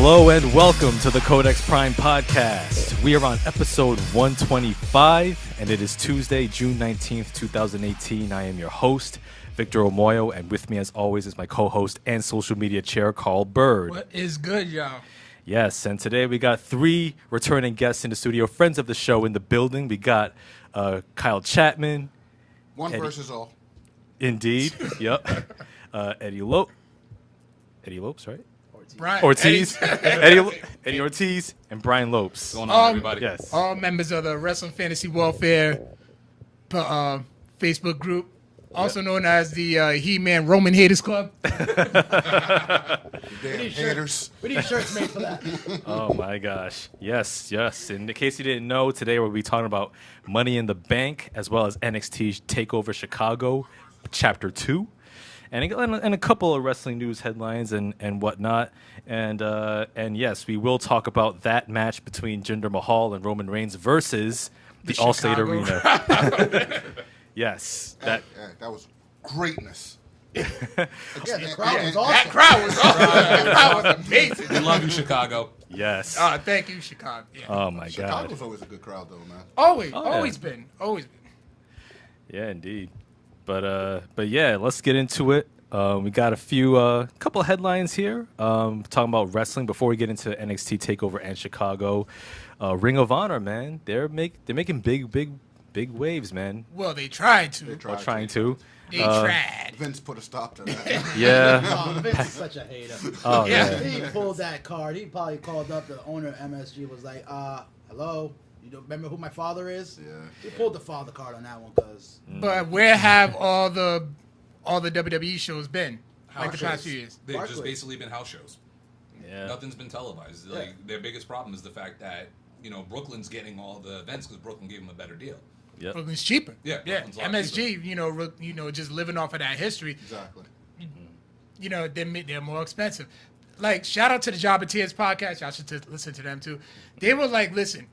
Hello and welcome to the Codex Prime Podcast. We are on episode 125 and it is Tuesday, June 19th, 2018. I am your host, Victor Omoayo, and with me as always is my co-host and social media chair, Byrd. What is good, y'all? Yes, and today we got three returning guests in the studio, friends of the show in the building. We got Kyle Chattman. One versus all. Indeed, yep. Eddie Lopes, right? Ortiz. Eddie Ortiz and Bryan Lopes. What's going on, everybody? Yes. All members of the Wrestling Fantasy Warfare Facebook group, also known as the He-Man Roman Haters Club. Damn haters. We need shirts made for that. Oh my gosh. Yes. In case you didn't know, today we'll be talking about Money in the Bank as well as NXT TakeOver Chicago Chapter 2. And a couple of wrestling news headlines and whatnot. And yes, we will talk about that match between Jinder Mahal and Roman Reigns versus the Allstate Arena. Yes. That was greatness. Again, the crowd was awesome. That crowd was awesome. That crowd was amazing. We love you, Chicago. Yes. Thank you, Chicago. Yeah. Oh my God. Chicago's always a good crowd, though, man. Always been. Yeah, indeed. But yeah, let's get into it. We got a few couple of headlines here talking about wrestling before we get into NXT TakeOver and Chicago. Ring of Honor, man, they're making big waves, man. Well, they tried to. They tried Trying to. They tried. Vince put a stop to that. Yeah. Oh, Vince is such a hater. Oh Yeah. yeah. He pulled that card. He probably called up the owner of MSG, was like, hello, you don't remember who my father is? Yeah. He pulled the father card on that one, because But where have all the WWE shows been? Like the past few years. They've just Barclays. basically been house shows. Yeah. Nothing's been televised. Yeah. Like their biggest problem is the fact that Brooklyn's getting all the events because Brooklyn gave them a better deal. Yep. Brooklyn's cheaper. Yeah, Yeah. Brooklyn's a lot MSG, just living off of that history. Exactly. They're more expensive. Like, shout out to the Job of Tears podcast. Y'all should listen to them too. They were like, listen,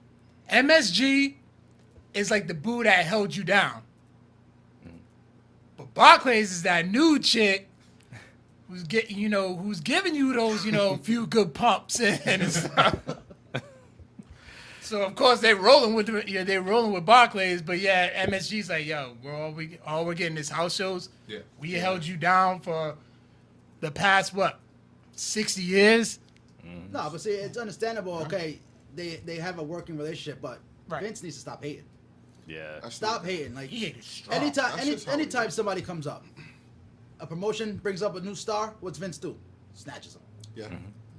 MSG is like the boo that held you down. But Barclays is that new chick who's giving you those, few good pumps and stuff. So of course they're rolling with Barclays, but yeah, MSG's like, yo, we're getting is house shows. Yeah. We held you down for the past 60 years. no, but see, it's understandable. Okay, they have a working relationship, but Right. Vince needs to stop hating. Yeah. Stop hating. Like, He hated strong. anytime somebody comes up, a promotion brings up a new star, what's Vince do? Snatches them. Yeah.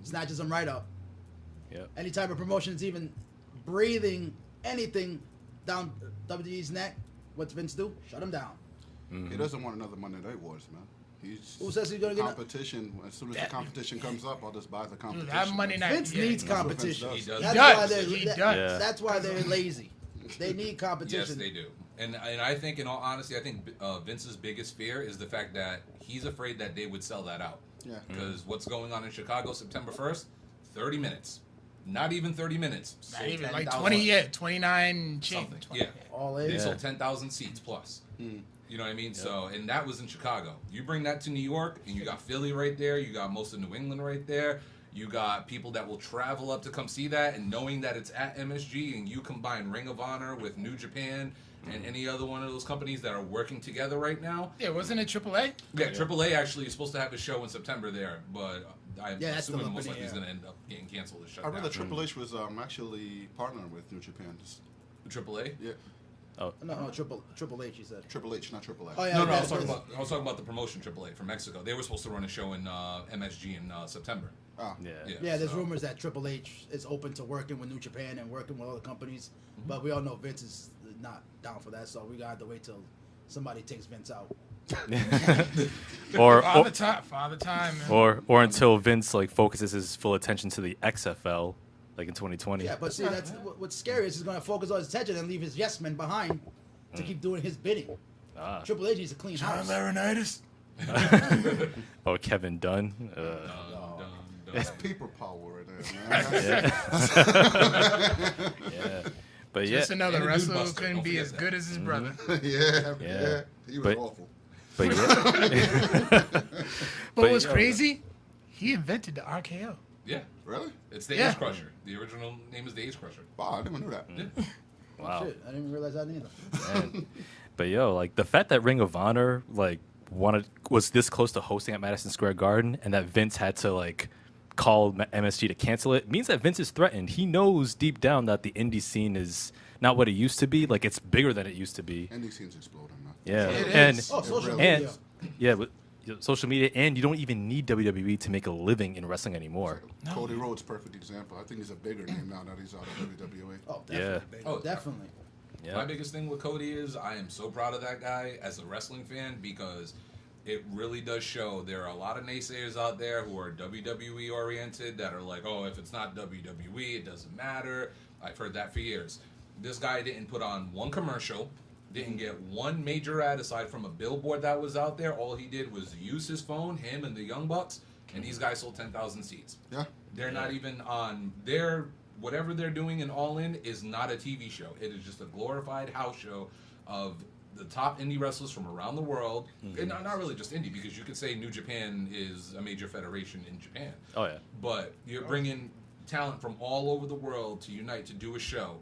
Snatches them right up. Yep. Any type of promotion's even breathing anything down WWE's neck, what's Vince do? Shut him down. He doesn't want another Monday Night Wars, man. Who says he's gonna get competition? As soon as the competition comes up, I'll just buy the competition. that Monday night. Vince needs That's what competition. Vince He does. He does. Yeah. That's why they're lazy. They need competition. Yes, they do. And I think, in all honesty, Vince's biggest fear is the fact that he's afraid that they would sell that out. Yeah. Because what's going on in Chicago September 1st? 30 minutes. Not even 30 minutes. Not Sold even like 10,000 29 change. something. 20. Yeah. All They in. sold 10,000 seats plus. You know what I mean? So, and that was in Chicago. You bring that to New York, and you got Philly right there. You got most of New England right there. You got people that will travel up to come see that, and knowing that it's at MSG, and you combine Ring of Honor with New Japan and any other one of those companies that are working together right now. Yeah, wasn't it AAA? Yeah, AAA actually is supposed to have a show in September there, but I'm Yeah, that's assuming still most up in likely the is air. going to end up getting canceled or shut I read down. that Triple H was actually partnering with New Japan. AAA? Yeah. No, Triple H, he said. Triple H, not Triple A. Oh, yeah. No, I that's was talking about the promotion AAA from Mexico. They were supposed to run a show in MSG in September. Ah. Yeah. Yeah, there's so- rumors that Triple H is open to working with New Japan and working with other companies, but we all know Vince is not down for that, so we gotta have to wait till somebody takes Vince out. Or Father time, man. or until Vince focuses his full attention to the XFL in 2020. Yeah, but see, that's what's scary is he's gonna focus all his attention and leave his yes men behind to keep doing his bidding. Triple H needs a clean John house. Laurinaitis. Or Kevin Dunn. That's people power right there, man. Yeah. But Just yeah. another And a dude wrestler who buster, couldn't don't be forget as that. good as his brother. Yeah. He was But- awful. But yeah. But what's crazy? He invented the RKO. Yeah. Really? It's the Yeah. Age Crusher. The original name is the Age Crusher. Wow, I didn't know that. Yeah. Wow. Shit, I didn't even realize that either. Man. But yo, like the fact that Ring of Honor like was this close to hosting at Madison Square Garden, and that Vince had to like call MSG to cancel it, means that Vince is threatened. He knows deep down that the indie scene is not what it used to be. Like it's bigger than it used to be. Indie scene's exploding, man. Yeah, It and is. Oh, social and media. yeah, but social media, and you don't even need WWE to make a living in wrestling anymore. Cody Rhodes, perfect example. I think he's a bigger name now that he's out of WWE. Oh, definitely. Yeah. Baby. Oh, definitely. Yeah. My biggest thing with Cody is I am so proud of that guy as a wrestling fan because it really does show there are a lot of naysayers out there who are WWE oriented that are like, oh, if it's not WWE, it doesn't matter. I've heard that for years. This guy didn't put on one commercial, didn't get one major ad aside from a billboard that was out there. All he did was use his phone, him and the Young Bucks, and these guys sold 10,000 seats. Yeah. They're not even on their whatever they're doing in All In is not a TV show. It is just a glorified house show of the top indie wrestlers from around the world. And not really just indie, because you could say New Japan is a major federation in Japan. Oh yeah. But you're bringing talent from all over the world to unite to do a show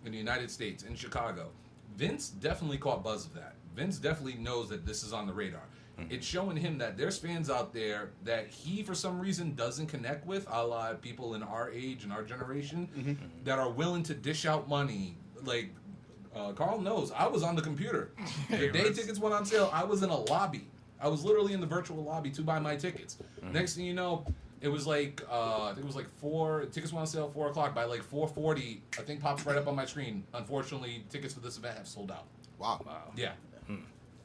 in the United States, in Chicago. Vince definitely caught buzz of that. Vince definitely knows that this is on the radar. It's showing him that there's fans out there that he, for some reason, doesn't connect with, a la people in our age and our generation, that are willing to dish out money. Like, Carl knows, I was on the computer. The day tickets went on sale, I was in a lobby. I was literally in the virtual lobby to buy my tickets. Next thing you know, it was like, I think it was like tickets went on sale at 4 o'clock. By like 4:40, I think pops right up on my screen. Unfortunately, tickets for this event have sold out. Wow. Yeah.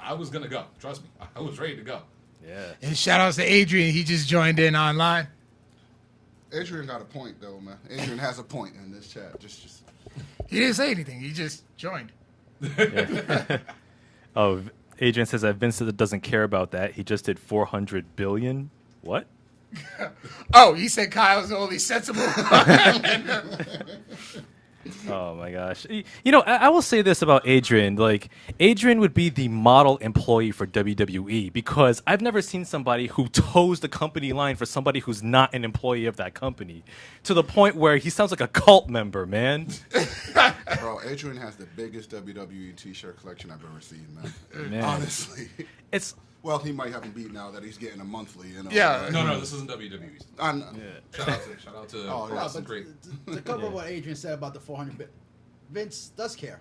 I was going to go. Trust me. I was ready to go. Yeah. And shout outs to Adrian. He just joined in online. Adrian got a point, though, man. Adrian has a point in this chat. Just. He didn't say anything. He just joined. Oh, Adrian says that Vince doesn't care about that. He just did 400 billion. What? Oh, he said Kyle's the only sensible. Oh my gosh. You know, I will say this about Adrian. Like, Adrian would be the model employee for WWE because I've never seen somebody who toes the company line for somebody who's not an employee of that company, to the point where he sounds like a cult member, man. Bro, Adrian has the biggest WWE t-shirt collection I've ever seen, man. Man. Honestly. It's Well, he might have him beat now that he's getting a monthly, you know. Yeah. right? No, this isn't WWE. I know. Shout out to Oh, yeah. Ross and Great. To cover what Adrian said about the 400 billion, Vince does care.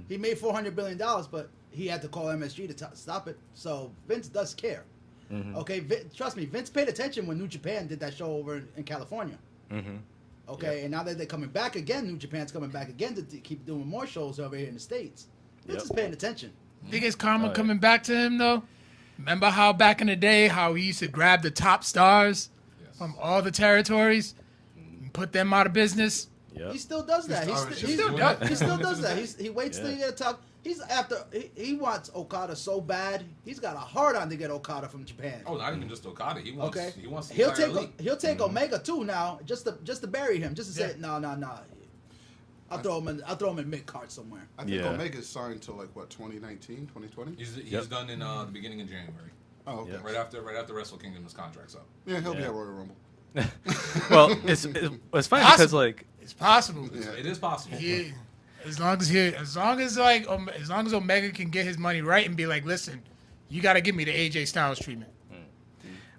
He made $400 billion, but he had to call MSG to stop it. So Vince does care. Okay, trust me, Vince paid attention when New Japan did that show over in California. Okay, and now that they're coming back again, New Japan's coming back again to keep doing more shows over here in the States. Vince is paying attention. Think it's karma coming back to him though? Remember how back in the day how he used to grab the top stars from all the territories and put them out of business? Yep. He still does that. He still does that. He waits till you get a top. He's after. He wants Okada so bad. He's got a hard on to get Okada from Japan. Oh, not even just Okada. He wants. Okay. He wants. The He'll entire take elite. he'll take Omega too now, just to bury him, just to say no. I'll throw him in mid card somewhere. I think Yeah. Omega's signed till like what, 2019, 2020? He's done in the beginning of January. Oh, okay. Yeah. Right after Wrestle Kingdom's contract's up. Yeah, he'll be Yeah. at Royal Rumble. Well, it's funny because like It's possible. Yeah. It is possible. He, as long as Omega can get his money right and be like, listen, you got to give me the AJ Styles treatment.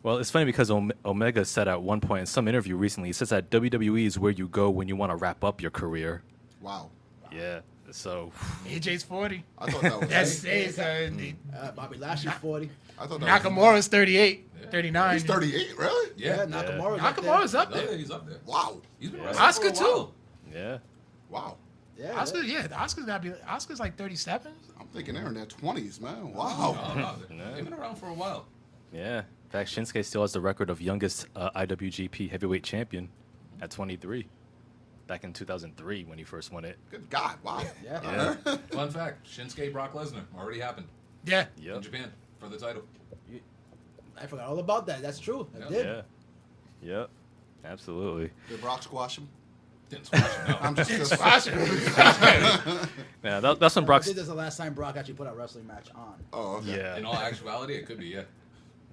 Well, it's funny because Omega said at one point in some interview recently, he says that WWE is where you go when you want to wrap up your career. Wow. Yeah. So, AJ's 40. I thought that was That's Bobby Lashley's 40. I thought that was Nakamura's 38, 39. He's 38, really? Yeah. Nakamura's Nakamura's up Yeah, there. he's up there. Wow. He's been Yeah. wrestling Oscar for a while. too. yeah. Wow. Yeah, Oscar's got to be. Oscar's like 37. I'm thinking they're in their 20s, man. Wow. Oh, no, they've been around for a while. Yeah. In fact, Shinsuke still has the record of youngest IWGP heavyweight champion at 23. Back in 2003 when he first won it. Good God. Wow. Yeah. Fun fact: Shinsuke Brock Lesnar already happened Yeah. in Yep. Japan for the title. I forgot all about that. That's true. I did. Yeah. Yep. Absolutely. Did Brock squash him? Didn't squash him. No. I'm just Yeah, that's when I Brock's. think this is the last time Brock actually put a wrestling match on. Oh, okay. Yeah. In all actuality, it could be. Yeah.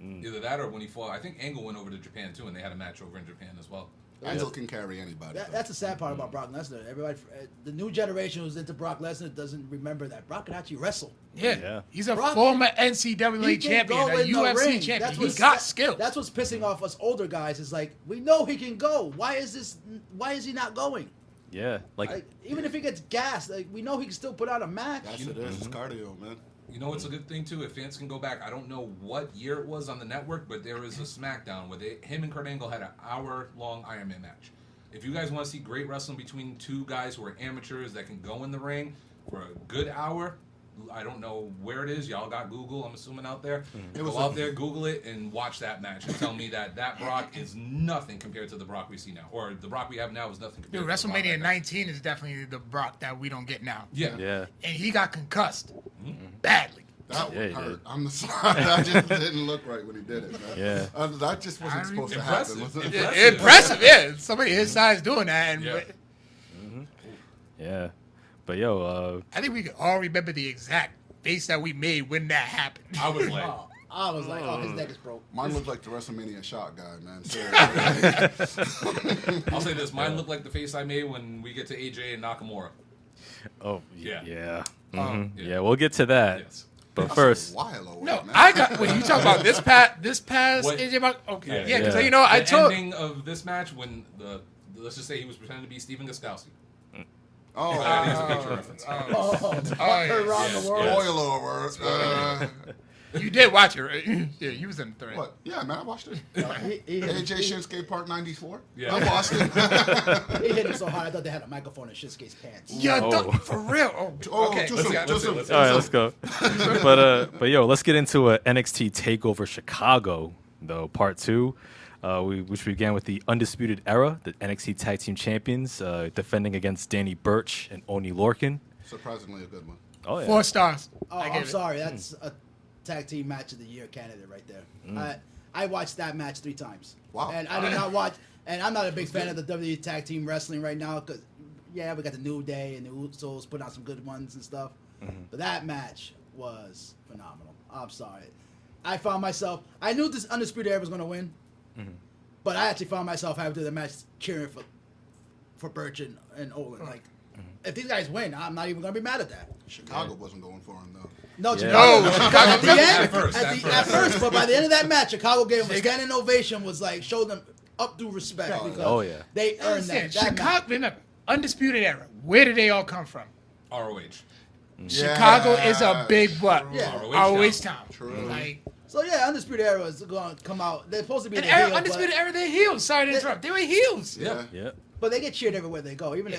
Either that or when he fought. I think Angle went over to Japan too, and they had a match over in Japan as well. Angel can carry anybody. That's the sad part about Brock Lesnar. Everybody, the new generation who's into Brock Lesnar doesn't remember that Brock can actually wrestle. Yeah. He's a Brock- former He NCAA can champion, go a in the UFC ring. champion. That's He what's- got skills. That's what's pissing off us older guys. Is like we know he can go. Why is he not going? Yeah, Like, even if he gets gassed, like we know he can still put out a match. That's it is. It's cardio, man. You know what's a good thing too? If fans can go back, I don't know what year it was on the network, but there was a SmackDown where him and Kurt Angle had an hour-long Iron Man match. If you guys want to see great wrestling between two guys who are amateurs that can go in the ring for a good hour, I don't know where it is. Y'all got Google, I'm assuming, out there. Go out there, Google it, and watch that match and tell me that Brock is nothing compared to the Brock we see now. Or the Brock we have now is nothing compared Dude, to the Brock WrestleMania right now. 19 is definitely the Brock that we don't get now. Yeah. yeah. And he got concussed badly. That Yeah, he hurt. did. I'm sorry. That just didn't look right when he did it, man. Yeah. That just wasn't supposed to happen. Impressive. Was it? Impressive, yeah. Somebody his size doing that. And Yeah. Yeah. But yo, I think we can all remember the exact face that we made when that happened. I was like, Oh, I was like, his neck is broke. Mine looked like the WrestleMania shot guy, man. Seriously. I'll say this. Mine looked like the face I made when we get to AJ and Nakamura. oh Yeah. yeah. Yeah. Yeah, we'll get to that. Yes. But That's first, a while away, No, man. I got. Wait, you talk about this past What? AJ Buck? Okay, Yeah. yeah, because Yeah. you know I The told. ending of this match when let's just say he was pretending to be Steven Gostkowski. Oh, Here's a picture reference. Oh, yeah. around Yes, the world. yes. spoiler alert. You did watch it, right? Yeah, you was in the thread. What? Yeah, man, I watched it. He AJ Shinsuke Part 94. Yeah. I watched it. He hit him so hard, I thought they had a microphone in Shinsuke's pants. Yeah, Oh. for real. Oh, okay. too let's soon, get- too let's- soon. let's- all right, let's go. But yo, let's get into a NXT Takeover Chicago, though, part 2. Which began with the Undisputed Era, the NXT Tag Team Champions, defending against Danny Burch and Oni Lorcan. Surprisingly a good one. Oh yeah. 4 stars. Oh, I gave I'm it. sorry. That's a tag team match of the year candidate right there. I watched that match 3 times. Wow. And I did not watch. And I'm not a big fan of the WWE tag team wrestling right now because, yeah, we got the New Day and the Usos putting out some good ones and stuff. But that match was phenomenal. I'm sorry. I found myself. I knew this Undisputed Era was going to win. But I actually found myself having to do the match cheering for Burch and Olin. Like, if these guys win, I'm not even going to be mad at that. Chicago wasn't going for him, though. No, Yeah. Chicago. No, Chicago- At the end, At first, at first, but by the end of that match, Chicago gave them a standing ovation. Was like showed them up due respect because Oh, yeah. they earned Listen, that. That match. Chicago, remember, Undisputed Era. Where did they all come from? ROH. Chicago is a big what? Yeah. ROH town. True. Like, So yeah, Undisputed Era is going to come out. They're supposed to be and the heel, Undisputed but, Era, they're heels. Sorry to interrupt. They were heels. Yeah. Yeah. but they get cheered everywhere they go, even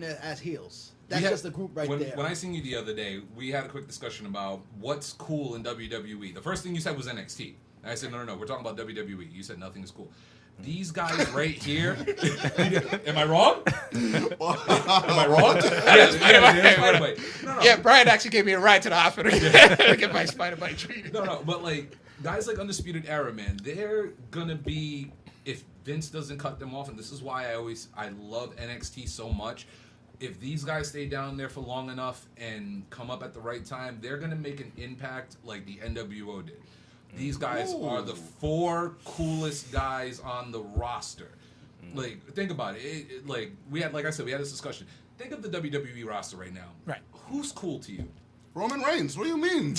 as heels. That's We had- just the group right when, there. When I seen you the other day, we had a quick discussion about what's cool in WWE. The first thing you said was NXT. And I said, no, we're talking about WWE. You said nothing is cool. These guys right here. Am I wrong? Am I wrong? Yes, Spider-Bite. No. Yeah, Brian actually gave me a ride to the hospital to get my spider bite treated. No, but like guys like Undisputed Era, man, they're gonna be if Vince doesn't cut them off, and this is why I love NXT so much. If these guys stay down there for long enough and come up at the right time, they're gonna make an impact like the NWO did. These guys are the 4 coolest guys on the roster. Like, think about it. Like I said, we had this discussion. Think of the WWE roster right now. Right. Who's cool to you? Roman Reigns, what do you mean?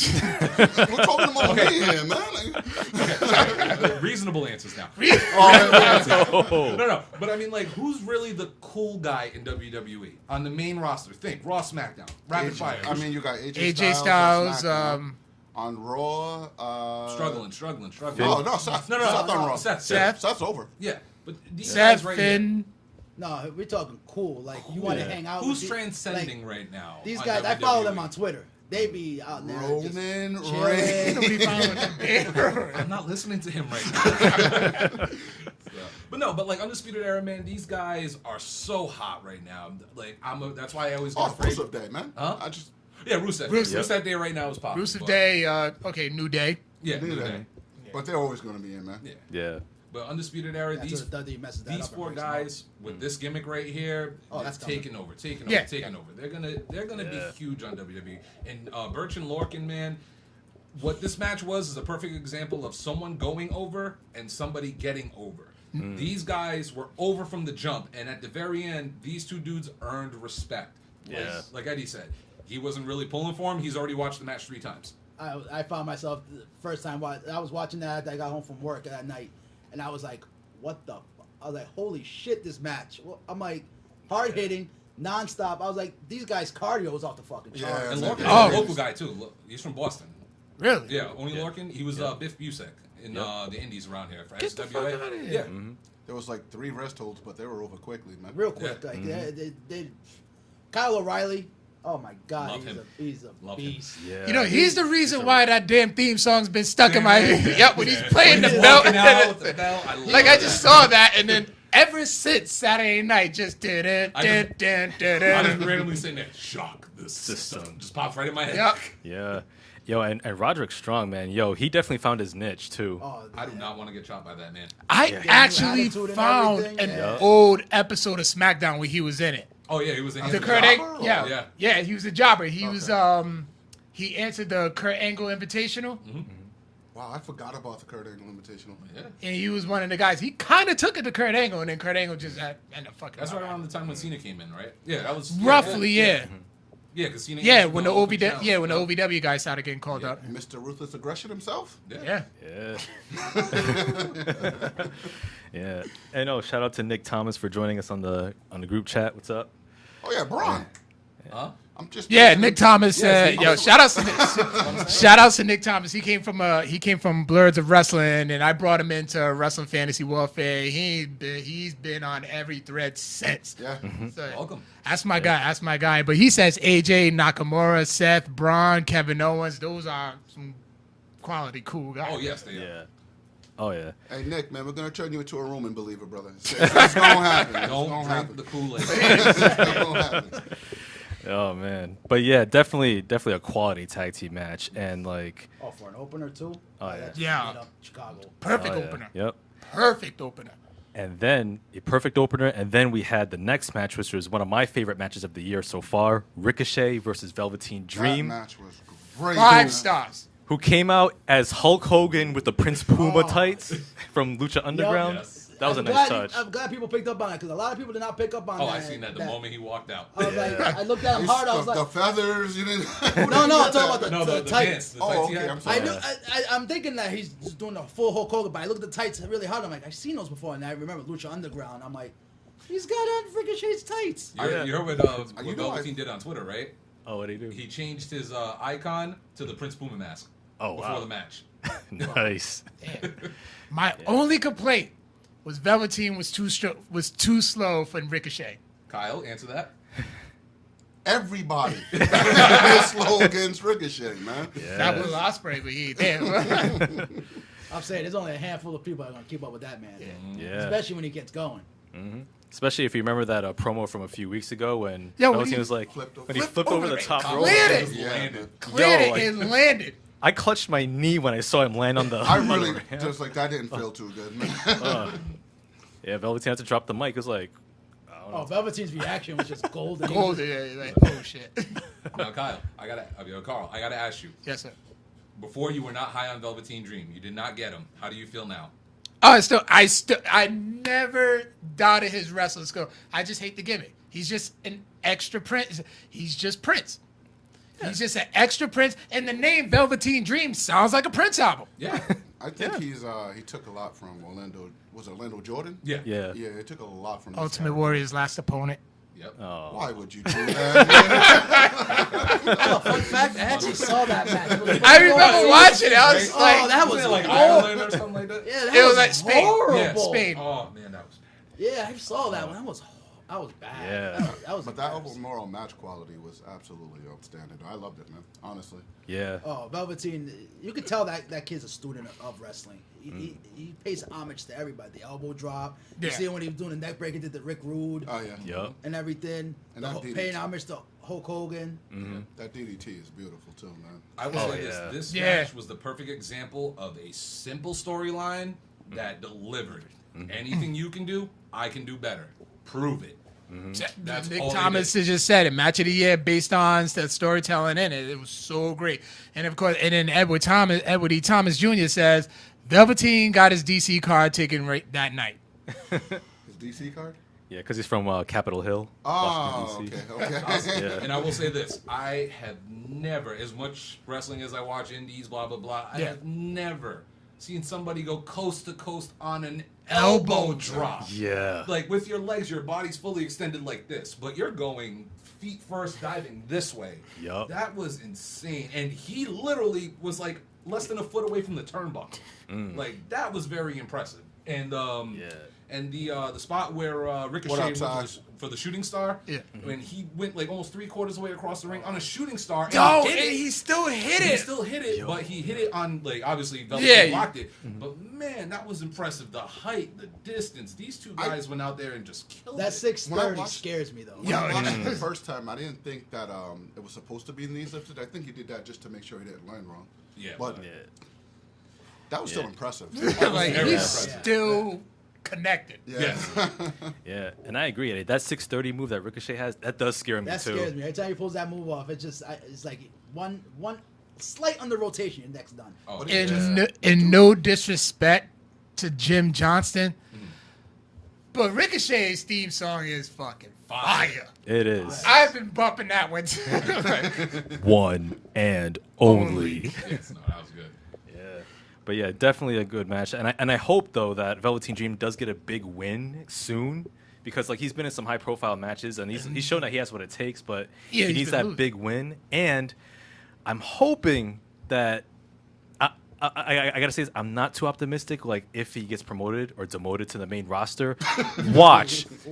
We're talking about me here, man. Reasonable answers now. Oh. No. But I mean, like, who's really the cool guy in WWE on the main roster? Think Raw, SmackDown, Rapid Fire. I mean, you got AJ AJ Styles. Styles, on SmackDown. On Raw. struggling. Oh, no, Seth. No. Seth on Raw. Seth. Seth's over. Yeah, but these Seth, guys right here. Finn. No, we're talking cool. Like you want to hang out. Who's with transcending like, right now? These on guys, I follow them WWE? on Twitter. They be out there. just Roman chilling. Reigns. Nobody following them. I'm not listening to him right now. But like Undisputed Era, man, these guys are so hot right now. Like that's why I always get Oh, afraid. Rusev Day, man. Huh? I just Yeah, Rusev. Rusev Day right now is popping. Rusev but- Day, okay, New Day. Yeah, knew New that. Day. But they're always going to be in, man. Yeah. Yeah. But Undisputed Era, That's these what WWE messes that these up and 4 breaks guys with this gimmick right here, Oh, they're that's coming. taking over. Yeah. They're gonna be Yeah. huge on WWE. And Burch and Lorcan, man, what this match was is a perfect example of someone going over and somebody getting over. These guys were over from the jump, and at the very end, these two dudes earned respect. Yeah. Like Eddie said, he wasn't really pulling for him. He's already watched the match 3 times. I found myself the first time I was watching that. I got home from work that night, and I was like, "What the?" I was like, "Holy shit, this match!" Well, I'm like, hard hitting, nonstop. I was like, "These guys' cardio is off the fucking charts." Yeah. And Lorcan's Oh. a local guy, too. He's from Boston. Really? Yeah, Oni Lorcan. He was Biff Busek in the Indies around here for Get the SWA. fuck outta here. Yeah. There was like 3 rest holds, but they were over quickly, man. Real quick, Yeah. like they Kyle O'Reilly. Oh my God, Love him. he's a Love him. beast. Yeah. You know, he's the reason why that damn theme song's been stuck in my head. Yep, when he's playing the He's belt. walking out with the belt. I love Like, I that. just saw that, and then ever since Saturday night, just did it, I did I just it. randomly sitting there, shock the system. Just pops right in my head. Yep. Yeah. Yo, and Roderick Strong, man. Yo, he definitely found his niche, too. Oh, I do not want to get chopped by that man. I actually Attitude and found everything, an yeah. old episode of SmackDown where he was in it. Oh yeah, he was in The his Kurt job. Angle, Yeah. yeah, he was a jobber. He was he answered the Kurt Angle Invitational, Wow, I forgot about the Kurt Angle Invitational. Yeah. and he was one of the guys. He kind of took it to Kurt Angle, and then Kurt Angle just ended up fucking. That's him right up. around the time when Cena came in, right? Yeah, that was Roughly, yeah. Yeah, because Cena. Yeah, used when to the go open OVW, challenge. yeah, when the OVW guy started getting called up. Mr. Ruthless Aggression himself? Yeah. Yeah. Yeah. And shout out to Nick Thomas for joining us on the group chat. What's up? Oh, yeah, Braun. Huh? I'm just Yeah, Nick Thomas. Yes, Yo, shout out to Nick Thomas. He came from Blurs of Wrestling, and I brought him into Wrestling Fantasy Warfare. He's been on every thread since. Yeah. So, Welcome. that's my guy. That's my guy. But he says AJ Nakamura, Seth, Braun, Kevin Owens. Those are some quality cool guys. Oh yes, they are. Yeah. Oh, yeah. Hey, Nick, man, we're going to turn you into a Roman believer, brother. It's going to happen. It's Don't going to drink happen. the Kool-Aid. It's going to happen. Oh, man. But, yeah, definitely a quality tag team match. And, like, Oh, for an opener too. Oh, yeah. That's Yeah. straight up Chicago. Perfect oh, yeah. opener. Yep. Perfect opener. And then a perfect opener. And then we had the next match, which was one of my favorite matches of the year so far, Ricochet versus Velveteen Dream, That match was great. 5 stars. who came out as Hulk Hogan with the Prince Puma tights from Lucha Underground. Yes. That was a I'm nice glad, touch. I'm glad people picked up on it because a lot of people did not pick up on Oh, that. I seen that the moment he walked out. I was like, I looked at him hard. I was the like, feathers, you didn't. no, I'm talking about No, the the tights. pants. The Oh, tights he okay, had. I'm I sorry. knew. I'm thinking that he's just doing the full Hulk Hogan, but I looked at the tights really hard. I'm like, I've seen those before, and I remember Lucha Underground. I'm like, he's got on Ricochet's tights. You heard what You know Velveteen did on Twitter, right? Oh, what did he do? He changed his icon to the Prince Puma mask Oh, before wow. the match. Nice. My only complaint was Velveteen was too slow for Ricochet. Kyle, answer that. Everybody is slow against Ricochet, man. That was Ospreay, but he damn. I'm saying there's only a handful of people that are gonna keep up with that man, Yeah. especially when he gets going. Especially if you remember that promo from a few weeks ago when Yeah, when Velveteen he was like, flipped over- when he flipped over the top rope. Cleared it. Yeah, Landed. man. Cleared Yo, it and landed. I clutched my knee when I saw him land on the. I on the really ramp. just like that didn't feel too good, man. Yeah, Velveteen had to drop the mic. It was like, Oh, Velveteen's reaction was just golden. He Cold. was- Yeah, like, oh shit. Now, Carl, I gotta ask you. Yes, sir. Before you were not high on Velveteen Dream. You did not get him. How do you feel now? Oh, I never doubted his wrestling skill. I just hate the gimmick. He's just an extra Prince. He's just Prince. He's just an extra Prince, and the name Velveteen Dream sounds like a Prince album. Yeah. I think he took a lot from Orlando. Was it Orlando Jordan? Yeah. yeah. Yeah, he took a lot from this Ultimate guy. Warrior's last opponent. Yep. Oh. Why would you do that? Oh, fun fact, I actually saw that match. It was I remember watching it. I was Oh, like, that Was was it like horrible. Ireland or something like that? Yeah, that It was like Spain. horrible. Yeah, Spain. Oh man, that was. Yeah, I saw that one. That was bad. Yeah. That was But that embarrassing. overall match quality was absolutely outstanding. I loved it, man. Honestly. Yeah. Oh, Velveteen, you could tell that kid's a student of wrestling. He pays homage to everybody. The elbow drop. You Yeah. see when he was doing the neck break, he did the Rick Rude Oh yeah. Yup. and everything. And The that whole- DDT. paying homage to Hulk Hogan. That DDT is beautiful too, man. I will Oh, say yeah. this Yeah. match was the perfect example of a simple storyline that delivered. Anything you can do, I can do better. Prove it. That's Nick all they Thomas did. just said it. Match of the year based on the storytelling in it. It was so great. And of course, and then Edward E. Thomas Jr. says Velveteen got his DC card taken right that night. His DC card? Yeah, because he's from Capitol Hill. Oh, Washington, okay. Yeah. And I will say this: I have never, as much wrestling as I watch indies, blah blah blah, I Yeah. have never seen somebody go coast to coast on an elbow drop. Yeah. Like with your legs, your body's fully extended like this, but you're going feet first, diving this way. Yup. That was insane. And he literally was like less than a foot away from the turnbuckle. Like that was very impressive. And and the spot where Ricochet What up, went Ty? for the shooting star, Yeah. when he went like almost 3/4 away across the ring on a shooting star, and Yo, he hit and it. he still hit He it. still hit it, but he hit it on, like, obviously Velveteen Yeah, blocked it. But man, that was impressive. The height, the distance. These two guys went out there and just killed That it. 630 watched- scares me though. When I watched Yo, it the first time, I didn't think that it was supposed to be knees lifted. I think he did that just to make sure he didn't land wrong. Yeah, But Yeah. that was still impressive. Like very he's impressive. still connected. Yeah. Yes. Yeah, and I agree. That 630 move that Ricochet has, that does scare me That too. scares me. Every time he pulls that move off, it's like one slight under rotation, your neck's done. Oh, In no disrespect to Jim Johnston, but Ricochet's theme song is fucking fire. It is I've been bumping that one too. one and only. Yes, no, that was good. Yeah, but yeah, definitely a good match, and I hope though that Velveteen Dream does get a big win soon. Because like he's been in some high profile matches and he's shown that he has what it takes, but Yeah, he he's needs been that losing. big win. And I'm hoping that I gotta say this, I'm not too optimistic. Like if he gets promoted or demoted to the main roster,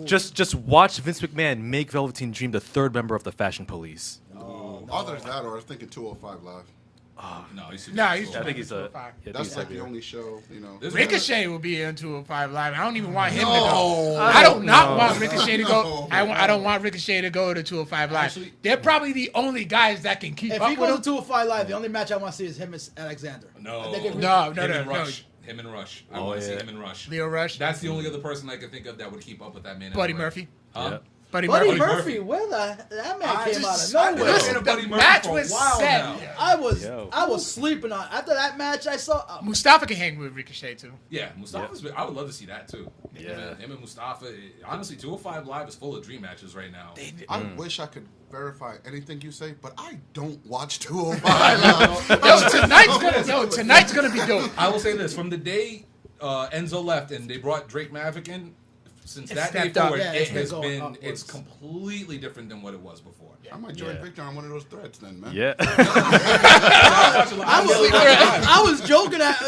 just watch Vince McMahon make Velveteen Dream the third member of the Fashion Police. Either that or I was thinking 205 Live. No, he's Nah, he's I think he's a. 205. yeah, I think That's he's like heavier. the only show, you know. This Ricochet will be in 205 Live. I don't even want him to No. go. I I don't do not know. want Ricochet to go. No. I don't want Ricochet to go to 205 Live. Actually- They're probably the only guys that can keep If up he with goes him. to 205 Live, the only match I want to see is him and Alexander. No. I think if we- No, Him and Rush. Him and Rush. I Oh, want to see yeah. him and Rush. Leo Rush, That's the only other person I can think of that would keep up with that man. in Buddy the ring. Murphy. Huh? Yeah. Buddy Buddy Murphy. Murphy, where that man came out of I've been nowhere. listening to Buddy The Murphy match for a was while set. now. I was Yo. sleeping on after that match. I saw Mustafa can hang with Ricochet too. Yeah, Mustafa's. I would love to see that too. Yeah. Him and Mustafa. Honestly, 205 Live is full of dream matches right now. I wish I could verify anything you say, but I don't watch 205 Live. Tonight's gonna be dope. I will say this: from the day Enzo left and they brought Drake Maverick in, since It that day stepped up. forward, Yeah, it it's been has going been upwards. it's completely different than what it was before. I might join Yeah. Victor on one of those threads then, man. Yeah. I was joking at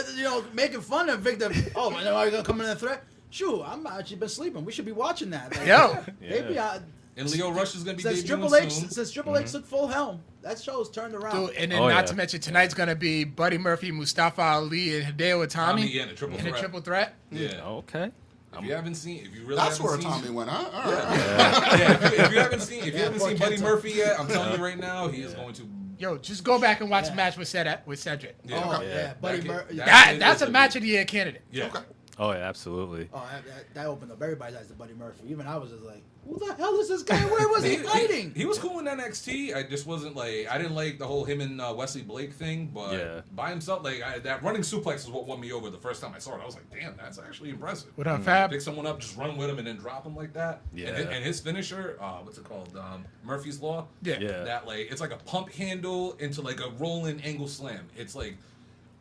making fun of Victor. Oh, man, are you gonna come in and threat? Shoot, I'm actually been sleeping. We should be watching that. Like, Yo, they be out- And Leo Rush is going to be since debuting Triple H soon. since Triple H took full helm, that show's turned around. dude, and then Oh, not yeah. to mention tonight's gonna be Buddy Murphy, Mustafa Ali, and Hideo Tommy, Itami yeah, the triple in a threat. triple threat. Yeah. Okay. If you haven't seen, if you really That's haven't where seen, Tommy went, huh? All right. yeah, if you haven't seen, poor Buddy Kenta. Murphy yet, I'm telling you right now, he is going to. Yo, just go back and watch the Yeah. match with Cedric. Yeah. Oh, okay. yeah, Buddy That Murphy. kid- That's a match of the year candidate. Yeah. Okay. Oh yeah, absolutely. Oh, that opened up everybody's eyes to Buddy Murphy. Even I was just like, who the hell is this guy? Where was he hiding? He was cool in NXT. I just wasn't like, I didn't like the whole him and Wesley Blake thing, but Yeah. by himself, like that running suplex is what won me over the first time I saw it. I was like, damn, that's actually impressive. What up, Fab? Pick someone up, just run with him, and then drop him like that. Yeah. And his finisher, what's it called? Murphy's Law. Yeah. Yeah. That like it's like a pump handle into like a rolling angle slam. It's like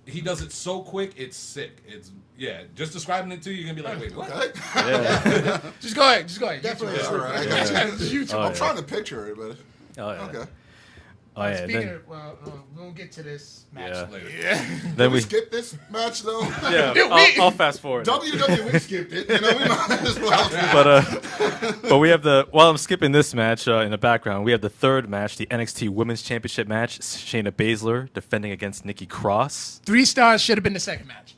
he does it so quick, it's sick. It's just describing it to you, you're gonna be like, wait, what? Okay. Yeah. Just go ahead. Definitely. All right. I got you. YouTube. Oh, I'm yeah. trying to picture it, but Oh yeah. okay. Oh yeah. Speaking Then, of, we'll get to this match Yeah. later. then Did we we. skip this match though? Yeah. Dude, we- I'll fast forward. WWE skipped it. You know, we might as well. But we have while I'm skipping this match in the background, we have the third match, the NXT Women's Championship match. Shayna Baszler defending against Nikki Cross. 3 stars should have been the second match.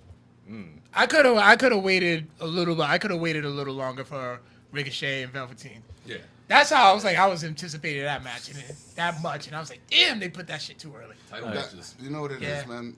I could have waited a little. I could have waited a little longer for Ricochet and Velveteen. Yeah. That's how I was like. I was anticipating that match and that much, and I was like, damn, they put that shit too early. Title Right. matches. You know what it is, Yeah. man.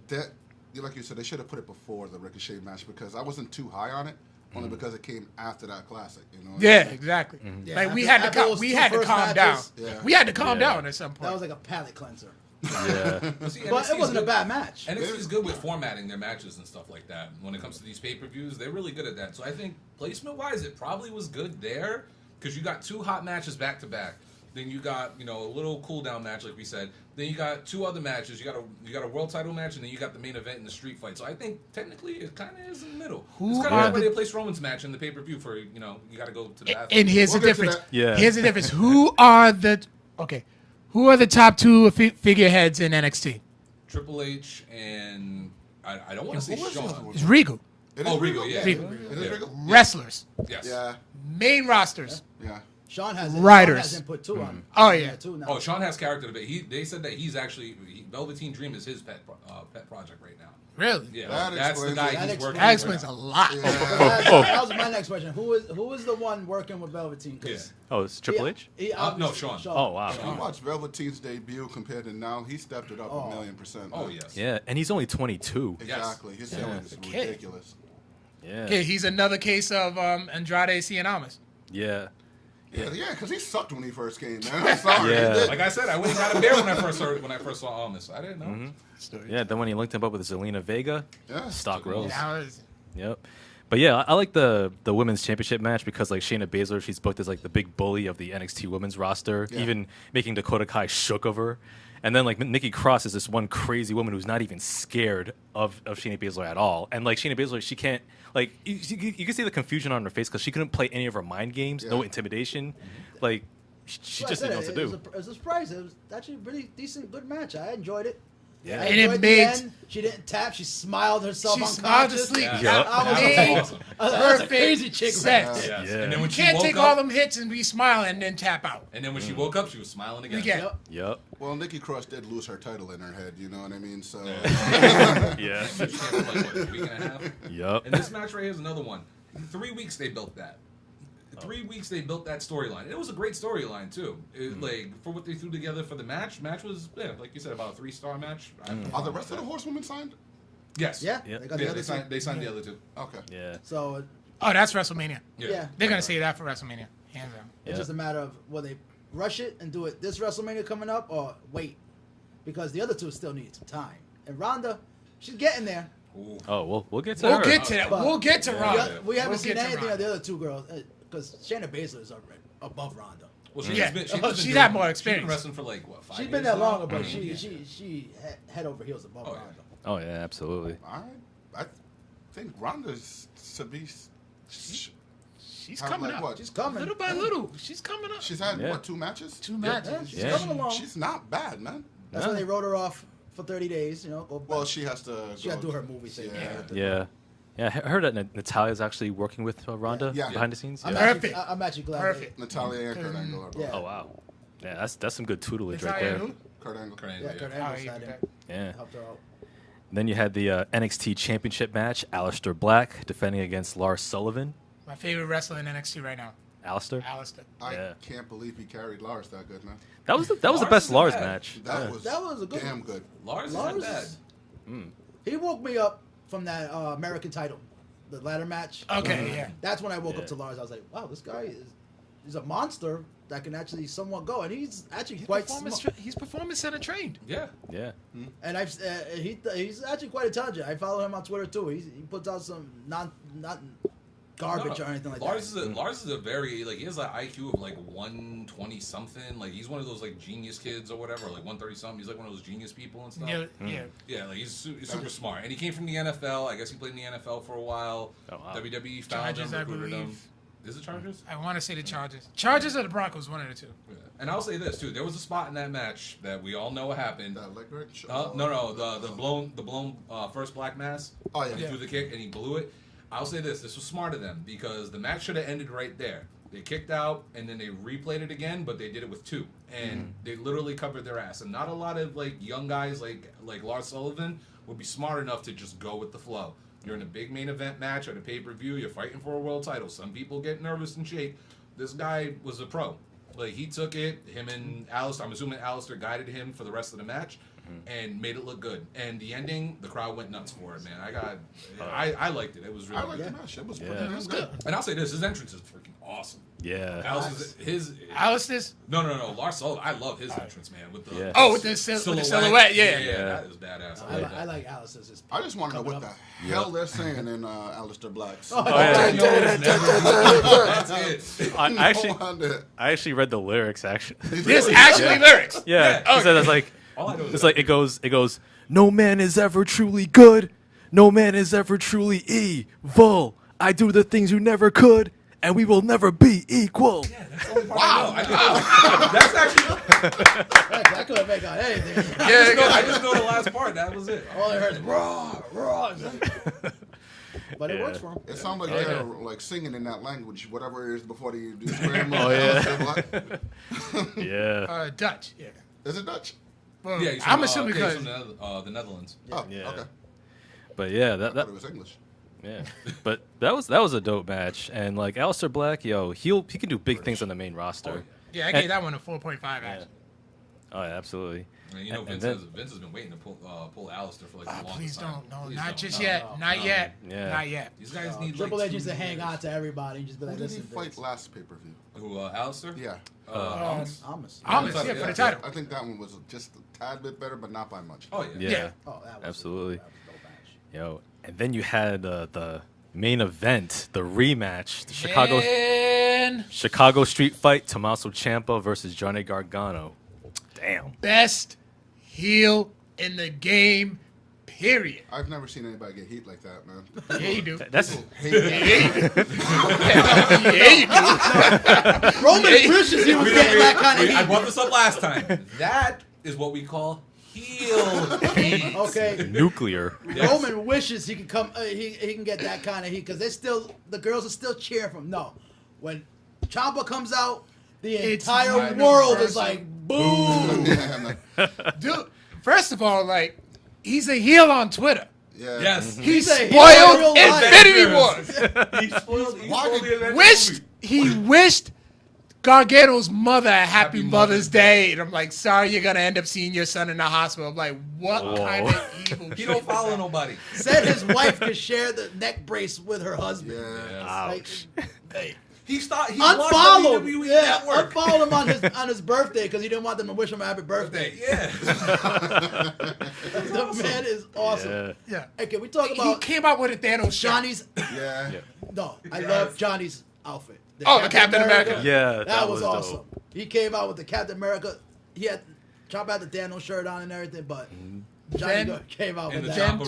That, like you said, they should have put it before the Ricochet match because I wasn't too high on it only because it came after that classic. You know. Yeah, exactly. Yeah, Like we after- had to after those we two had to first calm down. matches, Yeah. We had to calm Yeah. down at some point. That was like a palate cleanser. Yeah. But, see, But NXT it is wasn't a good- bad match. NXT is good with formatting their matches and stuff like that. When it comes to these pay-per-views, they're really good at that. So I think placement-wise, it probably was good there because you got 2 hot matches back-to-back. Then you got, a little cool-down match, like we said. Then you got 2 other matches. You got a world title match, and then you got the main event in the street fight. So I think technically it kind of is in the middle. It's kind of like where they place Roman's match in the pay-per-view for, you got to go to the bathroom. And here's We'll the get to difference. that. Yeah. Here's the difference. Who are the top 2 figureheads in NXT? Triple H and I don't want to say who was the other Shawn. one? It's Regal. It is Oh, Regal, yeah. Regal. It is Yeah. Regal? Wrestlers, Yes. Yeah. main rosters. Yeah. Sean has Writers. Sean has input too on. Oh, yeah. Too now. Oh, Sean has character to it. They said that he's actually Velveteen Dream is his pet project right now. Really? Yeah, That that's the explains guy it. he's That working. That with explains right a now. lot. Yeah. That was my next question. Who is the one working with Velveteen? 'Cause Oh, it's Triple H? he No, Sean. Oh, wow. If you watch Velveteen's debut compared to now, he stepped it up a million %. Oh man. yes. Yeah, and he's only 22. Exactly. His ceiling is kid. ridiculous. Yeah. Okay, he's another case of Andrade Cien. Yeah. Yeah, because he sucked when he first came, man. I'm sorry. Yeah. He did. Like I said, I went and got a beer when I first saw Almas. I didn't know. Yeah, then when he linked him up with Zelina Vega, Yeah. stock rose. Now it's- Yep. But yeah, I like the women's championship match because like Shayna Baszler, she's booked as like the big bully of the NXT women's roster, Yeah. even making Dakota Kai shook of her. And then like Nikki Cross is this one crazy woman who's not even scared of Shayna Baszler at all. And like Shayna Baszler, she can't like you can see the confusion on her face because she couldn't play any of her mind games, no Yeah. intimidation. Like she just didn't know what to do. It was a surprise. It was actually a pretty decent, good match. I enjoyed it. Yeah. I And it enjoyed the made- end. She didn't tap. She smiled herself She unconscious. smiled to sleep. Yeah. Yep. I was That like, was awesome. that's a Perfect crazy chick. set. man. Yes. Yeah. And then when You she can't woke take up, all them hits and be smiling and then tap out. and then when she woke up, she was smiling again. Again. Yep. Yep. Well, Nikki Cross did lose her title in her head, you know what I mean? So, Yeah. She came for like what, a week and a half. Yep. And this match right here is another one. 3 weeks they built that. 3 weeks they built that storyline. It was a great storyline too. Like for what they threw together for the match. Match was like you said about a 3-star match. are the rest of the horsewomen signed? Yes. Yeah. Yep. They got Yeah, the they other signed. two. They signed the other two. Okay. Yeah. So Oh, that's WrestleMania. yeah, They're gonna say that for WrestleMania. Hands down. it's Yeah. just a matter of will they rush it and do it this WrestleMania coming up or wait, because the other two still need some time. And Ronda, she's getting there. Ooh. Oh, we'll get to We'll her. get to that. But- We'll get to Yeah. Ronda. We haven't We'll seen get to anything Ronda. of the other two girls because Shayna Baszler is already above Ronda. Well, Yeah. she's She's been had doing- more She's experience. been wrestling for like what 5 She's years been there now? longer, but Yeah. she head over heels above Oh, yeah. Ronda. Oh yeah, absolutely. I think Ronda's to be. She's How, coming like, up. what? She's coming. Little by little, she's coming up. She's had, Yeah. what, 2 matches? 2 Yeah, matches. she's Yeah. coming along. She's not bad, man. That's why they wrote her off for 30 days. You know, go back. Well, she has to. She got to do her movie thing. Yeah. Yeah. Yeah, I heard that Natalia's actually working with Ronda Yeah. behind the scenes. I'm Yeah. Perfect. actually, I'm actually glad. Perfect. Natalia and Kurt Angle are both. Yeah. Oh wow. Yeah, that's some good tutelage right Natalia there. who? Kurt Angle. Kurt Angle, Yeah, yeah. Kurt Oh, Angle he sat did in, that. Yeah. helped her out. Then you had the NXT Championship match, Aleister Black defending against Lars Sullivan. My favorite wrestler in NXT right now, Aleister. Alistair. I Yeah. can't believe he carried Lars that good, man. That was the Lars best isn't Lars bad. match. That Yeah. was That was a good damn one. good. Lars is Lars not bad. is- He woke me up from that American title, the ladder match. Okay, yeah. That's when I woke Yeah. up to Lars. I was like, wow, this guy is a monster that can actually somewhat go, and he's actually quite smart. He's performance center trained. Yeah. Yeah. And he's actually quite intelligent. I follow him on Twitter too. He puts out some not garbage No, or anything like Lars that. Lars is a very he has an IQ of like 120 something. Like he's one of those like genius kids or whatever, like 130 something. He's like one of those genius people and stuff. Yeah, yeah. Yeah, like he's super smart, and he came from the NFL. I guess he played in the NFL for a while. Oh, wow. WWE found Chargers, him, I recruited him. believe. Is it Chargers? I want to say the Chargers. Chargers or the Broncos, one of the two. Yeah. And I'll say this too: there was a spot in that match that we all know what happened. That leg wrench? No, the blown first black mass. Oh, yeah. He threw the kick and he blew it. I'll say this: this was smart of them because the match should have ended right there. They kicked out and then they replayed it again, but they did it with 2, and they literally covered their ass. And not a lot of like young guys like Lars Sullivan would be smart enough to just go with the flow. You're in a big main event match at a pay-per-view. You're fighting for a world title. Some people get nervous and shake. This guy was a pro. Like he took it. Him and Alistair. I'm assuming Alistair guided him for the rest of the match. and made it look good. And the ending, the crowd went nuts for it, man. I liked it. It was really I like good. the match. It was Yeah. pretty It was good. And I'll say this: his entrance is freaking awesome. Yeah. Alice's? No. Lars Sullivan. I love his entrance, man. With the Yeah. Oh, with the silhouette, yeah. That is badass. I like that. I like Alice's. I just want to know what the hell they're saying in Aleister Black's. Oh, yeah. That's it. I actually read the lyrics. Actually, There's actually lyrics. yeah. Oh. He said it's like All I know is it's like it goes. No man is ever truly good. No man is ever truly evil. I do the things you never could, and we will never be equal. Yeah, that's the only part I know. That's actually. I couldn't make out anything. I just know the last part. That was it. All I heard is raw. But it works for him. It sounds like they're like singing in that language, whatever it is before they do scramble. Oh, yeah. Aleister Black. Yeah. Dutch, yeah. Is it Dutch? Well, Yeah, he's I'm from, assuming he's because from the Netherlands. Oh, Yeah. okay. But yeah, I that thought it was English. yeah. But that was a dope match, and like Aleister Black, he can do big things on the main roster. yeah, I gave that one a 4.5 actually. Oh yeah, absolutely. And you know, And Vince has been waiting to pull Aleister for like the Oh, longest please time. don't. No, Please not don't. just No, yet. no, Not no. yet. Yeah. Not yet. These guys need Triple like H used to 2 hang years. on to everybody and just be Who like, did he listen, fight Vince. last pay-per-view? Who, Aleister? Yeah. Amos. Almost, yeah, for the title. I think that one was just a tad bit better, but not by much. Oh, yeah. Yeah. Oh, that was Absolutely. That was a dope match. Yo, and then you had the main event, the rematch, the Chicago Street Fight, Tommaso Ciampa versus Johnny Gargano. Damn. Best heel in the game, period. I've never seen anybody get heat like that, man. Yeah, you do. That's Yeah, you do. Roman wishes he was getting that kind of I heat. brought this up last time. That is what we call heel heat. Okay. nuclear. Yes. Roman wishes he could come. He can get that kind of heat because the girls are still cheering for him. No, when Ciampa comes out, the It's entire world is universal. like boom. Yeah, man. Dude, first of all, like, he's a heel on Twitter. Yeah. Yes. He a heel in spoiled real life. Infinity Wars. He spoiled the Avengers Wished movie. he wished Gargano's mother a happy Happy Mother's Mother's Day. And I'm like, sorry, you're going to end up seeing your son in the hospital. I'm like, what Whoa. kind of evil He shit don't is follow that? nobody. Said his wife could share the neck brace with her husband. Yeah. Like, Ouch. He watched unfollowed. WWE Yeah, Network. unfollowed him on his birthday because he didn't want them to wish him a happy birthday. Yeah. The man is awesome. Yeah. Yeah. Hey, can we talk He about came out with a Thanos shot. Johnny's? Yeah. No, I love Johnny's outfit. Oh, the Captain America. Yeah, that was dope. awesome. He came out with the Captain America. He had Ciampa had the Thanos shirt on and everything, but Johnny Then- came out And with the that.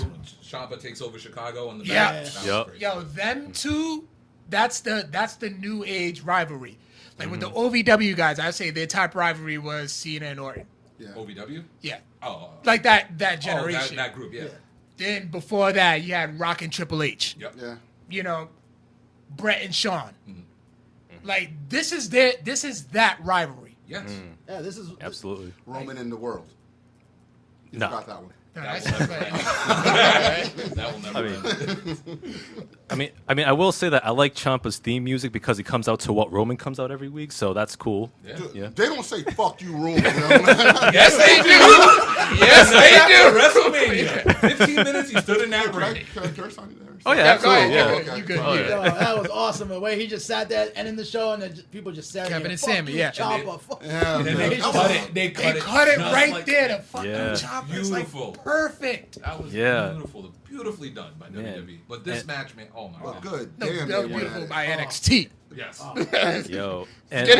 Ciampa takes over Chicago on the Yeah. back. That was Yup. great. Yo, them two, that's the new age rivalry. Like with the OVW guys, I say their top rivalry was Cena and Orton. Yeah. OVW? Yeah. Oh. Like that Oh, generation. that group, yeah. Yeah. Then before that, you had Rock and Triple H. Yep. Yeah. You know, Brett and Shawn. Like this is that rivalry. Yes. Yeah, this is Absolutely. Roman in the world. You No. forgot that one. No, That that's will just That will never end. I mean, I will say that I like Ciampa's theme music because he comes out to what Roman comes out every week, so that's cool. Yeah. Dude, Yeah. They don't say "fuck you, Roman." yes, they do. Yes, they do. WrestleMania. 15 minutes, he stood in that Can I ring. curse on you there? Oh yeah, Yeah, go absolutely. ahead. Yeah. You good. Oh, You yeah. good. Yo, that was awesome. The way he just sat there ending the show and then people just staring at Kevin him. and Fuck Sammy, you, yeah. Ciampa, fuck you. Yeah, And then man. they That cut was- it. They They cut it just right like there. that. The fucking Yeah. chop is like Beautiful. perfect. That was Yeah. beautiful. Beautifully done by WWE. But this And- match, man, oh my Well, god. good. No, Damn, they're they went beautiful at by it. NXT. Yes. Yo, Get and it.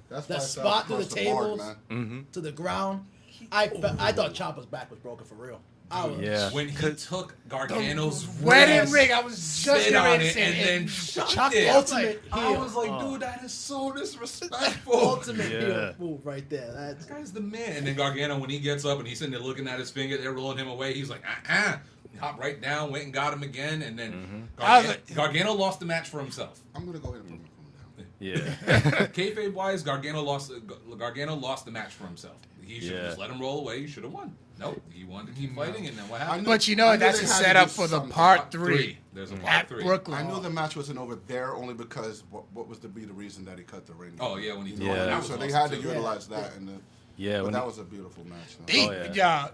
That's The why I spot fell to the across board, tables. man. To the ground. I thought Ciampa's back was broken for real. I was, Yeah. When he took Gargano's Wedding wrist, ring. I was just spit getting on ready to it, say and then and chucked chucked it. it. ultimate I heel. was like, dude, that is so disrespectful. Ultimate Yeah. heel move right there. That's This guy's the man. And then Gargano, when he gets up and he's sitting there looking at his finger, they're rolling him away. He's like, He hopped right down, went and got him again, and then I was like- Gargano lost the match for himself. I'm gonna go ahead and move him down. yeah. Kayfabe wise, Gargano lost the match for himself. He should have Yeah. just let him roll away. He should have won. Nope, he wanted to keep fighting, and then what happened? But you know, I knew that's they a had to setup do for the something. part 3 There's a part at 3. Brooklyn. I knew the match wasn't over there only because what was to be the reason that he cut the ring. Oh yeah, when he Yeah. that was So they awesome, had to too. utilize that, and Yeah, but when that he- was a beautiful match. They, Oh, yeah. yeah.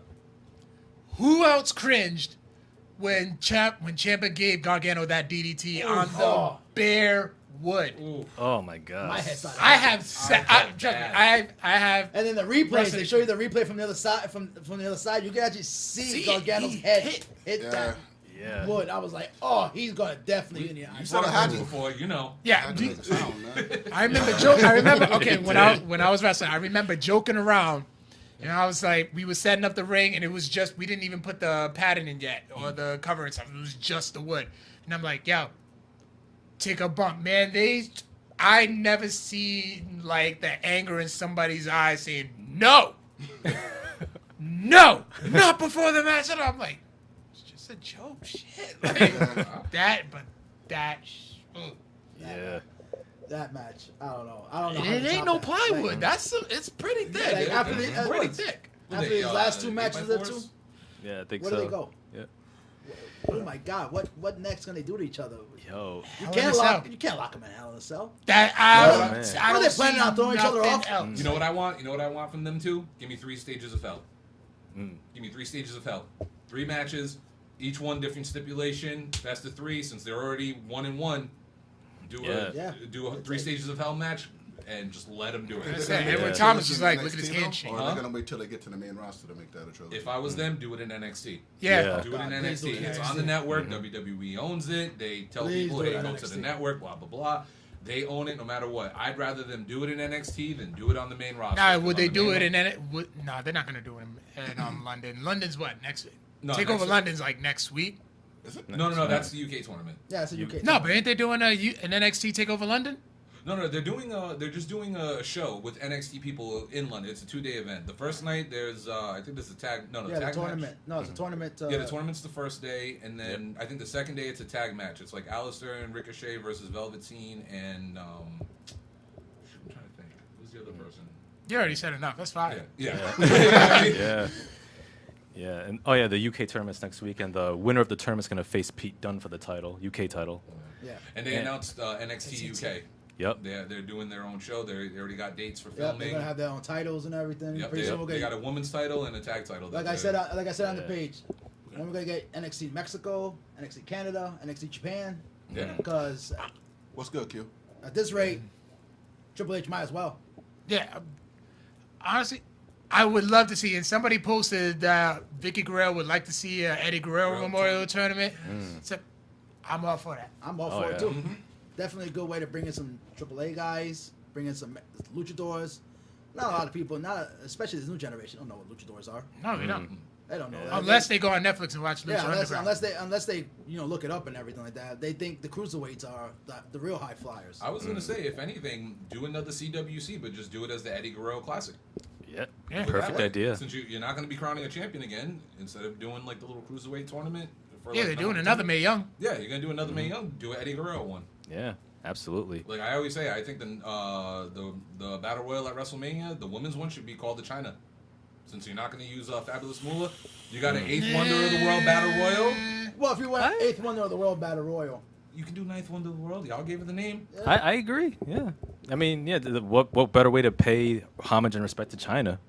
Who else cringed when Ciampa gave Gargano that DDT on the bare wood? Ooh. Oh my god. My head started. I have I have. And then the replays, Wrestling- they show you the replay from the other side. From the other side, you can actually see See, Gargano's he head hit. hit Yeah. that Yeah. wood. I was like, oh, he's gonna definitely in the You eye. said it had once to. before, you know. Yeah, Had to make a sound, man. I remember okay, when I was wrestling, I remember joking around. And I was like, we were setting up the ring, and it was just, we didn't even put the padding in yet, or the cover and stuff. It was just the wood. And I'm like, yo, take a bump. Man, I never seen, like, the anger in somebody's eyes saying, no, no, not before the match. And I'm like, it's just a joke, shit. Like, that. Ugh. Yeah. That match, I don't know. how It to ain't top no that. plywood. Like, It's pretty thick. Like, after the- It's pretty thick. after these last two matches, or two, Yeah, I think where so. do they go? Yeah. Oh my God, what next can they do to each other? Yo. You Hell in a can't Cell. lock them in Hell in a Cell. That Oh, man. I What don't are they planning see on throwing each other nothing off? else. You know what I want? You know what I want from them too? Give me 3 stages of hell. Give me 3 stages of hell. 3 matches, each one different stipulation. Best of 3, since they're already 1-1. Do Yeah. a 3 stages of hell match and just let them do it. That's it. Yeah. Edward Thomas Is is it like, NXT look at his though? handshake. Or Huh? are they gonna wait till they get to the main roster to make that a trilogy? If I was them, do it in NXT. Yeah. Yeah. Do it in God, please do NXT. it in It's NXT. on the network. WWE owns it. They tell Please people, do it hey, in go to the NXT. network, blah, blah, blah. They own it no matter what. I'd rather them do it in NXT than do it on the main roster. Now, would On they the do main it in No, they're not going to do it in London. London's what, next week? No, Takeover next week. London's like next week. Is it? No, that's the UK tournament. Yeah, it's a UK. No, but ain't they doing an NXT Takeover London? No, they're just doing a show with NXT people in London. It's a 2-day event. The first night there's I think there's a tag. No, yeah, the tag tournament. match. No, it's a tournament. Yeah, the tournament's the first day, and then I think the second day it's a tag match. It's like Alistair and Ricochet versus Velveteen and I'm trying to think. Who's the other person? You already said enough. That's fine. Yeah. Yeah. Yeah. And oh yeah, the UK tournament's next week, and the winner of the tournament's gonna face Pete Dunne for the title, UK title. Yeah. And they Yeah. announced NXT UK. Yep. They're doing their own show. They already got dates for Yep, filming. they're gonna have their own titles and everything. Yep, Pretty soon we'll they get, got a women's title and a tag title. like I said on the page, when we're gonna get NXT Mexico, NXT Canada, NXT Japan, Yeah. because What's good, Q? at this rate, Triple H might as well. Yeah. Honestly, I would love to see, and somebody posted that Vicky Guerrero would like to see Eddie Guerrero Guerrero Memorial Tournament. So I'm all for that. I'm all Oh, for yeah. it too. Definitely a good way to bring in some AAA guys, bring in some luchadors. Not a lot of people, especially this new generation, don't know what luchadors are. No, we don't. They don't know. Unless they go on Netflix and watch Lucha yeah, Underground. unless they look it up and everything like that. They think the cruiserweights are the real high flyers. I was gonna say, if anything, do another CWC, but just do it as the Eddie Guerrero Classic. Yeah. Yeah. Perfect That way, idea. Since you're not gonna be crowning a champion again, instead of doing like the little cruiserweight tournament. For, Yeah, like, they're doing number another 10. Mae Young. Yeah, you're gonna do another Mae Young. Do an Eddie Guerrero one. Yeah. Absolutely. Like I always say, I think the Battle Royal at WrestleMania, the women's one should be called the China. Since you're not going to use Fabulous Moolah, you got an 8th Wonder of the World Battle Royal. Well, if you want 8th Wonder of the World Battle Royal, You can do 9th Wonder of the World. Y'all gave her the name. I agree. Yeah. I mean, yeah. What better way to pay homage and respect to China?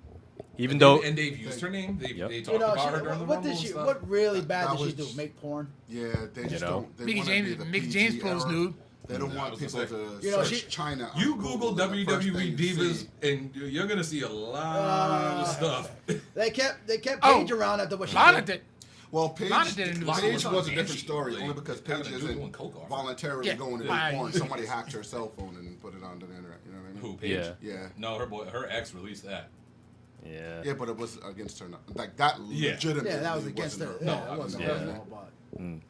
Even though. And they've used her name. They Yep. talked about her during the what Rumble did she? and stuff. What really bad That did she was- do? Make porn? Yeah, they just know. don't. They Mickey wanna James- be the Mickey PG James posed era. nude. They don't Yeah, I want was people gonna to You know, search China. on You Google, Google and the first WWE thing you Divas, see- and you're gonna see a lot of stuff. They kept Oh, Paige around after what she Lana did. did. Well, Paige, Lana did a new Paige song. was a And different she, story, like, only because having Paige a dude isn't doing coke off. voluntarily Yeah. going to do Right. porn. Somebody hacked her cell phone and put it onto the internet. You know what I mean? Who? Paige? Yeah. Yeah. No, her ex released that. Yeah. Yeah, but it was against her. Like that Yeah. legitimately. Yeah, that was against her. wasn't Yeah, No, that wasn't yeah. her fault, but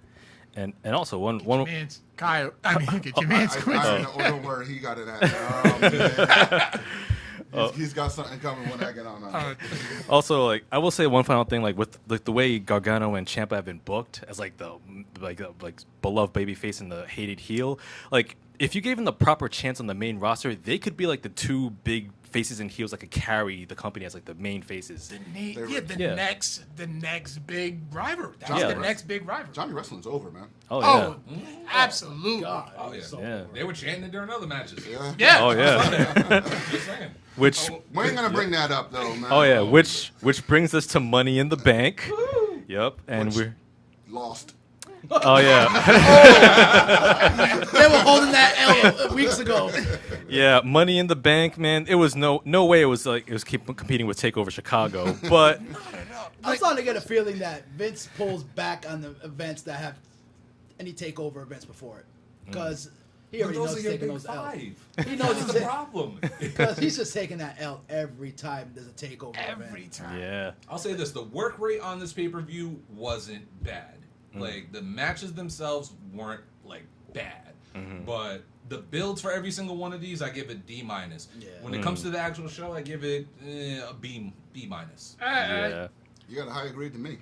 And also one Man's Kyle. I mean, get your man's I quick. don't know where he got it at. He's got something coming when I get on. Also, like I will say one final thing, like with like the way Gargano and Ciampa have been booked as like the beloved babyface and the hated heel. Like if you gave them the proper chance on the main roster, they could be like the two big faces and heels that could carry the company as like the main faces. The next big rival. That's Yeah. the next big rival. Johnny Wrestling's over, man. Oh yeah. Oh, absolutely. God, Oh, it was yeah. so Yeah. boring. They were chanting it during other matches. Yeah. Yeah. Oh yeah. Just saying. Which We ain't gonna bring that up though, man. oh yeah, which brings us to Money in the Bank. Yep, and Which- we're. Lost. Oh yeah, They were holding that L weeks ago. yeah. Money in the Bank, man. It was no way. It was competing with Takeover Chicago, but I'm starting to get a feeling that Vince pulls back on the events that have any takeover events before it, because he But already those knows are he's your taking big those L. five. He knows That's he's the ta- problem. Because he's just taking that L every time there's a takeover Every event. time. yeah. I'll say this: the work rate on this pay-per-view wasn't bad. Like the matches themselves weren't like bad, but the builds for every single one of these, I give it D-. Yeah. When it comes to the actual show, I give it a B-. Yeah. You got a higher grade than me.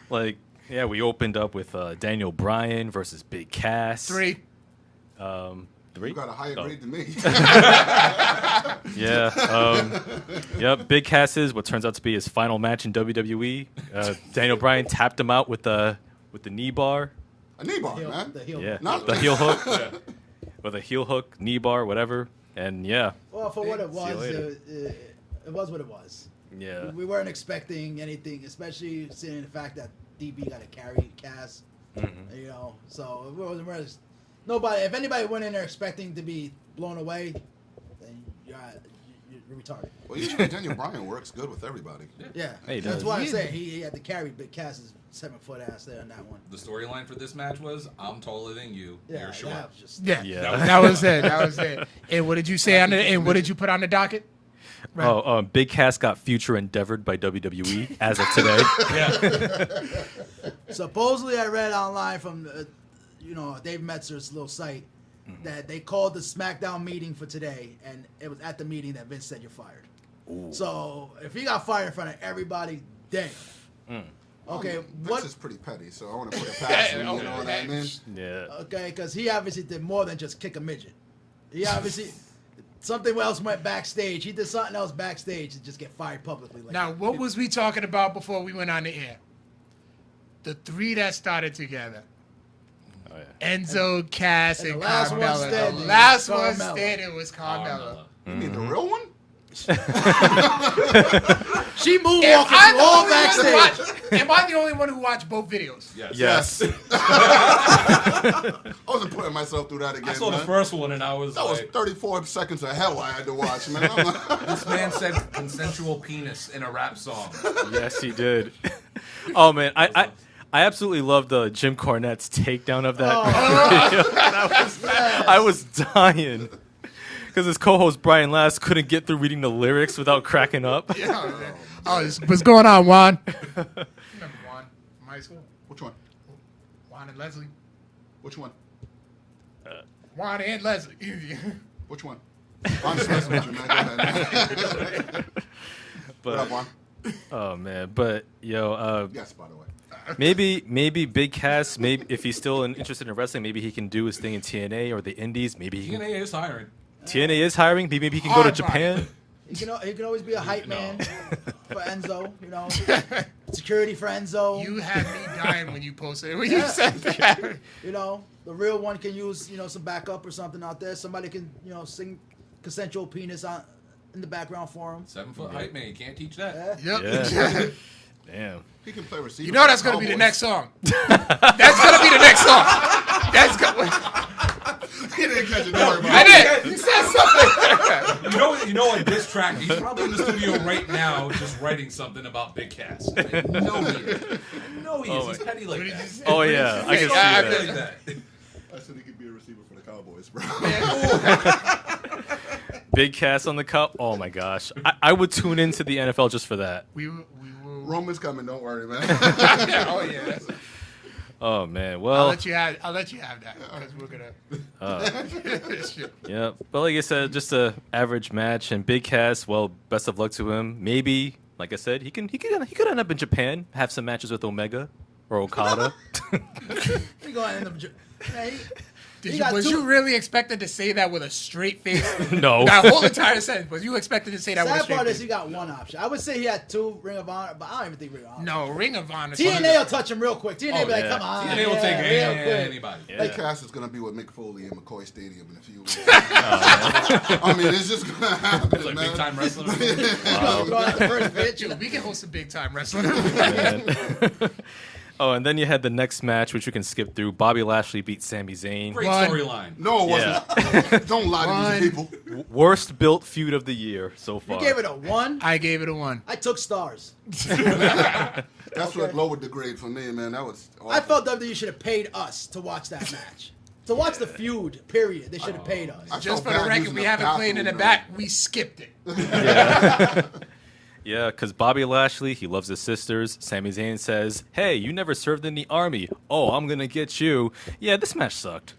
Like, yeah, we opened up with Daniel Bryan versus Big Cass. 3. 3? You got a higher grade than me. Yeah. Yep. Big Cass's what turns out to be his final match in WWE. Daniel Bryan tapped him out with the knee bar. A knee bar, Heel- man. the heel. Yeah. Not- The heel hook. With a heel hook, knee bar, whatever. And yeah. Well, for what it See you was, later. it was what it was. Yeah. We weren't expecting anything, especially seeing the fact that DB got to carry Cass. You know, so it wasn't really, nobody. If anybody went in there expecting to be blown away, then you're retarded. Well, usually Daniel Bryan works good with everybody. Yeah, He that's does. why I'm saying he had to carry Big Cass's 7-foot ass there in that one. The storyline for this match was: I'm taller than you. Yeah, You're short. that was just Yeah. Yeah. That was it. That was it. And what did you say on the? And what did you put on the docket? Right. Oh, Big Cass got future endeavored by WWE as of today. Supposedly, I read online from Dave Metzer's little site that they called the SmackDown meeting for today, and it was at the meeting that Vince said you're fired. So if he got fired in front of everybody, damn. Okay, Vince is pretty petty, so I want to put it past him. You know what I mean? Yeah. Okay, because he obviously did more than just kick a midget. He obviously something else went backstage. He did something else backstage to just get fired publicly. Like Now, what was we talking about before we went on the air? The 3 that started together. Oh, yeah. Enzo, Cass, And and the last one Carmella. standing The last was one Carmella. standing was Carmella. Carmella. You mean the real one? she moonwalking Am I through the all only one who backstage. watched- am I the only one who watched both videos? Yes. I wasn't putting myself through that again. I saw the man. first one and I was That was like, 34 seconds of hell I had to watch, man. I'm like, this man said consensual penis in a rap song. Yes, he did. Oh man, I absolutely love the Jim Cornette's takedown of that video. I was dying because his co-host Brian Last couldn't get through reading the lyrics without cracking up. Yeah. What's going on, Juan? Remember Juan from high school? which one? Juan and Leslie. Which one? Juan and Leslie. Which one? I'm just messing with you, man. Go ahead, man. What up, But Juan? oh man, but yo, Yes, by the way. maybe Big Cass, maybe if he's still interested in wrestling, maybe he can do his thing in TNA or the Indies. Maybe he can. TNA is hiring. TNA is hiring. Maybe he can go to Hard Japan. He can always be a hype man for Enzo. You know, security for Enzo. You had me dying when you posted when Yeah. you said that. You know, the real one can use some backup or something out there. Somebody can sing consensual penis in the background for him. 7-foot hype man. You can't teach that. Yeah. Yep. Yeah. Damn. He can play receiver. You know that's for gonna be the Cowboys. next song. That's gonna be the next song. That's gonna. He didn't catch it. Don't worry about I it. did. You said something. You know, in this track, he's probably in the studio right now, just writing something about Big Cass. I know he is. I know he is. Oh He's my- petty like What did you that. say? Oh yeah, I can see I that. Petty like that. I said he could be a receiver for the Cowboys, bro. Big Cass on the cup. Oh my gosh, I would tune into the NFL just for that. We will. Roman's coming. Don't worry, man. Oh yeah. Oh man, I'll well, let you have that because we're gonna. Shit. yeah. But like I said, just a average match, and Big Cass. Well, best of luck to him. Maybe, like I said, he could end up in Japan, have some matches with Omega or Okada. He going to end up. Hey, Was you really expected to say that with a straight face? No. That whole entire sentence. Was you expected to say that with a Sad straight part face? is he got one option. I would say he had 2 Ring of Honor, but I don't even think Ring of Honor. No, Ring of Honor. TNA will touch him real quick. TNA will be like, yeah. come on. TNA will take real quick. anybody. Yeah. That cast is going to be with Mick Foley in McCoy Stadium in a few weeks. I mean, it's just going to happen, It's like man. big time wrestling. Throw out the first bitch. Dude, we can host a big time wrestling. Oh, and then you had the next match, which we can skip through. Bobby Lashley beat Sami Zayn. Great One. storyline. No, it wasn't. Don't lie to these people. Worst built feud of the year so far. You gave it a 1. I gave it a 1. I took stars. That's what lowered the grade for me, man. That was awful. I felt WWE should have paid us to watch that match. To watch the feud, period. They should have paid us. I Just for felt the bad record, using we the have it playing in the bathroom, back. We skipped it. Yeah, because Bobby Lashley, he loves his sisters. Sami Zayn says, hey, you never served in the army. Oh, I'm going to get you. Yeah, this match sucked.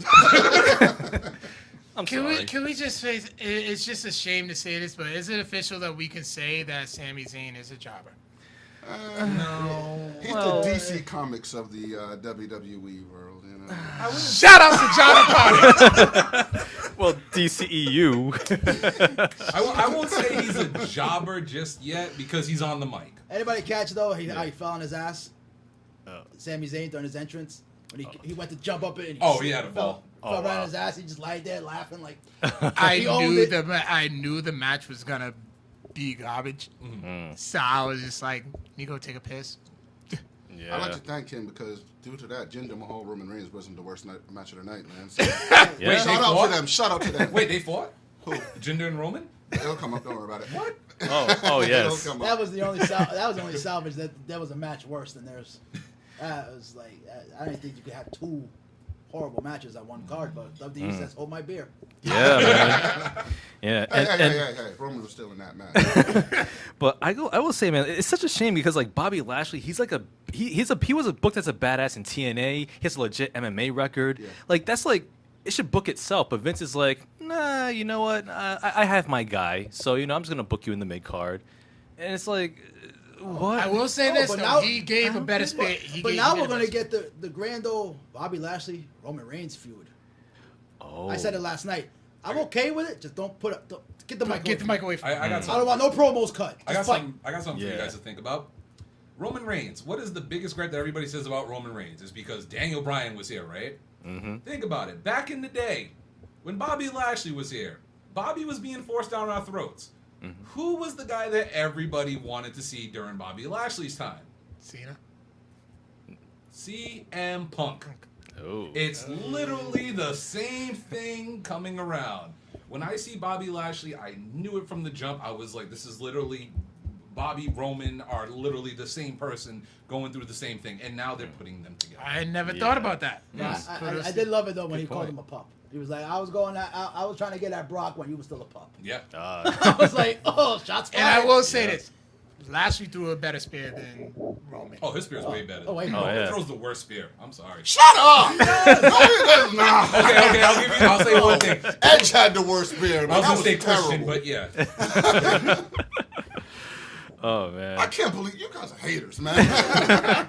I'm sorry. Can we just say it's just a shame to say this, but is it official that we can say that Sami Zayn is a jobber? No. He's the DC Comics of the WWE world, you know. Shout out to Johnny Potter. Well, DCEU. I won't say he's a jobber just yet because he's on the mic. Anybody catch, though, how he fell on his ass? Sami Zayn during his entrance? When he went to jump up it and Oh, he had a ball. Fell right on his ass. He just lied there laughing like... I owned knew it. I knew the match was gonna be garbage, so I was just like, "You go take a piss." I'd like to thank him because due to that, Jinder Mahal Roman Reigns wasn't the worst match of the night, man. So, Yeah. Wait, shout out to them. Shout out to them. Wait, they fought? Who? Jinder and Roman? It'll come up. Don't worry about it. What? Oh, yes. It'll come up. That was the only salvage that there was a match worse than theirs. It was like I didn't think you could have 2 horrible matches on one card, but WWE says, "Hold my beer." Yeah, man. Yeah. Hey. Roman was still in that match. But I will say, man, it's such a shame because like Bobby Lashley, he's like he was booked as a badass in TNA. He has a legit MMA record. Yeah. Like that's like it should book itself. But Vince is like, nah, you know what? I have my guy, so I'm just gonna book you in the mid card. And it's like, what? I will say this but though, now- he gave a better But, spit. but now we're gonna get the grand old Bobby Lashley Roman Reigns feud. Oh. I said it last night. I'm okay with it. Just don't get the mic. Get the mic away from I me. got I something. don't want no promos cut. I got Just fight. something for you Yeah. guys to think about. Roman Reigns. What is the biggest gripe that everybody says about Roman Reigns? Is because Daniel Bryan was here, right? Mm-hmm. Think about it. Back in the day, when Bobby Lashley was here, Bobby was being forced down our throats. Who was the guy that everybody wanted to see during Bobby Lashley's time? Cena. CM Punk. Oh. It's literally the same thing coming around. When I see Bobby Lashley, I knew it from the jump. I was like, this is literally Bobby, Roman are literally the same person going through the same thing. And now they're putting them together. I never thought about that. I did love it though when he called point. him a pup. He was like, I was trying to get at Brock when he was still a pup. Yeah. I was like, oh, shots fired. And I will say this: Lashley threw a better spear than Roman. Oh, his spear's way better. Oh, wait. Roman Oh, yeah. throws the worst spear. I'm sorry. Shut up! No, he does not. Okay, I'll say one thing. Edge had the worst spear, I man. was That gonna was say terrible. Christian, but yeah. Oh man. I can't believe you guys are haters, man.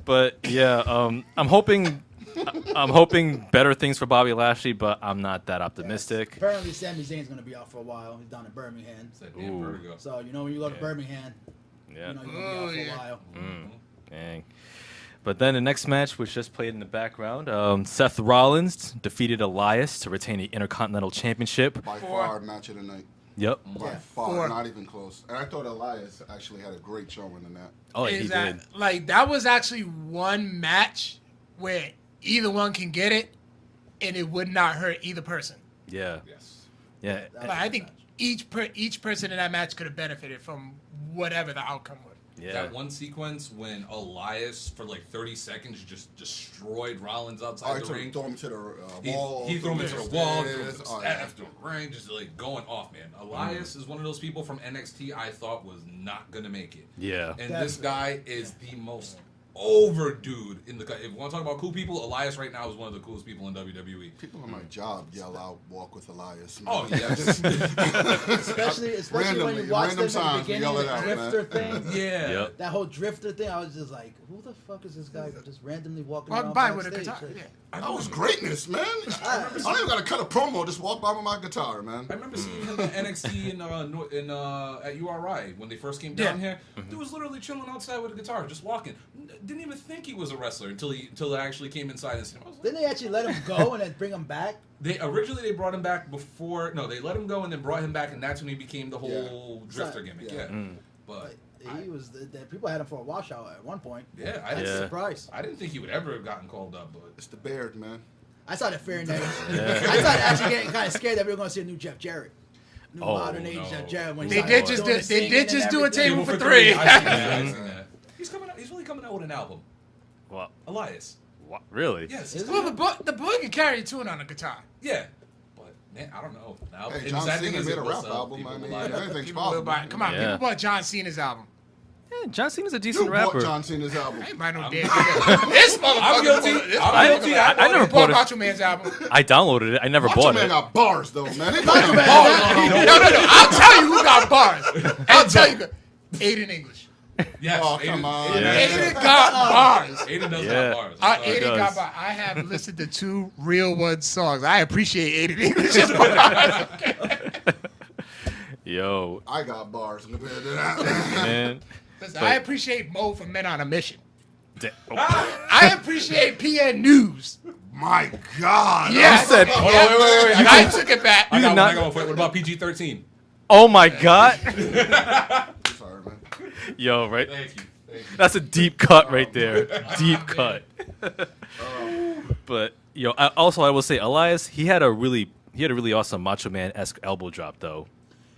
But yeah, I'm hoping better things for Bobby Lashley, but I'm not that optimistic. Apparently, Sami Zayn's going to be out for a while. He's down in Birmingham. It's that damn vertigo. So, when you go to Birmingham, Yeah. you're going to be out for a while. Dang. But then the next match, which just played in the background, Seth Rollins defeated Elias to retain the Intercontinental Championship. By far, match of the night. Yep. By far, not even close. And I thought Elias actually had a great showing in that. Oh, he Is did. that, like, that was actually one match where either one can get it, and it would not hurt either person. Yeah. Yes. Yeah. Like, I think each person in that match could have benefited from whatever the outcome was. Yeah. That one sequence when Elias, for like 30 seconds, just destroyed Rollins outside the ring. Throw him to the wall. He threw him into the wall, threw him to the Oh, yeah. steps, to the ring, just like going off, man. Elias is one of those people from NXT I thought was not going to make it. Yeah. And this guy is the most over dude in the. If we want to talk about cool people, Elias right now is one of the coolest people in WWE. People on my job yell out, "Walk with Elias." Man. Oh yes, Especially when Randomly, you watch them random in the times, beginning, yell the it out, drifter man. thing. yeah. That whole drifter thing, I was just like, who the fuck is this guy just randomly walking Walk around by with a backstage? guitar. Like, Yeah. That was greatness, man. I don't even got to cut a promo. Just walk by with my guitar, man. I remember seeing him at NXT at URI when they first came down here. Dude was literally chilling outside with a guitar, just walking. Didn't even think he was a wrestler until they actually came inside and said, Didn't they actually let him go and then bring him back? They brought him back before. No, they let him go and then brought him back, and that's when he became the whole drifter gimmick. Yeah, but he was. People had him for a washout at one point. Yeah, I was surprised. I didn't think he would ever have gotten called up, but It's the Byrd, man. I started fearing that. I started actually getting kind of scared that we were going to see a new Jeff Jarrett. New modern age Jeff Jarrett. When They did just do a table for three. I seen that. He's coming out. He's really coming out with an album. What? Elias. What? Really? Yes. Well, the boy can carry a tune on a guitar. Yeah. But man, I don't know. Now, Hey, John Cena made a rap album. I mean, anything's possible. Come on, people bought John Cena's album. Yeah, John Cena's a You decent bought rapper. John Cena's album. I ain't buy no damn. This motherfucker. I'm guilty. I'm guilty. I never bought bought it. Macho Man's album. I downloaded it. I never Macho bought Man it. got bars, though, man. He Macho got Man. bars. No. I'll tell you who got bars. I'll tell you. Aiden English. Yes. Oh, come on. Aiden got bars. Aiden does Yeah. have bars. Aiden does. got bars. I have listened to 2 Real One songs. I appreciate Aiden English's bars. Yo, I got bars compared to that. man. Listen, I appreciate Mo from Men on a Mission. Oh. I appreciate PN News. My God. Yes. said- Hold on, wait. I took it back. I got not- one. I got one. What about PG-13? Oh my God. Sorry, man. Yo, right? Thank you. That's a deep cut right there. Deep cut. But yo, I will say, Elias, he had a really awesome Macho Man-esque elbow drop though.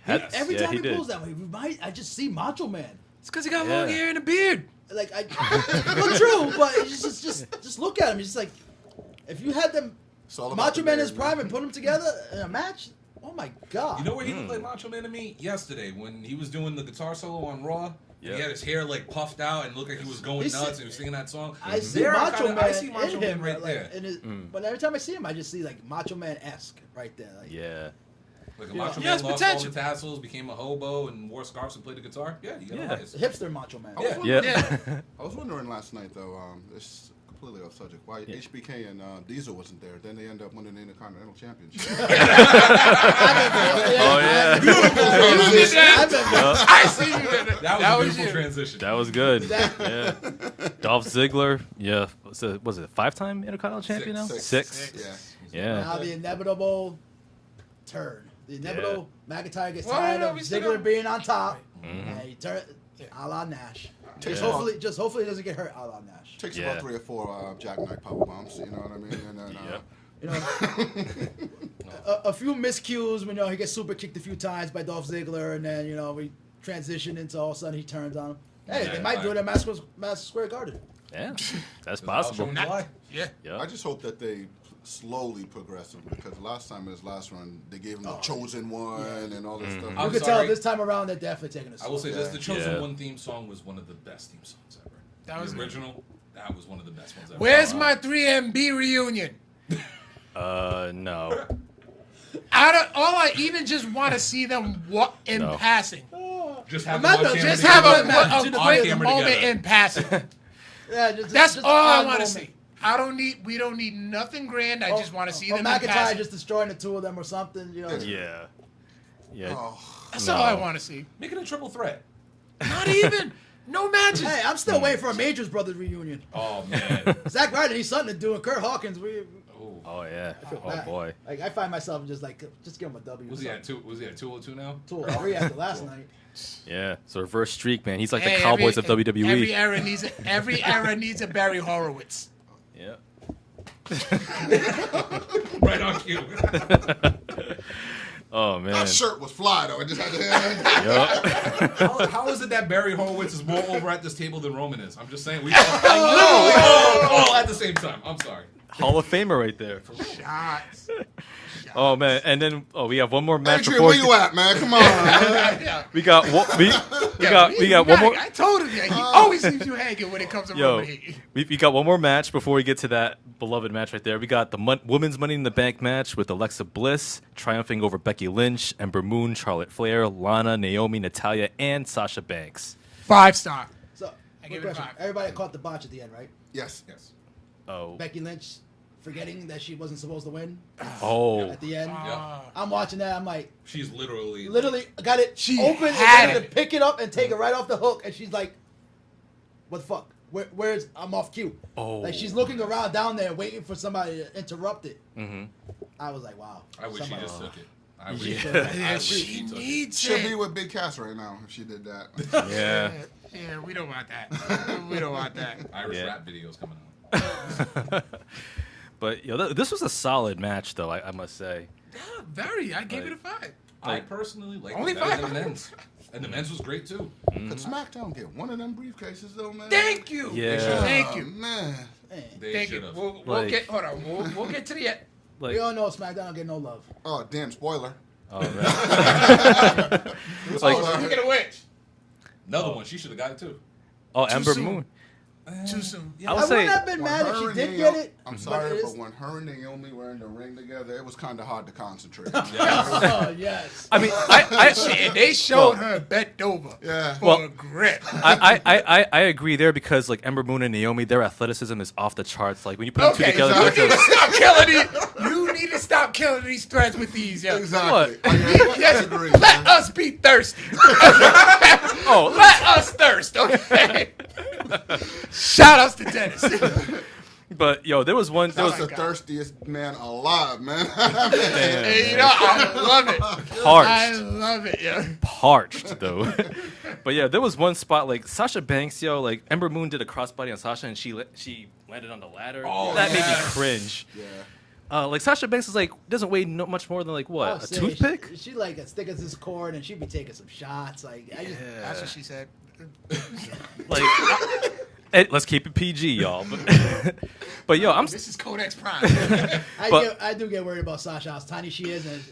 Every time he did. pulls that way, I just see Macho Man. It's because he got Yeah. long hair and a beard. Like well, true, but it's just look at him. It's just like if you had them It's all about Macho the Man in beard, his prime and put them together in a match. Oh my God! You know where he looked like Macho Man to me? Yesterday, when he was doing the guitar solo on Raw. Yeah. He had his hair like puffed out and looked like he was going He's- nuts and he was singing that song. I see There, Macho Man I see Macho in Man him, right like, there. in his, But every time I see him, I just see like Macho Man-esque right there. Like, Yeah. Like a Yeah. Macho He Man has lost all potential. the tassels, became a hobo, and wore scarves and played the guitar. Yeah, you got Yeah. Elias. hipster Macho Man. I was Yeah. wondering- I was wondering last night, though, it's completely off subject, why HBK and Diesel wasn't there. Then they end up winning the Intercontinental Championship. Oh yeah. I see you. That was a beautiful transition. That was good. Yeah. Dolph Ziggler. Yeah. Was it 5-time Intercontinental champion now? Six. Six. Yeah. Yeah. Now the inevitable turn. The inevitable McIntyre gets Well, tired no, of we still Ziggler don't- being on top, and he turns a la Nash. Just Yeah. hopefully he doesn't get hurt a la Nash. Takes Yeah. about 3 or 4 jackknife power bombs, you know what I mean? And then, Yep. You know, a few miscues. We know he gets super kicked a few times by Dolph Ziggler, and then we transition into all of a sudden he turns on him. Hey, Yeah, they might do it at Madison Square Garden. Yeah. That's I'll show possible. him July. Yeah. Yeah. I just hope that they slowly progress him because last time in his last run, they gave him the chosen one and all this stuff. You I'm could sorry. tell this time around they're definitely taking a I will say this: the Chosen Yeah. One theme song was one of the best theme songs ever. That was the good. original. That was one of the best ones ever. Where's my 3MB reunion? No. All I even just want to see them in No. passing. Just have Imagine them on Just camera have together. a On quick camera moment together. in passing. Yeah, That's just all I one want to moment. see. We don't need nothing grand. I just want to see or them in McIntyre passing. just destroying the two of them or something. Yeah. Yeah. Oh, That's all I want to see. Make it a triple threat. Not even. No matches. Hey, I'm still waiting for a Majors Brothers reunion. Oh man. Zack Ryder needs something to do, and Kurt Hawkins. Oh. Oh yeah. Oh boy. Like I find myself just give him a W. Was he at 202 now? 2-3 after last night. Yeah. It's a reverse streak, man. He's like Hey, the Cowboys of every WWE. era needs a Barry Horowitz. Yeah. Right on cue. Oh man. that shirt was fly, though. I just had to Yup. How is it that Barry Horowitz is more over at this table than Roman is? I'm just saying. We all at the same time. I'm sorry. Hall of Famer right there. Shots. Oh man. And then we have one more match Adrian, before where you at, man? Come on, man. Yeah. we got one more. I told him that. He always leaves you hanging when it comes to Yo, Roman Heat. we got one more match before we get to that beloved match right there. We got the Women's Money in the Bank match with Alexa Bliss triumphing over Becky Lynch, Ember Moon, Charlotte Flair, Lana, Naomi, Natalya, and Sasha Banks. 5-star. So, I quick give it a question. 5. Everybody caught the botch at the end, right? Yes. Yes. Oh, Becky Lynch forgetting that she wasn't supposed to win Oh, at the end. Yeah. I'm watching that. I'm like, She's literally got it She open had and it. to pick it up and take it right off the hook, and she's like, "What the fuck? Where's I'm off cue?" Oh. Like she's looking around down there, waiting for somebody to interrupt it. Mm-hmm. I was like, "Wow." I wish she somebody- just took it. I wish Yeah. Yeah, I wish she took it. needs She'll be it. with Big Cass right now if she did that. Yeah. Yeah, we don't want that. We don't want that. Irish Yeah. rap videos coming out. But this was a solid match, though. I must say. Yeah, very. I gave it a 5. I personally like Only it better five. than the men's. And the men's was great too. Could SmackDown get one of them briefcases though, man? Thank you. Yeah. Thank Oh, you. man. Man, They Thank should you. have. We'll Like- get. Hold on. We'll get to the end. Like, we all know SmackDown don't get no love. Oh, damn! Spoiler. oh, man. Oh, speaking of which, Another one. She should have got it too. Oh, Ember soon. Moon. too soon. I I would wouldn't say. have been When mad if her she and did Naomi- get it. I'm but sorry, it but is- when her and Naomi were in the ring together, it was kind of hard to concentrate. Oh yes. I mean, Shit, they showed her bent over Yeah. for a grip. I agree there because like Ember Moon and Naomi, their athleticism is off the charts. Like when you put them two Okay, together, so you they're need to just- stop killing these. You need to stop killing these threads with these. Yo. Exactly. What? I Yes, agree. let man. us be thirsty. oh, Let us thirst, okay? Shout outs to Dennis. but yo, there was one. There That's was the God. thirstiest man alive, man. Hey, you know, I love it. I parched, love it, yeah. parched though. But yeah, there was one spot like Sasha Banks, yo, like Ember Moon did a crossbody on Sasha and she landed on the ladder. Oh, that made me yes. cringe. Yeah. Like Sasha Banks is like doesn't weigh much more than like what I'll a say, toothpick. She like as thick as this cord, and she'd be taking some shots. Like I just, That's what she said. Like, let's keep it PG, y'all. But yo, I'm This is Codex Prime. But- I do get worried about Sasha. How tiny she is, and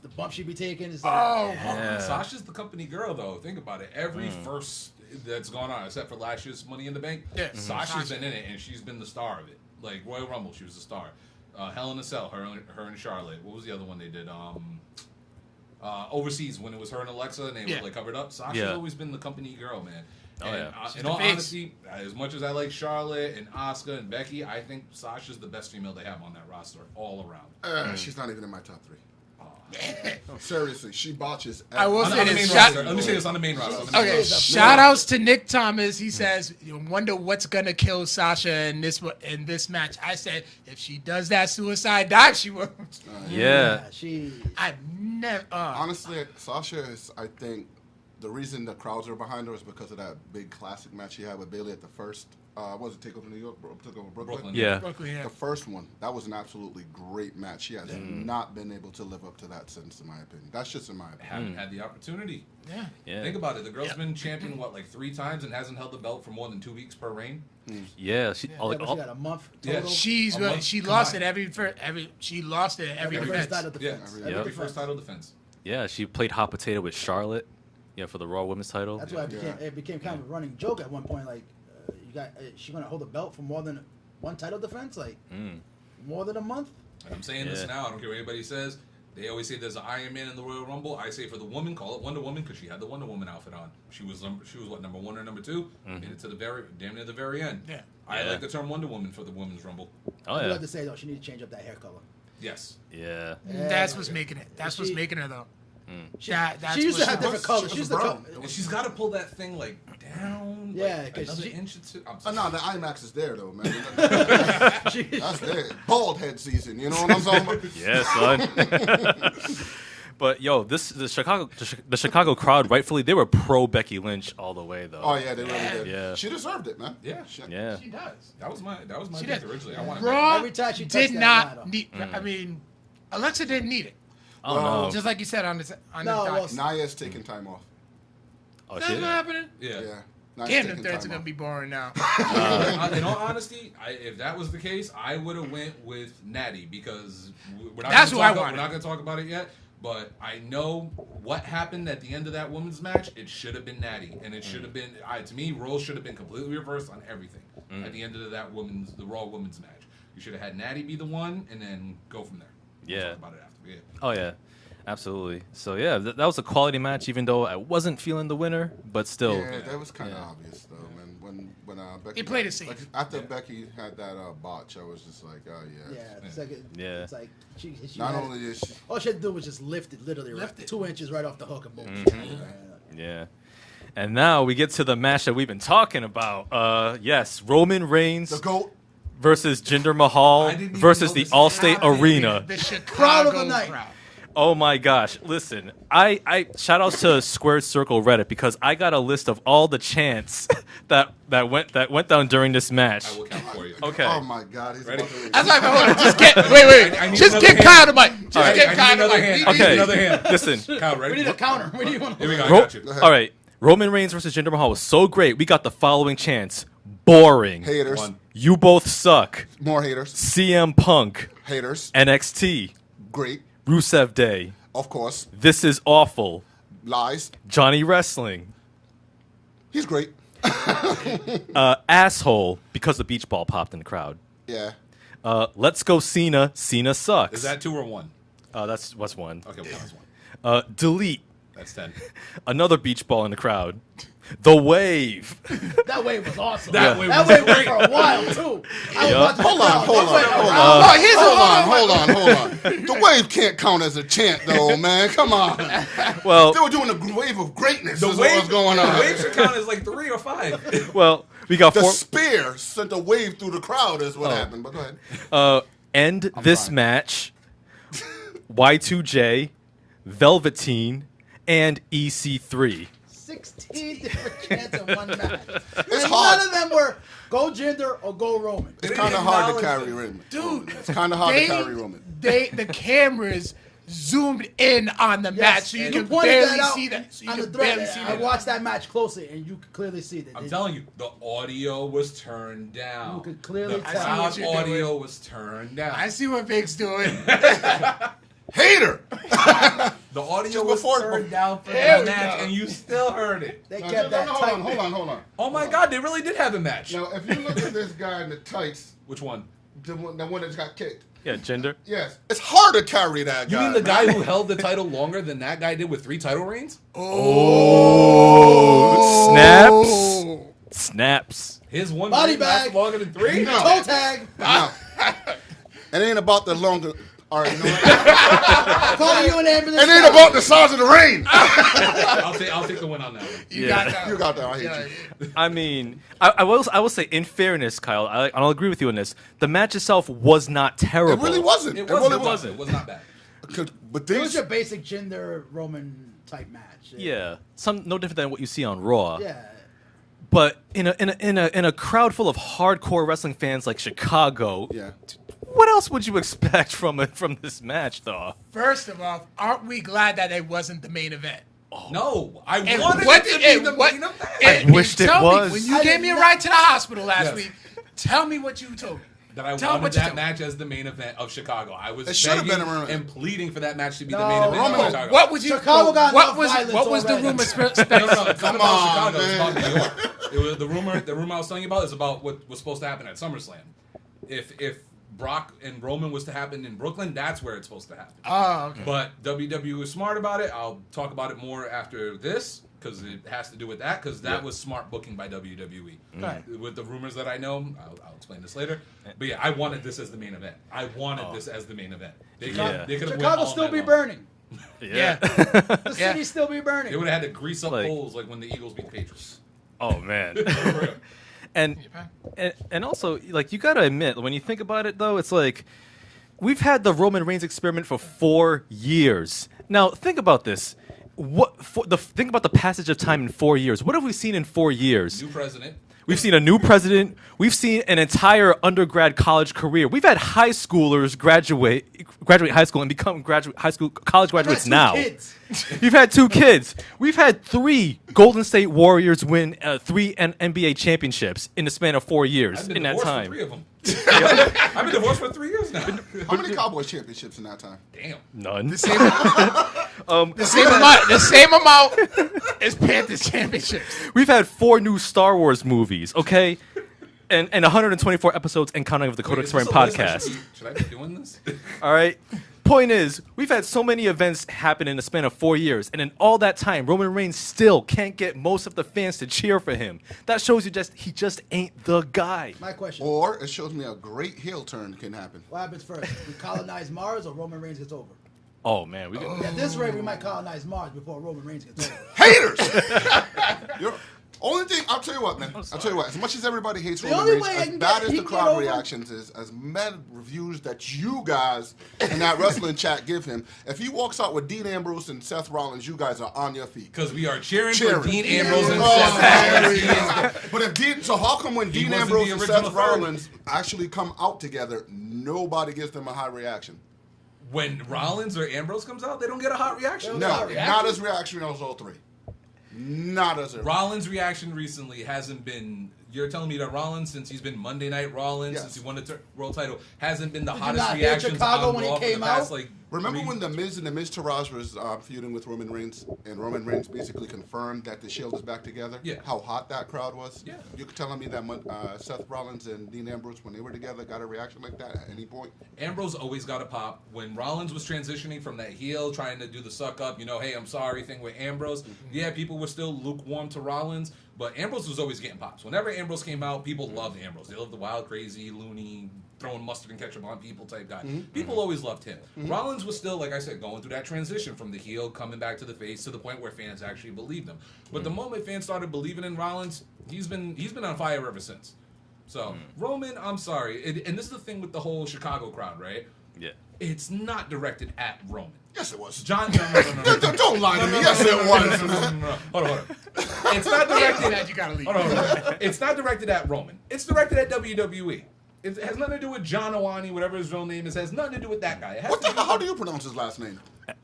the bump she be taking is like, Oh, Yeah. Sasha's the company girl though. Think about it. Every first that's gone on, except for last year's Money in the Bank, Yeah. Sasha's Sasha. been in it and she's been the star of it. Like Royal Rumble, she was the star. Hell in a Cell, her and Charlotte. What was the other one they did? Overseas when it was her and Alexa and they Yeah. were like covered up. Sasha's Yeah. always been the company girl, man. Oh, And, yeah. She's in the all face. honesty, as much as I like Charlotte and Asuka and Becky, I think Sasha's the best female they have on that roster all around. She's not even in my top 3. Seriously, she botches. I will On say the this, main roster. Let me say this on the main roster. on the main Okay, roster. shout outs to Nick Thomas. He says, "You wonder what's gonna kill Sasha in this match." I said, if she does that suicide dive, she will. yeah. she. I never. Honestly, Sasha is, I think, the reason the crowds are behind her is because of that big classic match she had with Bayley at the first, what was it, TakeOver New York, TakeOver Brooklyn? Brooklyn. Yeah. Brooklyn, yeah. The first one, that was an absolutely great match. She has not been able to live up to that since, in my opinion. That's just in my opinion. Haven't had the opportunity. Yeah. Yeah. Think about it. The girl's been champion what, like 3 times, and hasn't held the belt for more than 2 weeks per reign. Yeah. She, Yeah. all, Yeah, like, but all, she got a month Yeah, total. She combined. lost it every. She lost it every Every event. first title Yeah, defense. every Yep. every first title defense. yeah, she played hot potato with Charlotte. Yeah, for the Raw Women's title. That's why it became kind of a running joke at one point. Like, she gonna hold a belt for more than one title defense? Like, more than a month? And I'm saying this Yeah. now. I don't care what anybody says. They always say there's an Iron Man in the Royal Rumble. I say for the woman, call it Wonder Woman because she had the Wonder Woman outfit on. She was what, number 1 or number 2? Made it to the damn near the very end. Yeah. I Yeah. like the term Wonder Woman for the Women's Rumble. Oh I do yeah. have to say though, she need to change up that hair color. Yes. Yeah. That's what's making it. That's what's She- making her though. She, That's she used to what have she different was. colors. She She used was to brown. come. And she's got to pull that thing like down. Yeah, like, 'cause another she- inch or two. I'm Oh, no, the IMAX is there, though, man. She, That's there. Bald head season, you know what I'm talking about? Yeah, son. But yo, the Chicago crowd, rightfully, they were pro Becky Lynch all the way though. Oh, yeah, they really did. Yeah. She deserved it, man. Yeah. Yeah. She does. That was my She pick does. originally. I wanted Raw Every time she touched did that not ladder. need. I mean, Alexa didn't need it. Oh Well, no. Just like you said on the No, doc. well, Naya's taking time off. Oh That's shit. what happening. Yeah. Yeah. Naya's Damn, taking them threads are time gonna off. be boring now. In all honesty, if that was the case, I would have went with Natty because we're not. That's gonna who I talk- wanted. We're not going to talk about it yet. But I know what happened at the end of that women's match. It should have been Natty, and it should have been. To me, roles should have been completely reversed on everything at the end of the Raw women's match. You should have had Natty be the one, and then go from there. We'll Yeah. talk about it after. Yeah. Oh yeah. Absolutely. So yeah, that was a quality match, even though I wasn't feeling the winner, but still. Yeah, that was kind of Yeah. obvious, though, man. when Becky. He played it safe. Like, after Becky had that botch, I was just like, oh yeah. Yeah, second. Yeah. It's like she Not had- only is she, all she had to do was just lift it, literally, Lift it. 2 inches right off the hook and boom. Yeah. And now we get to the match that we've been talking about. Yes, Roman Reigns the GOAT. versus Jinder Mahal I didn't even versus know the this Allstate happened. Arena. The Chicago Crowd of the night. crowd. Oh my gosh! Listen, I shout outs to Squared Circle Reddit because I got a list of all the chants that went down during this match. I will count for you. Okay. Oh my God, he's Ready? about to That's like, hold on, just get, wait. I need Just another give hand. Kyle the mic. Just All right, give I Kyle need the another mic. hand. He- I need Okay. another hand. Listen. Kyle, We ready? need a counter. What do you want? Here we go. I Ro- got you. all right. Roman Reigns versus Jinder Mahal was so great. We got the following chants: boring, haters, One. you both suck, more haters, CM Punk, haters, NXT, great, Rusev Day, of course, this is awful, lies. Johnny Wrestling, He's great. asshole because the beach ball popped in the crowd. Yeah. Let's go Cena, Cena sucks. Is that 2 or 1? That's what's one. Okay, well, that's 1. Delete, That's 10. another beach ball in the crowd. The wave. That wave was awesome. That wave that was wave went great. for a while too. I was Yeah. watching Hold the on, crowd. hold That on, went hold around. on. Oh, here's Hold on. The wave can't count as a chant, though, man. Come on. Well, They were doing a wave of greatness. The is wave, what's going the on. wave should count as like 3 or 5. well, we got The four. spear sent a wave through the crowd. Is what happened. But go ahead. End this fine. match. Y2J, Velveteen, and EC3. 16 different chants in one match. It's And hard. none of them were go Jinder or go Roman. It's kind of hard to acknowledge carry it. Roman. Dude, It's kind of hard to carry Roman. the cameras zoomed in on the match, so you and can pointed barely that out see that. So you on can the thread. barely see I that. watched that match closely, and you could clearly see that. I'm telling you, the audio was turned down. You could clearly the tell. I see crowd what you're audio doing. was turned down. I see what Vic's doing. Hater. The audio Just was before- turned down for There the we match, go. and you still heard it. They Now, kept that tight. hold on. Oh my God, they really did have a match. Now, if you look at this guy in the tights, Which one? the one that just got kicked. Yeah, Jinder. Yes, it's hard to carry that guy. You mean the man. guy who held the title longer than that guy did with 3 title reigns? Snaps. Snaps. His one Body reign lasted bag. longer than 3? No. Toe tag. No. It ain't about the longer. All right, you know what? Calling you an ambulance. It ain't now. about the size of the ring. I'll take the win on that one. You Yeah. got that. You got that. I hate you. I mean, I will say, in fairness, Kyle, I'll agree with you on this. The match itself was not terrible. It really wasn't. It really wasn't. It was not bad. But It was these, your basic Jinder Roman type match. Yeah, no different than what you see on Raw. Yeah. But in a crowd full of hardcore wrestling fans like Chicago, yeah. what else would you expect from this match, though? First of all, aren't we glad that it wasn't the main event? No, I And wanted what it to did- be the what- main event. and wished it tell me, was. when you I gave did me a not- ride to the hospital last Yes. week, tell me what you told me. That I Tell 'em wanted what you that told me. match as the main event of Chicago. I was It should have begging been a- and pleading for that match to be the No, main event Roman- of Chicago. What was you? Chicago got what enough was violence what was the already. rumor? No, it's not Come about on, Chicago. It's man. about New York. It was the rumor I was telling you about is about what was supposed to happen at SummerSlam. If Brock and Roman was to happen in Brooklyn, that's where it's supposed to happen. Oh, okay. But WWE was smart about it. I'll talk about it more after this because it has to do with that because that was smart booking by WWE. Right. With the rumors that I know, I'll explain this later. But yeah, I wanted this as the main event. I wanted this as the main event. They could Yeah. they could have Chicago still be burning. Yeah. The Yeah. city still be burning. They would have had to grease up Like- poles like when the Eagles beat the Patriots. Oh man. And also, like, you gotta admit, when you think about it, though, it's like we've had the Roman Reigns experiment for 4 years. Now, think about this. Think about the passage of time in 4 years. What have we seen in 4 years? New president. We've seen a new president. We've seen an entire undergrad college career. We've had high schoolers graduate high school and become college graduates That's two now. kids. We've had 2 kids. We've had 3 Golden State Warriors win 3 NBA championships in the span of 4 years. I've been In that divorced for time, 3 of them. I've been divorced for 3 years now. How many Cowboys championships in that time? Damn. none. The same amount as Panthers championships. We've had 4 new Star Wars movies, okay, and 124 episodes and counting of the Codex Wait, Bryan is this a list? podcast. Should I be doing this? All right, Point is, we've had so many events happen in the span of 4 years, and in all that time, Roman Reigns still can't get most of the fans to cheer for him. That shows you he just ain't the guy. My question. Or it shows me a great heel turn can happen. What happens first? We colonize Mars or Roman Reigns gets over? Oh man, At this rate, we might colonize Mars before Roman Reigns gets over. Haters! Only thing, I'll tell you what, man. I'll tell you what. As much as everybody hates Roman only Reigns, way I as can bad get- as he the can crowd get over- reactions is, as mad reviews that you guys in that wrestling chat give him, if he walks out with Dean Ambrose and Seth Rollins, you guys are on your feet. Because we are cheering Cheering. for Dean Ambrose and Oh, Seth there we Rollins. go. But if Dean, so how come when He Dean wasn't Ambrose the and original Seth third. Rollins actually come out together, nobody gives them a high reaction? When Rollins or Ambrose comes out, they don't get a hot reaction. No, Hot reaction? not as reaction as all three. Not as a Rollins' reaction recently hasn't been. You're telling me that Rollins, since he's been Monday Night Rollins, Yes. since he won the world title, hasn't been the Did you hottest not hear reactions Chicago on when he Raw for came the past, out? like, Remember 3 when the Miz and the Miz Taraj was feuding with Roman Reigns, and Roman Reigns basically confirmed that the Shield is back together? Yeah. How hot that crowd was? Yeah. You're telling me that Seth Rollins and Dean Ambrose, when they were together, got a reaction like that at any point? Ambrose always got a pop. When Rollins was transitioning from that heel, trying to do the suck up, hey, I'm sorry thing with Ambrose, yeah, people were still lukewarm to Rollins, but Ambrose was always getting pops. Whenever Ambrose came out, people loved Ambrose. They loved the wild, crazy, loony, throwing mustard and ketchup on people type guy. People always loved him. Rollins was still, like I said, going through that transition from the heel, coming back to the face, to the point where fans actually believed him. But the moment fans started believing in Rollins, he's been on fire ever since. So Roman, I'm sorry, and this is the thing with the whole Chicago crowd, right? Yeah. It's not directed at Roman. Yes, it was. John, no. Don't lie to me. Yes, it was. Hold on. It's not directed that you gotta leave. Hold on. It's not directed at Roman. It's directed at WWE. It has nothing to do with John Owani, whatever his real name is. It has nothing to do with that guy. It has What to the do hell? How do you pronounce his last name?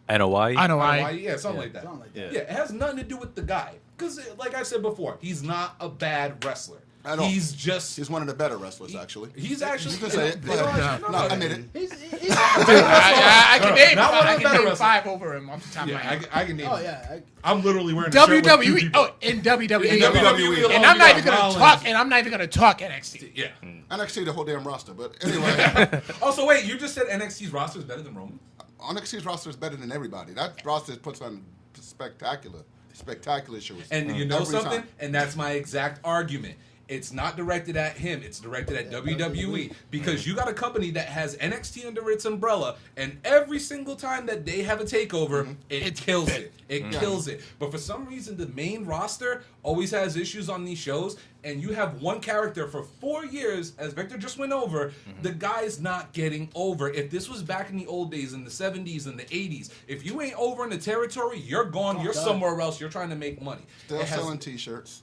N-O-Y? I know Owani, yeah, something like that. Something like that. Yeah, it has nothing to do with the guy. Because, like I said before, he's not a bad wrestler. At all. He's just... He's one of the better wrestlers, actually. He's actually... You can say it. They don't actually- No, I made it. He's I can name Not one of I the can better name wrestlers. 5 over him off the top of my Yeah, head. I can name oh it. yeah. I'm literally wearing a shirt with two WWE. people. Oh, in WWE. In WWE alone, And I'm you not got even gonna Rollins. talk. And I'm not even gonna talk NXT. Yeah. NXT, the whole damn roster. But anyway, Also, wait, you just said NXT's roster is better than Roman? NXT's roster is better than everybody. That roster puts on spectacular shows. And you know Every something? time. And that's my exact argument. It's not directed at him. It's directed at WWE. Because you got a company that has NXT under its umbrella, and every single time that they have a takeover, it kills it. It kills it. But for some reason, the main roster always has issues on these shows, and you have one character for 4 years, as Victor just went over, the guy's not getting over. If this was back in the old days, in the 70s and the 80s, if you ain't over in the territory, you're gone. You're done. somewhere else. You're trying to make money. Still It has- selling T-shirts.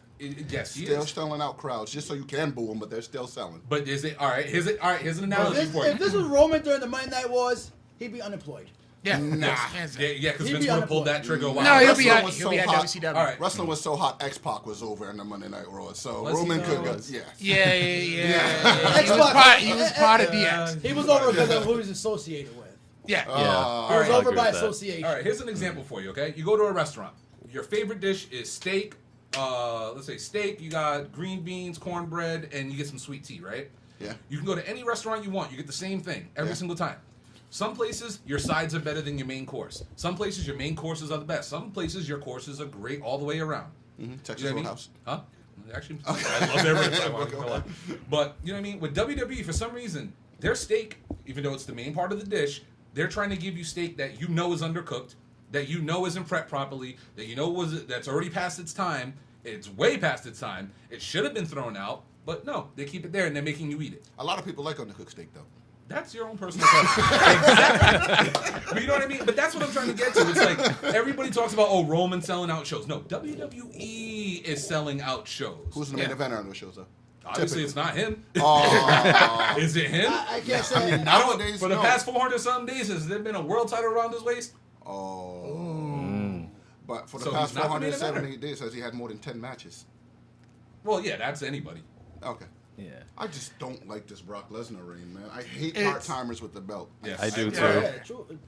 Yes, he Still is. selling out crowds, just so you can boo them, but they're still selling. But is it all right? Here's an analogy for you. If this was Roman during the Monday Night Wars, he'd be unemployed. Yeah. Nah. Hands down. Yeah, because He'd Vince be would have pulled that trigger a while No, ago. he'll be Wrestling at was he'll so be at hot. WCW. All right. Wrestling was so hot, X-Pac was over in the Monday Night Raw. So Was he Roman though? could go. Was- Yeah. Yeah. X-Pac- He was part of DX. He was over because of who he's associated with. Yeah. He Yeah. was I over agree by with that. association. All right, here's an example for you, okay? You go to a restaurant. Your favorite dish is steak. Let's say steak. You got green beans, cornbread, and you get some sweet tea, right? Yeah. You can go to any restaurant you want. You get the same thing every Yeah. single time. Some places, your sides are better than your main course. Some places, your main courses are the best. Some places, your courses are great all the way around. Texas You know what I mean? Roadhouse. Huh? Actually, I love their ribs. I want to go on. But, you know what I mean? With WWE, for some reason, their steak, even though it's the main part of the dish, they're trying to give you steak that you know is undercooked, that you know isn't prepped properly, that you know that's already past its time. It's way past its time. It should have been thrown out. But no, they keep it there and they're making you eat it. A lot of people like undercooked steak, though. That's your own personal preference. Exactly. But you know what I mean? But that's what I'm trying to get to. It's like everybody talks about, oh, Roman selling out shows. No, WWE is selling out shows. Who's the main eventer on those shows, though? Obviously, it's not him. Oh. Is it him? I can't say. Nowadays, For the no. past 400-something days, has there been a world title around his waist? Oh. But for the So past he's not the main 478 days, has he had more than 10 matches? Well, yeah, that's anybody. Okay. Yeah. I just don't like this Brock Lesnar reign, man. I hate It's- part-timers with the belt. Yes. I do Yeah, too. yeah, true.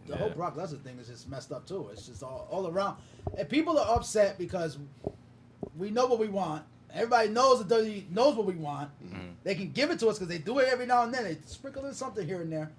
The whole Brock Lesnar thing is just messed up too. It's just all around. And people are upset because we know what we want. Everybody knows that WWE knows what we want. They can give it to us because they do it every now and then. They sprinkle in something here and there.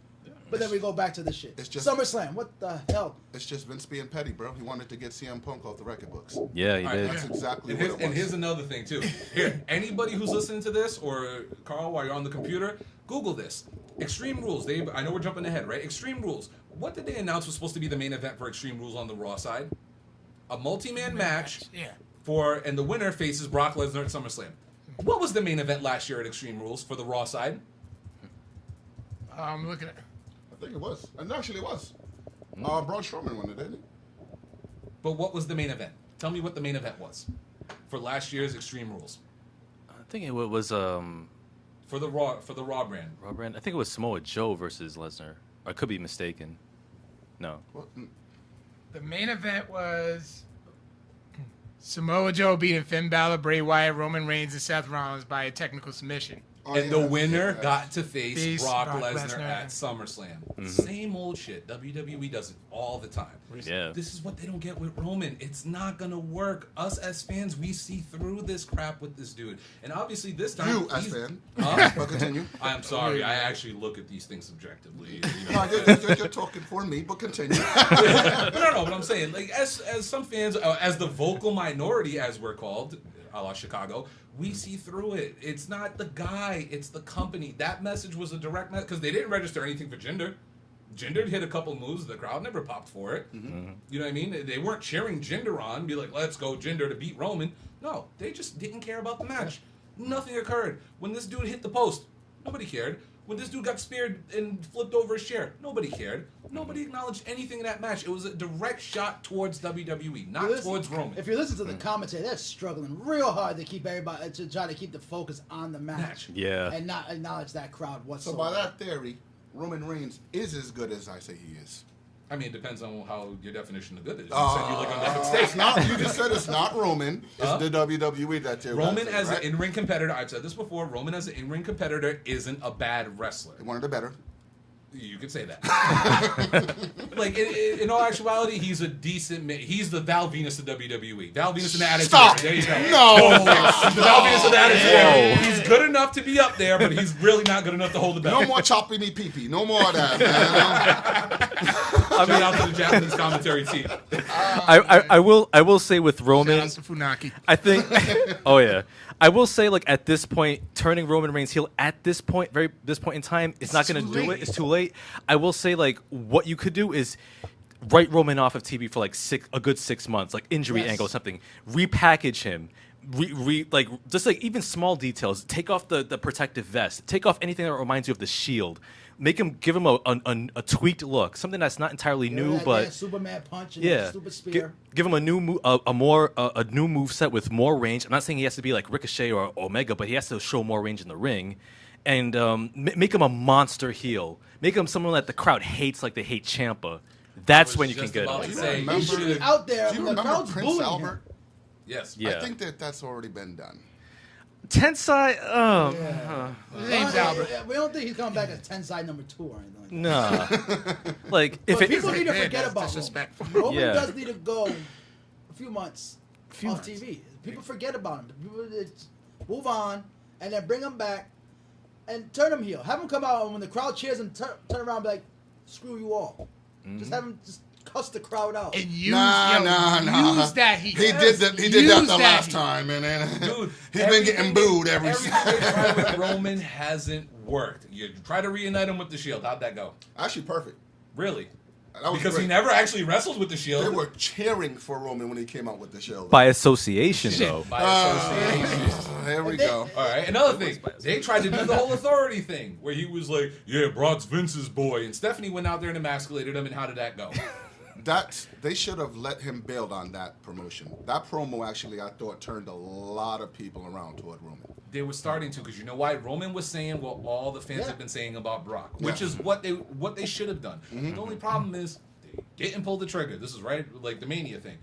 But then we go back to this shit. It's just SummerSlam. What the hell? It's just Vince being petty, bro. He wanted to get CM Punk off the record books. Yeah, he All right, did. That's exactly And what here's, it was. and here's another thing too. Here, anybody who's listening to this, or Carl, while you're on the computer, Google this. Extreme Rules. I know we're jumping ahead, right? Extreme Rules. What did they announce was supposed to be the main event for Extreme Rules on the Raw side? A multi-man match. Yeah. And the winner faces Brock Lesnar at SummerSlam. What was the main event last year at Extreme Rules for the Raw side? I'm looking at. I think it was. And actually it was. Braun Strowman won it, didn't he? But what was the main event? Tell me what the main event was for last year's Extreme Rules I think it was for the Raw brand. Raw brand. I think it was Samoa Joe versus Lesnar. I could be mistaken. No. Well, The main event was Samoa Joe beating Finn Balor, Bray Wyatt, Roman Reigns, and Seth Rollins by a technical submission. oh, And the yes, winner yes. got to face Face Brock Brock Lesnar Lesnar. at SummerSlam. Same old shit. WWE does it all the time. Yeah. This is what they don't get with Roman. It's not gonna work. Us as fans, we see through this crap with this dude. And obviously this time, You, as he's- fan. Huh? But continue. I'm sorry. I actually look at these things subjectively. No, you're talking for me, but continue. But no, but I'm saying, like, as some fans, as the vocal minority, as we're called, a la Chicago, we see through it. It's not the guy, it's the company. That message was a direct message, because they didn't register anything for Jinder. Jinder hit a couple moves, the crowd never popped for it. You know what I mean? They weren't cheering Jinder on, be like, let's go Jinder to beat Roman. No, they just didn't care about the match. Nothing occurred. When this dude hit the post, nobody cared. When this dude got speared and flipped over his chair, nobody cared. Nobody acknowledged anything in that match. It was a direct shot towards WWE, not towards Roman. If you listen to the commentary, they're struggling real hard to keep everybody to try to keep the focus on the match. Yeah. And not acknowledge that crowd So whatsoever. by that theory, Roman Reigns is as good as I say he is. I mean, it depends on how your definition of good is. You said you like a nugget steak. It's not. You just said it's not Roman. It's Huh? the WWE that you're Roman wrestling, as right? an in-ring competitor, I've said this before, Roman as an in-ring competitor isn't a bad wrestler. One of the better. You could say that. Like, in all actuality, he's a decent man. He's the Val Venus of WWE. Val Venus and the Attitude. Stop. There you go. No. He's the Val Venus of the Attitude. He's good enough to be up there, but he's really not good enough to hold the belt. No more chopping me pee-pee. No more of that, man. Shout out to the Japanese commentary team. I will say with Roman, Shout out to Funaki. I think. Oh yeah, I will say like at this point, turning Roman Reigns heel at this point in time, it's not going to too do late. it. It's too late. I will say like what you could do is write Roman off of TV for like a good 6 months, like injury Yes. angle or something. Repackage him. Like just like even small details. Take off the protective vest. Take off anything that reminds you of the Shield. Give him a tweaked look, something that's not entirely new, but Superman punch and yeah, stupid spear. give him a new a new move set with more range. I'm not saying he has to be like Ricochet or Omega, but he has to show more range in the ring, and make him a monster heel. Make him someone that the crowd hates, like they hate Ciampa. That's when you can just get about him. to say, He Remember- should be should've- out there Do you when the remember crowd's Prince booing Albert? him. Yes. Yeah. I think that's already been done. Tensai. His name's Albert. We don't think he's coming back as Tensai number 2 or anything like that. Nah. Like if But it people need to Yeah, forget that's about disrespectful. Roman. Roman Yeah. does need to go a few months off TV. People forget about him. People move on and then bring him back and turn him heel. Have him come out and when the crowd cheers him, turn around and be like, "Screw you all." Just have him just cuss the crowd out. And use Use that heat. He did that. He did Use that the that last heat. time, and Dude, he's been getting booed every. Everything they tried with Roman hasn't worked. You try to reunite him with the Shield. How'd that go? Actually, perfect. Really? That was Because he great. never actually wrestled with the Shield. They were cheering for Roman when he came out with the show. by association though. By association. Here we They- go. All right, another thing. They tried to do the whole authority thing where he was like, yeah, Brock's Vince's boy. And Stephanie went out there and emasculated him. And how did that go? They should have let him build on that promotion. That promo actually, I thought, turned a lot of people around toward Roman. They were starting to, because you know why? Roman was saying what all the fans Yeah. have been saying about Brock, which Yeah. is what they should have done. The only problem is they didn't pull the trigger. This is right, like the Mania thing.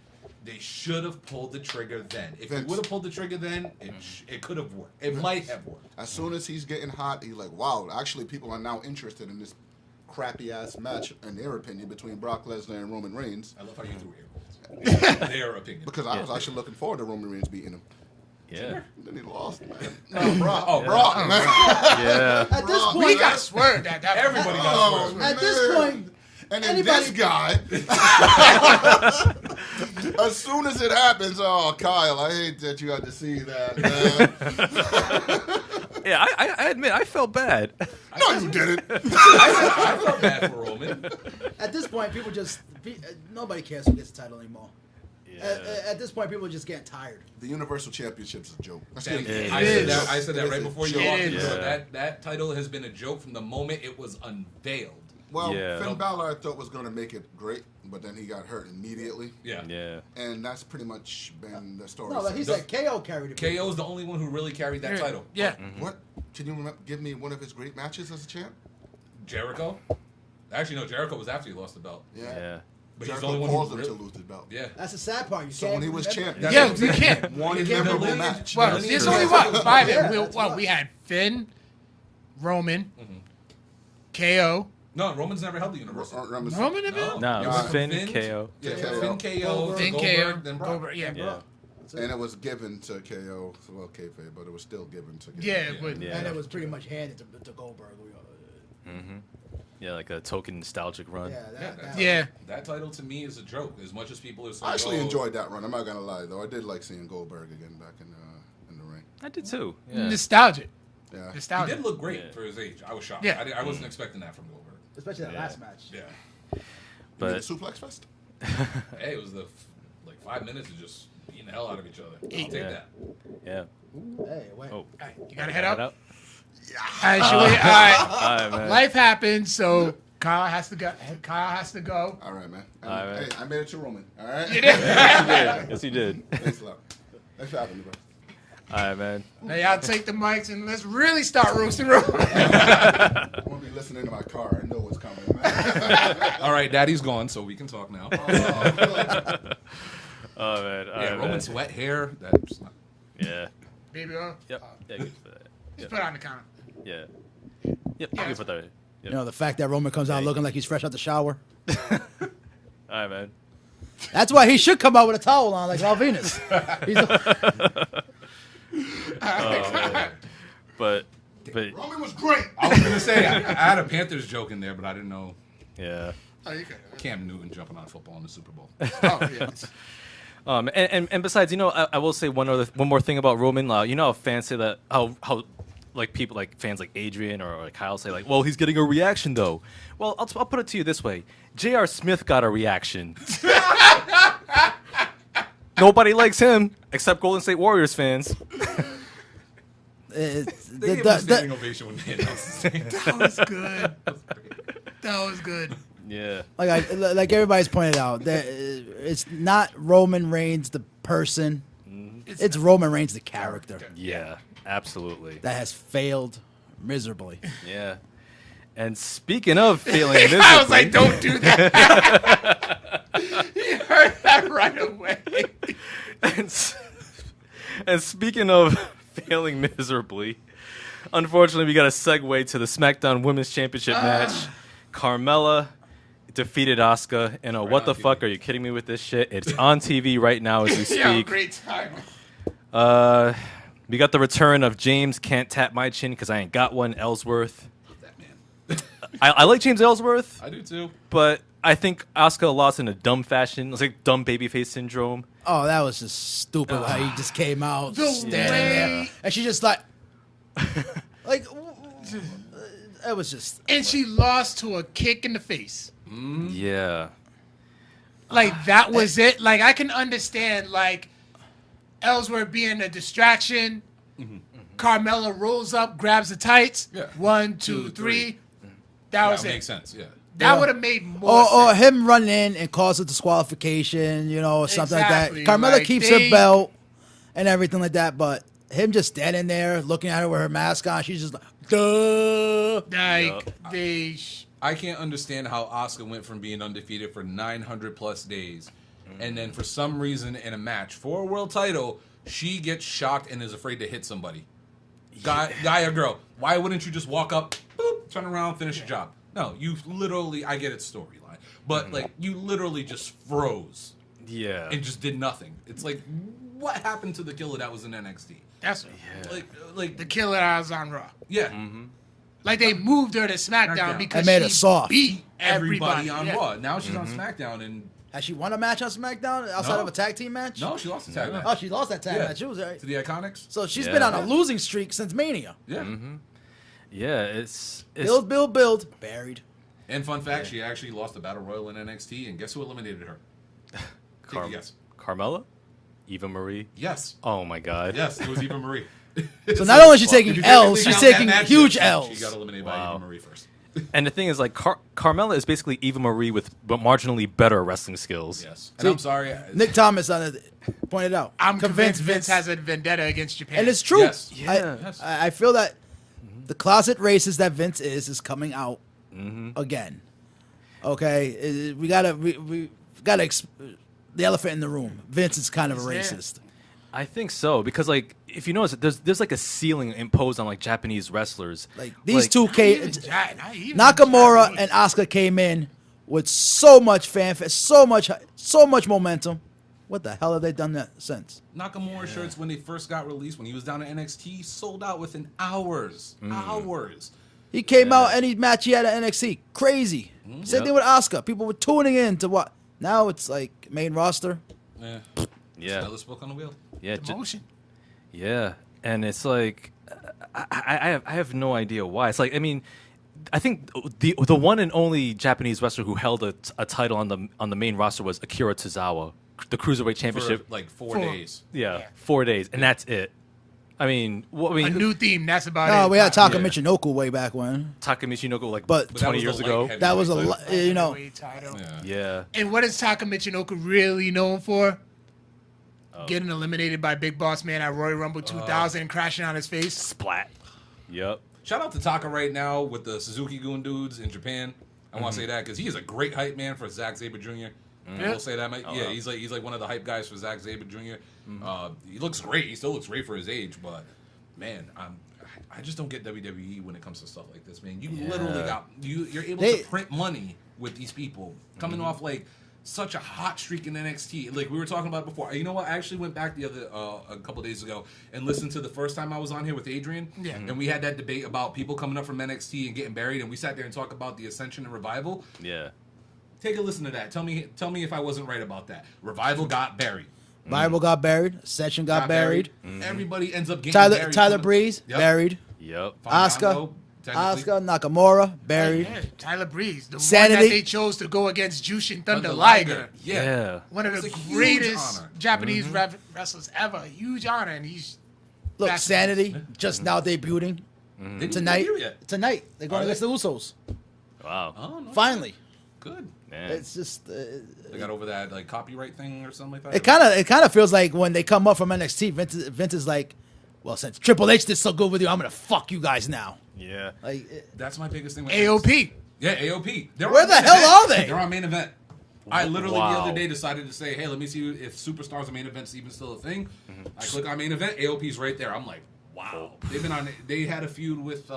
They should have pulled the trigger then. If Vince. you would have pulled the trigger then, it could have worked. It might have worked. As soon as he's getting hot, he's like, wow, actually people are now interested in this crappy ass match, in their opinion, between Brock Lesnar and Roman Reigns. I love how you threw air quotes. Their opinion. Because I was actually looking forward to Roman Reigns beating him. Yeah. Then he lost, man. No, Brock. Oh, Brock, Brock. man. Yeah. At this Brock, point, We got swerved at that. Everybody got Oh, swerved. at this man. point, And then anybody- this guy, as soon as it happens, oh, Kyle, I hate that you had to see that, man. Yeah, I admit, I felt bad. No, you didn't. I felt bad for Roman. at this point, people just nobody cares who gets the title anymore. At this point, people are just getting tired. The Universal Championship's a joke. That's Thank gonna you. be- I said that It right is a before you joke. walked It in. is. Yeah. That title has been a joke from the moment it was unveiled. Well, Yeah. Finn Balor I thought was going to make it great, but then he got hurt immediately. Yeah. Yeah. And that's pretty much been the story. No, like he since. said, KO carried it. KO is the only one who really carried that title. Yeah. What? Can you give me one of his great matches as a champ? Jericho? Actually, no, Jericho was after he lost the belt. Yeah. But he's the Jericho only one caused who him really... to lose the belt. Yeah. That's the sad part. You So can't when he was remember- champ, that's Yeah, what we I'm saying. can't. One We can't memorable believe- match. Well, That's there's true. only what 5. Yeah, we, that's what right. we had Finn, Roman, KO. No, Roman's never held the Universal. Roman in it? No, It it was was Finn, Finn, KO. Yeah, KO. Finn, KO, Finn, Goldberg, KO, then Brock. Goldberg, yeah. Yeah. And it was given to KO, well, kayfabe, but it was still given to KO. Yeah, but Yeah. And it was pretty much handed to Goldberg. Yeah, like a token nostalgic run. Yeah, that, yeah. That title to me is a joke. As much as people are saying, I actually oh, enjoyed that run. I'm not gonna lie, though. I did like seeing Goldberg again back in the ring. I did too. Yeah. Nostalgic. Yeah. He Nostalgic. did look great Yeah. for his age. I was shocked. Yeah. I wasn't expecting that from Goldberg. especially that Yeah. last match. Yeah. But But Suplex Fest. Hey, it was like 5 minutes of just beating the hell out of each other. I'll take Yeah. that. yeah. Hey, wait. Oh, All right, you gotta head out. All Yeah. right, should we? All right. All right, man. Life happens, so Kyle has to go. Kyle has to go. All right, man. All right. Hey, I made it to Roman. All right. Yes, you did. Thanks a lot. Thanks for having me, bro. All right, man. Now y'all take the mics and let's really start roasting Roman. I'm gonna be listening to my car. I know what's coming, man. All right, Daddy's gone, so we can talk now. Oh man. All Yeah, right, Roman's man. wet hair. That's not. Yeah. Baby oil. Yep. Yeah, good for that. Just Yep. put it on the counter. Yeah. Yep. You can put that. Yep. You know, the fact that Roman comes out looking like he's fresh out the shower. All right, man. That's why he should come out with a towel on like Val Venus. He's But Roman was great. I was gonna say I had a Panthers joke in there, but I didn't know yeah. Oh, you good. Cam Newton jumping on football in the Super Bowl. Oh, yeah. And besides, you know, I will say one more thing about Roman. You know how fans say that how like people like fans like Adrian or like Kyle say like, well, he's getting a reaction though. Well, I'll put it to you this way: J.R. Smith got a reaction. Nobody likes him except Golden State Warriors fans. They gave him a standing ovation when they announced his name. That was good. That was good. Yeah. like everybody's pointed out, that it's not Roman Reigns the person. It's Roman Reigns the character Yeah. Absolutely. that has failed miserably. Yeah. And speaking of failing miserably, I was like, don't do that. He heard that right away. and speaking of failing miserably, unfortunately, we got to segue to the SmackDown Women's Championship match. Carmella defeated Asuka. And what the on fuck? TV. Are you kidding me with this shit? It's on TV right now as we speak. Yeah, great time. We got the return of James Can't Tap My Chin because I ain't got one, Ellsworth. That man. I like James Ellsworth, I do too. but I think Asuka lost in a dumb fashion. It's like dumb babyface syndrome. Oh, that was just stupid how he just came out The standing there. way- And she just like it was just And she lost to a kick in the face. Yeah. Like, that was it. Like, I can understand, like, Ellsworth being a distraction. Carmella rolls up, grabs the tights. Yeah. 1, 2, 3. That was That it. makes sense. Yeah. That Yeah. would have made more or sense. him running in and cause a disqualification, or something Exactly, like that. Carmella like, keeps they- her belt and everything like that, but him just standing there looking at her with her mask on, she's just like, duh. Like, they... I can't understand how Asuka went from being undefeated for 900 plus days, and then for some reason in a match for a world title, she gets shocked and is afraid to hit somebody. Guy or girl. Why wouldn't you just walk up, boop, turn around, finish your job? No, you literally, I get it's storyline, but like you literally just froze. Yeah. and just did nothing. It's like, what happened to the killer that was in NXT? That's Like the killer I was on Raw. yeah. Like they moved her to SmackDown SmackDown. because They made her she soft. beat Everybody on yeah. Raw. Now she's on SmackDown, and Has she won a match on SmackDown outside No. of a tag team match? no, she lost the tag match. Oh, she lost that tag Yeah. match. She was right. To the Iconics. So she's Yeah. been on a losing streak since Mania. Yeah. Yeah, it's Build. Buried. And fun fact, she actually lost the Battle Royal in NXT, and guess who eliminated her? Take a guess. Carmella, Eva Marie. Yes. Oh my God. Yes, it was Eva Marie. So not only is she If taking you L's, technically she's count that taking match, huge yes, L's. She got eliminated by Wow. Eva Marie first. And the thing is, like, Carmella is basically Eva Marie with but marginally better wrestling skills. Yes. And I'm sorry. Nick Thomas pointed out. I'm convinced Vince has a vendetta against Japan. And it's true. Yes. Yeah. Yes. I feel that the closet racist that Vince is coming out again. Okay, we gotta the elephant in the room. Vince is kind of a He's there. racist. I think so because, like, if you notice, there's like a ceiling imposed on like Japanese wrestlers. Like these Like, two Not came, even not even Nakamura Japanese. and Asuka came in with so much fanfare, so much momentum. What the hell have they done that since? Nakamura shirts, when they first got released, when he was down at NXT, sold out within hours. Hours. He came out any match he had at NXT, crazy. Same thing with Asuka. People were tuning in to what? Now it's like main roster. Yeah. Yeah. Another spoke on the wheel. Yeah, Demotion. yeah, and it's like I have no idea why. It's like, I mean, I think the one and only Japanese wrestler who held a title on the main roster was Akira Tozawa, the Cruiserweight For Championship. like 4 4 days. Yeah, 4 days, and that's it. I mean, A new theme. That's about No, it. we had Taka Yeah. Michinoku way back when. Takamichi Noko like But- But that 20 was years the ago. light That was a heavyweight lot, title. you know. Heavyweight title. Yeah. Yeah, And what is Taka Michinoku really known for? Getting eliminated by Big Boss Man at Royal Rumble 2000 and crashing on his face. splat. Yep. Shout out to Taka right now with the Suzuki Gun dudes in Japan. I want to say that because he is a great hype man for Zack Sabre Jr. I will say that. Yeah, he's like one of the hype guys for Zack Sabre Jr. He looks great. He still looks great for his age, but man, I just don't get WWE when it comes to stuff like this, man. You literally you're able to print money with these people coming off like such a hot streak in NXT. Like we were talking about before. You know what? I actually went back a couple days ago and listened to the first time I was on here with Adrian. Yeah. And we had that debate about people coming up from NXT and getting buried, and we sat there and talked about the Ascension and Revival. Yeah. Take a listen to that. Tell me if I wasn't right about that. Revival got buried. Bible got buried. Session got buried. Everybody ends up getting buried. Tyler Breeze Yep. buried. Yep. Fandango, technically. Asuka Nakamura buried. Yeah, Tyler Breeze. The one Sanity. that they chose to go against Jushin Thunder Thunder Liger. Yeah. One of It's the a huge greatest honor. Japanese wrestlers ever. Huge honor. And he's Look, That's- Sanity just now debuting Didn't tonight. debut yet. Tonight they're going Are against they? the Usos. Wow. Oh, no. Finally, Good. Man. it's just They got over that like copyright thing or something like that. it kind of feels like when they come up from NXT, Vince is like, well, since Triple H did so good with you, I'm gonna fuck you guys now. Yeah. Like, That's my biggest thing with AOP. Yeah, AOP. They're Where on the main hell event. are they? They're on main event. I literally the Wow. other day decided to say, hey, let me see if Superstars and main event's even still a thing. I click on main event, AOP's right there. I'm like, wow. They've been on. They had a feud with.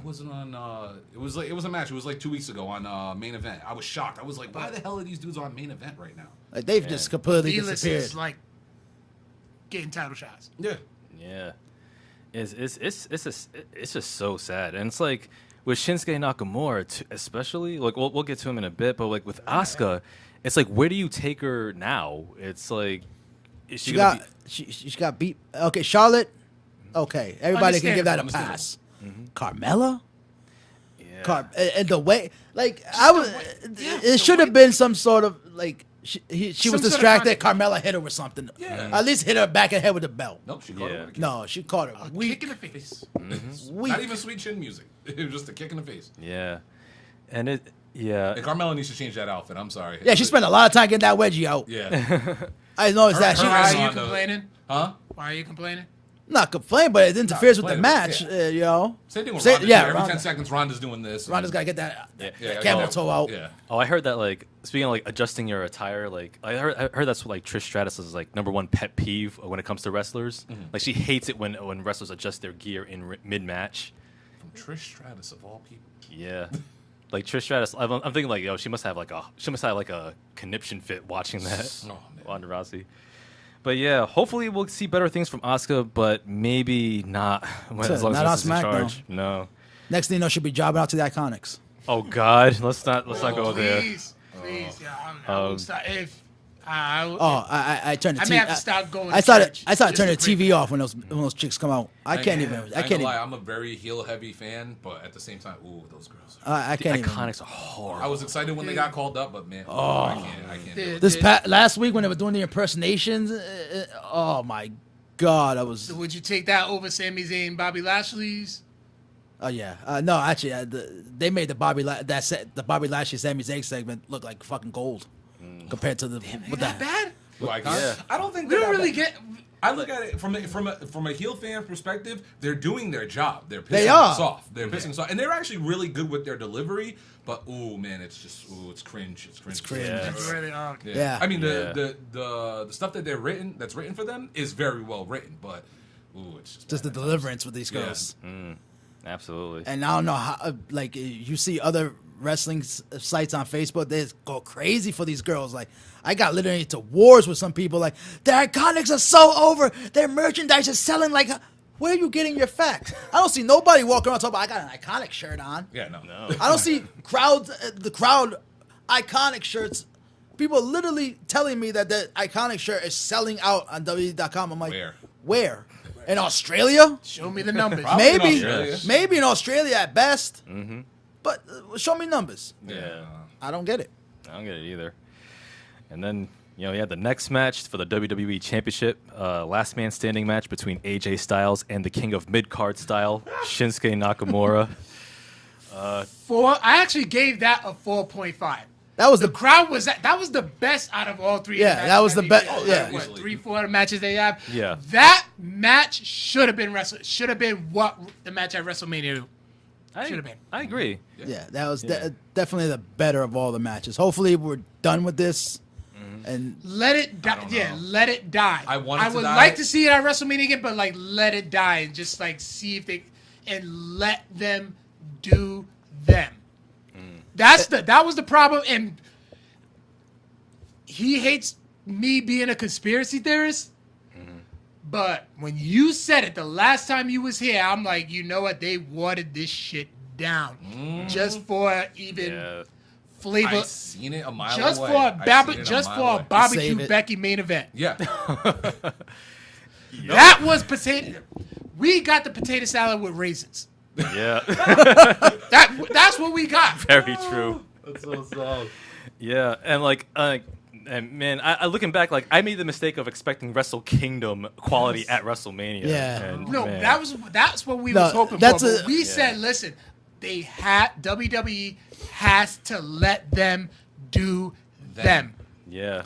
Wasn't on. It was a match. It was like 2 weeks ago on main event. I was shocked. I was like, why the hell are these dudes on main event right now? they've just completely D-list disappeared. is like getting title shots. Yeah. Yeah. It's just so sad, and it's like with Shinsuke Nakamura, especially. Like we'll get to him in a bit, but like with Asuka, it's like where do you take her now? It's like is she gonna She got beat. Okay, Charlotte. Okay, everybody can give that a Understandable. pass. Carmella. be, yeah. And the way, like, it should have been some sort of like she was Some sort of distracted. concept. Carmella hit her with something. Yeah. At least hit her back in the head with the belt. Nope, she caught Yeah. her with a kick. No, she caught her A weak. kick in the face. Weak. Not even sweet chin music. It was just a kick in the face. Yeah, and yeah. And Carmella needs to change that outfit. I'm sorry. Yeah, she spent a lot of time getting that wedgie out. Yeah. I noticed that. her She Why ass are you on the- complaining? Huh? Why are you complaining? not complaining, but it interferes with the complaining, match. yeah. You know. Same thing with Say- Ronda. yeah, Every Ronda. 10 seconds, Ronda's doing this. Ronda's got to get that Yeah, camel yeah. toe out. Yeah. Oh, I heard that. Like speaking of like adjusting your attire, like I heard that's what like Trish Stratus's like #1 pet peeve when it comes to wrestlers. Like she hates it when wrestlers adjust their gear in mid match. From Trish Stratus of all people. Yeah. Like Trish Stratus, I'm thinking like, yo, she must have like a conniption fit watching that. Oh, man. Ronda Rousey. But yeah, hopefully we'll see better things from Asuka, but maybe not as long Not as on Vince is in SmackDown. charge. No. Next thing you know, she'll be jobbing out to the Iconics. Oh God, let's not go there. Please, yeah, I will stop. If I turned the I TV. may have to stop going. I to started church turning the just to TV off when those chicks come out. I can't even. I I can't can't lie. even. I'm a very heel heavy fan, but at the same time, ooh, those girls. I The can't even. Iconics are horrible. I was excited when they got called up, but man, I can't. Do it. This last week when they were doing the impersonations, oh my God, I was. So would you take that over Sami Zayn, Bobby Lashley's? Oh yeah, no, actually, they made the Bobby Lashley Sami Zayn segment look like fucking gold compared to the. What That bad? Who, Iconics? Yeah. I don't think We they're don't that really bad. get. I look at it from a heel fan perspective. They're doing their job. They're pissing They are. us off. They're pissing us off, and they're actually really good with their delivery. But ooh, man, it's just it's cringe. It's cringe. It's cringe. Yeah. That's really okay. Yeah. I mean Yeah. the stuff that's written for them is very well written, but ooh, it's just the bad. deliverance with these Yeah. girls. Absolutely. And I don't know how, like, you see other wrestling sites on Facebook, they just go crazy for these girls. Like, I got literally into wars with some people. Like, the Iconics are so over. Their merchandise is selling like. Where are you getting your facts? I don't see nobody walking around talking about, I got an Iconic shirt on. Yeah, no. I don't see the crowd Iconic shirts. People are literally telling me that the Iconic shirt is selling out on WWE.com. I'm like, where? In Australia? Show me the numbers. Probably in Maybe. Australia. Maybe in Australia at best. Mm-hmm. But show me numbers. Yeah. I don't get it. I don't get it either. And then, you know, you had the next match for the WWE Championship, last man standing match between AJ Styles and the King of Mid-Card Style, Shinsuke Nakamura. I actually gave that a 4.5. That was The the crowd was that was the best out of all three. Yeah, matches that was the they best- did. yeah. What, Easily. 3-4 matches they have. Yeah. That match should have been what the match at WrestleMania should have been. I agree. yeah. That was Yeah. definitely the better of all the matches. Hopefully we're done with this. And Let it die. don't Yeah, know. let it die. I want it to would die. like to see it at WrestleMania again, but like let it die and just like see if they and let them do them. That was the problem, and he hates me being a conspiracy theorist. But when you said it the last time you was here, I'm like, you know what? They watered this shit down just for even Yeah. flavor. I seen it a mile Just away. for a I seen it just mile for a away. barbecue Save it. Becky main event. Yeah. That was potato. We got the potato salad with raisins. Yeah. That's what we got. Very true. That's so sad. Yeah, and like, and man, I looking back, like I made the mistake of expecting Wrestle Kingdom quality at WrestleMania. Yeah. and, No, man, that's what we No, was hoping that's for. a- But we said, listen, WWE has to let them do them. Yeah,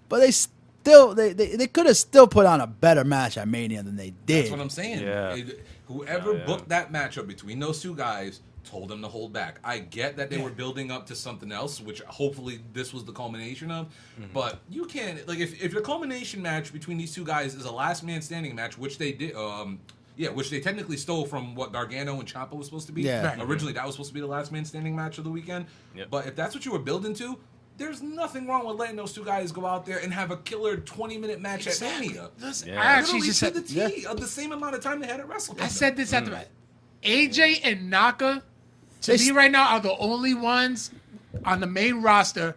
but they could have still put on a better match at Mania than they did. That's what I'm saying. Yeah. Whoever Yeah. booked that matchup between those two guys told them to hold back. I get that they were building up to something else, which hopefully this was the culmination of. But you can't, like, if your culmination match between these two guys is a last man standing match, which they did, which they technically stole from what Gargano and Ciampa was supposed to be. Yeah. Right. Originally, that was supposed to be the last man standing match of the weekend. Yep. But if that's what you were building to, there's nothing wrong with letting those two guys go out there and have a killer 20-minute match at Mania. Listen, Yeah. I actually Literally just to said the T of the same amount of time they had at WrestleMania. I said this at the AJ and Naka, to They me s- right now, are the only ones on the main roster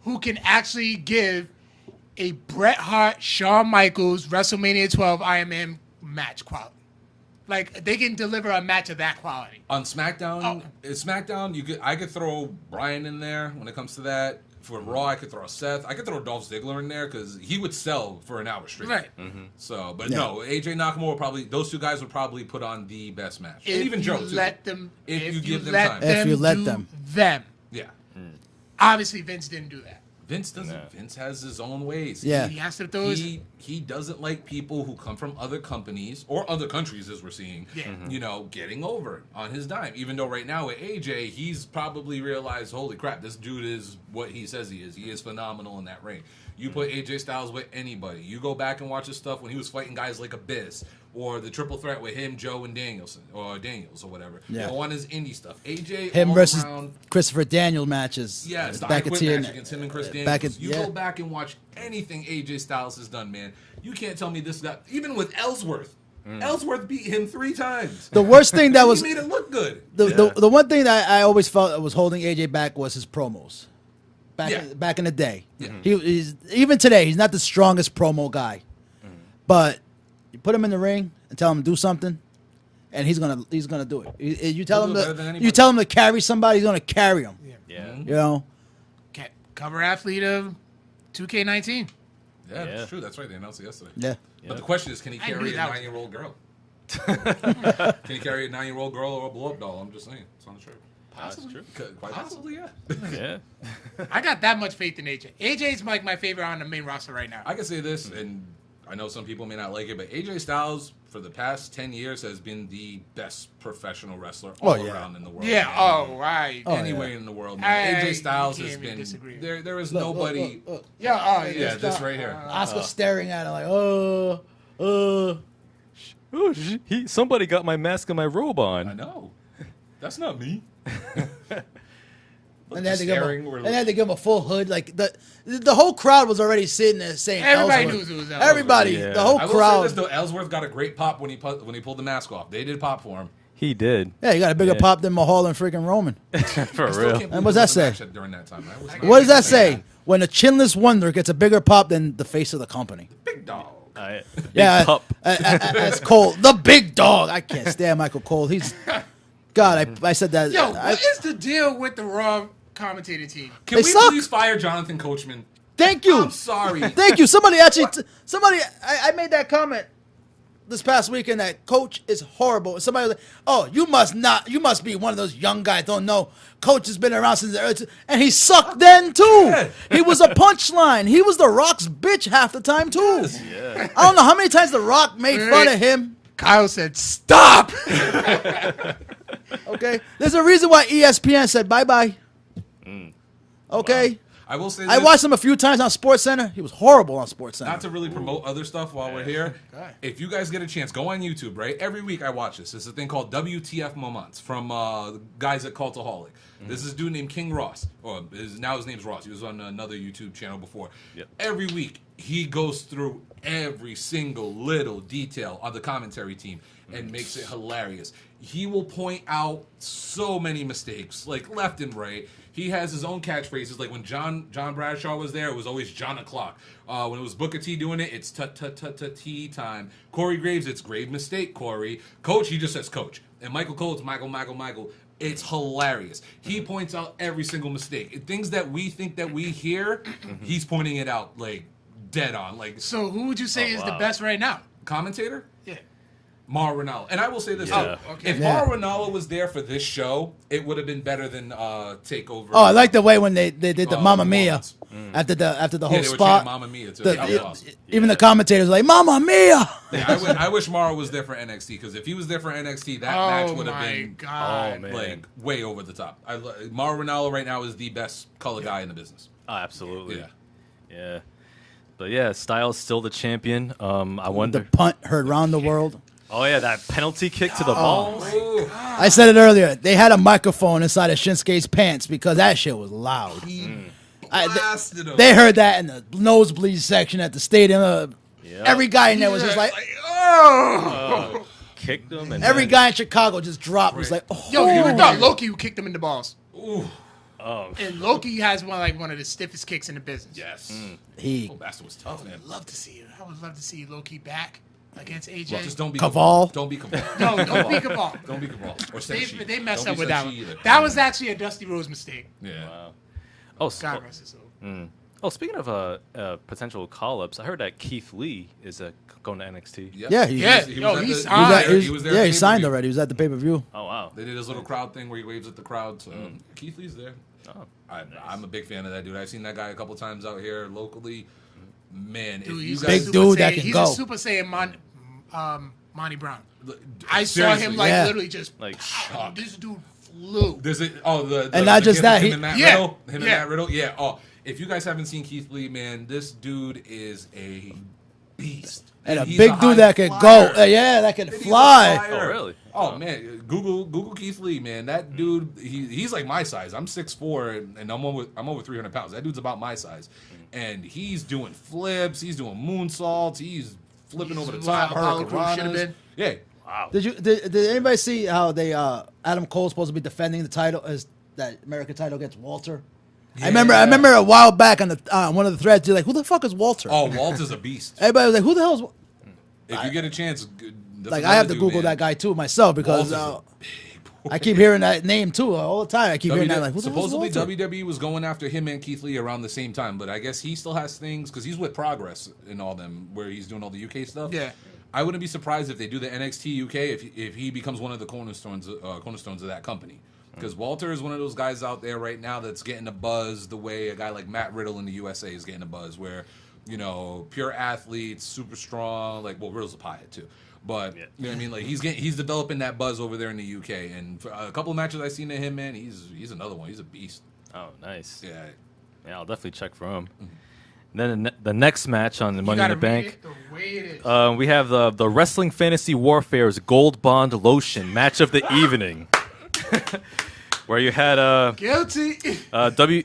who can actually give a Bret Hart, Shawn Michaels, WrestleMania 12 Iron Man match quality. Like, they can deliver a match of that quality. On SmackDown, I could throw Bryan in there when it comes to that. For Raw, I could throw Seth. I could throw Dolph Ziggler in there because he would sell for an hour straight. Right. So, but Yeah. no, AJ Nakamura those two guys would probably put on the best match. If and even you Joe, too. let them, If you give them let time. If you let do them. them. Yeah. Obviously, Vince didn't do that. Vince doesn't. No. Vince has his own ways. Yeah. He has to throw his. He doesn't like people who come from other companies or other countries, as we're seeing, Yeah. Mhm. you know, getting over on his dime. Even though right now with AJ, he's probably realized, holy crap, this dude is what he says he is. He is phenomenal in that ring. You put AJ Styles with anybody. You go back and watch his stuff when he was fighting guys like Abyss or the triple threat with him, Joe, and Daniels or whatever. Yeah. Go on his indie stuff. AJ Him all versus around, Christopher Daniels matches. yes, the back I at Quit match TNA. against him and Chris Daniels. back at- you yeah. go back and watch anything AJ Styles has done, man. You can't tell me this guy, even with Ellsworth. Ellsworth beat him 3 times. The worst thing that was he made it look good. the one thing that I always felt was holding AJ back was his promos. Yeah. Back in the day, Yeah. he's even today he's not the strongest promo guy, but you put him in the ring and tell him to do something, and he's gonna do it. You tell He'll him do it better than to anybody. you tell him to carry somebody, he's gonna carry him. Yeah. You know, Cover athlete of 2K19. Yeah, Yeah. that's true. That's right. They announced it yesterday. yeah. But the question is, can he I knew carry a that was- 9-year-old girl? Can he carry a 9-year-old girl or a blow-up doll? I'm just saying. It's on the shirt. That's true. Quite possibly, yeah. Yeah. I got that much faith in AJ. AJ's like my favorite on the main roster right now. I can say this, and I know some people may not like it, but AJ Styles, for the past 10 years, has been the best professional wrestler all yeah. around in the world. Yeah. man. Oh, right. Oh, Anywhere in the world. Man. AJ Styles you has can't even been. disagree. There is Look, nobody. look. Yeah. Oh, yeah. Yeah, this right here. Oscar staring at him like, Oh, somebody got my mask and my robe I on. know. That's not me. and they had to give Staring, him, we're and they had to give him a full hood. Like the whole crowd was already sitting there saying, Everybody Ellsworth. knew it was Ellsworth. Everybody, Yeah. the whole I will crowd. say this though, Ellsworth got a great pop when he pulled the mask off. They did pop for him. He did. Yeah, you got a bigger Yeah. pop than Mahal and freaking Roman. For I still real. can't believe And what's there that was a say? match during that time. I was not What does that saying say? When a chinless wonder gets a bigger pop than the face of the company. Big dog. Big Yeah, pup. That's Cole, the big dog. I can't stand Michael Cole. He's God. I said that. Yo, I- what is the deal with the Raw commentating team? Can They we suck. please fire Jonathan Coachman? thank you. I'm sorry. Thank you. Somebody actually, I made that comment this past weekend that Coach is horrible. Somebody was like, oh, you must be one of those young guys don't know. Coach has been around since the early, and he sucked then too. Yeah. He was a punchline. He was the Rock's bitch half the time too. Yeah. I don't know how many times the Rock made fun of him. Kyle said, "Stop." Okay, there's a reason why ESPN said bye-bye. Okay, I will say this, I watched him a few times on SportsCenter. He was horrible on SportsCenter. not to really promote other stuff while we're here. If you guys get a chance, go on YouTube, right? Every week I watch this. It's a thing called WTF Moments from the guys at Cultaholic. This is a dude named King Ross. Now his name's Ross. He was on another YouTube channel before. Yep. Every week he goes through every single little detail on the commentary team and makes it hilarious. He will point out so many mistakes, like left and right. He has his own catchphrases. Like when John Bradshaw was there, it was always John o'clock. When it was Booker T doing it, it's tea time. Corey Graves, it's grave mistake, Corey. Coach, he just says coach. And Michael Cole, it's Michael. It's hilarious. He points out every single mistake. Things that we think that we hear, he's pointing it out like dead on. Like So who would you say is the wow. best right now? commentator, Yeah. Mauro Ranallo. And I will say this Yeah. too. Okay. If Yeah. Mauro Ranallo was there for this show, it would have been better than TakeOver. Oh, I like the way when they did the Mamma Mia moments. after the Yeah, whole they were spot. chanting Mamma Mia too. The- That was awesome. Even the commentators were like Mamma Mia. Yeah, I wish Mauro was there for NXT, because if he was there for NXT, that match Oh would have my been God. Oh, man. like way over the top. Mauro Ranallo right now is the best color guy in the business. Oh, absolutely. Yeah. Yeah. But yeah, Styles still the champion. I The wonder. punt heard round the world. Oh yeah, that penalty kick to the balls. Ooh. I said it earlier. They had a microphone inside of Shinsuke's pants because that shit was loud. Blasted him. They heard that in the nosebleed section at the stadium. Yep. Every guy in there was just like, Oh. Kicked him, and every then- guy in Chicago just dropped. Was like, oh. Yo, you ever thought Loki who kicked him in the balls? Ooh. Oh, And Loki has one of the stiffest kicks in the business. Yes. He Oh, bastard was tough, man. I'd love to see it. I would love to see Loki back against AJ. Well, just don't be Caval. Don't be Caval. No, don't be Cabal. Don't be Caval. Or They, Senshi. they messed Don't up be with that Senshi one. either. That was actually a Dusty Rose mistake. Yeah. wow. Oh, God rest his soul. oh, speaking of potential call-ups, I heard that Keith Lee is going to NXT. Yeah, he- Yeah, He yo, was at he the- signed. he was there yeah, at he the signed pay-per-view. already. He was at the pay-per-view. Oh wow. They did his little crowd thing where he waves at the crowd. So Keith Lee's there. Oh, I'm a big fan of that dude. I've seen that guy a couple times out here locally. Man, Dude, if you he's guys, Big Super dude that Saiyan- can he's go. a Super Saiyan Monty Brown. I saw Seriously. him like Yeah. literally just like this dude flew. There's it. Oh, the And not the just gift that, of him he- and Matt Yeah, Riddle. Him and yeah. Matt Riddle. Yeah. Oh, if you guys haven't seen Keith Lee, man, this dude is a beast. And a he's big high dude that can flyer. go. Yeah, that can And he's a fly. flyer. Oh, really? Oh man, Google Keith Lee, man. That dude, he's like my size. I'm 6'4", and I'm over 300 pounds. That dude's about my size, and he's doing flips. He's doing moonsaults. He's flipping over the top. Apollo Crews should have Hurricanranas. been. Yeah. Wow. Did anybody see how they Adam Cole's supposed to be defending the title as that American title against Walter? I remember a while back on the one of the threads. You're like, who the fuck is Walter? Oh, Walter's a beast. Everybody was like, who the hell is? If you get a chance, Like, I have to Google that guy too myself because Walter's a big boy. I keep hearing that name too all the time. I keep hearing that like, who the hell is supposedly Walter? WWE was going after him and Keith Lee around the same time, but I guess he still has things because he's with Progress and all them where he's doing all the UK stuff. Yeah. I wouldn't be surprised if they do the NXT UK if he becomes one of the cornerstones of that company. Because Walter is one of those guys out there right now that's getting a buzz the way a guy like Matt Riddle in the USA is getting a buzz, where, you know, pure athletes, super strong, like, well, Riddle's a pilot too. But, you know what I mean? Like, he's developing that buzz over there in the UK. And for a couple of matches I've seen of him, man, he's another one. He's a beast. Oh, nice. Yeah. Yeah, I'll definitely check for him. Then the next match on the Money in the Bank, The way it is. we have the Wrestling Fantasy Warfare's Gold Bond Lotion match of the evening, where you had Guilty.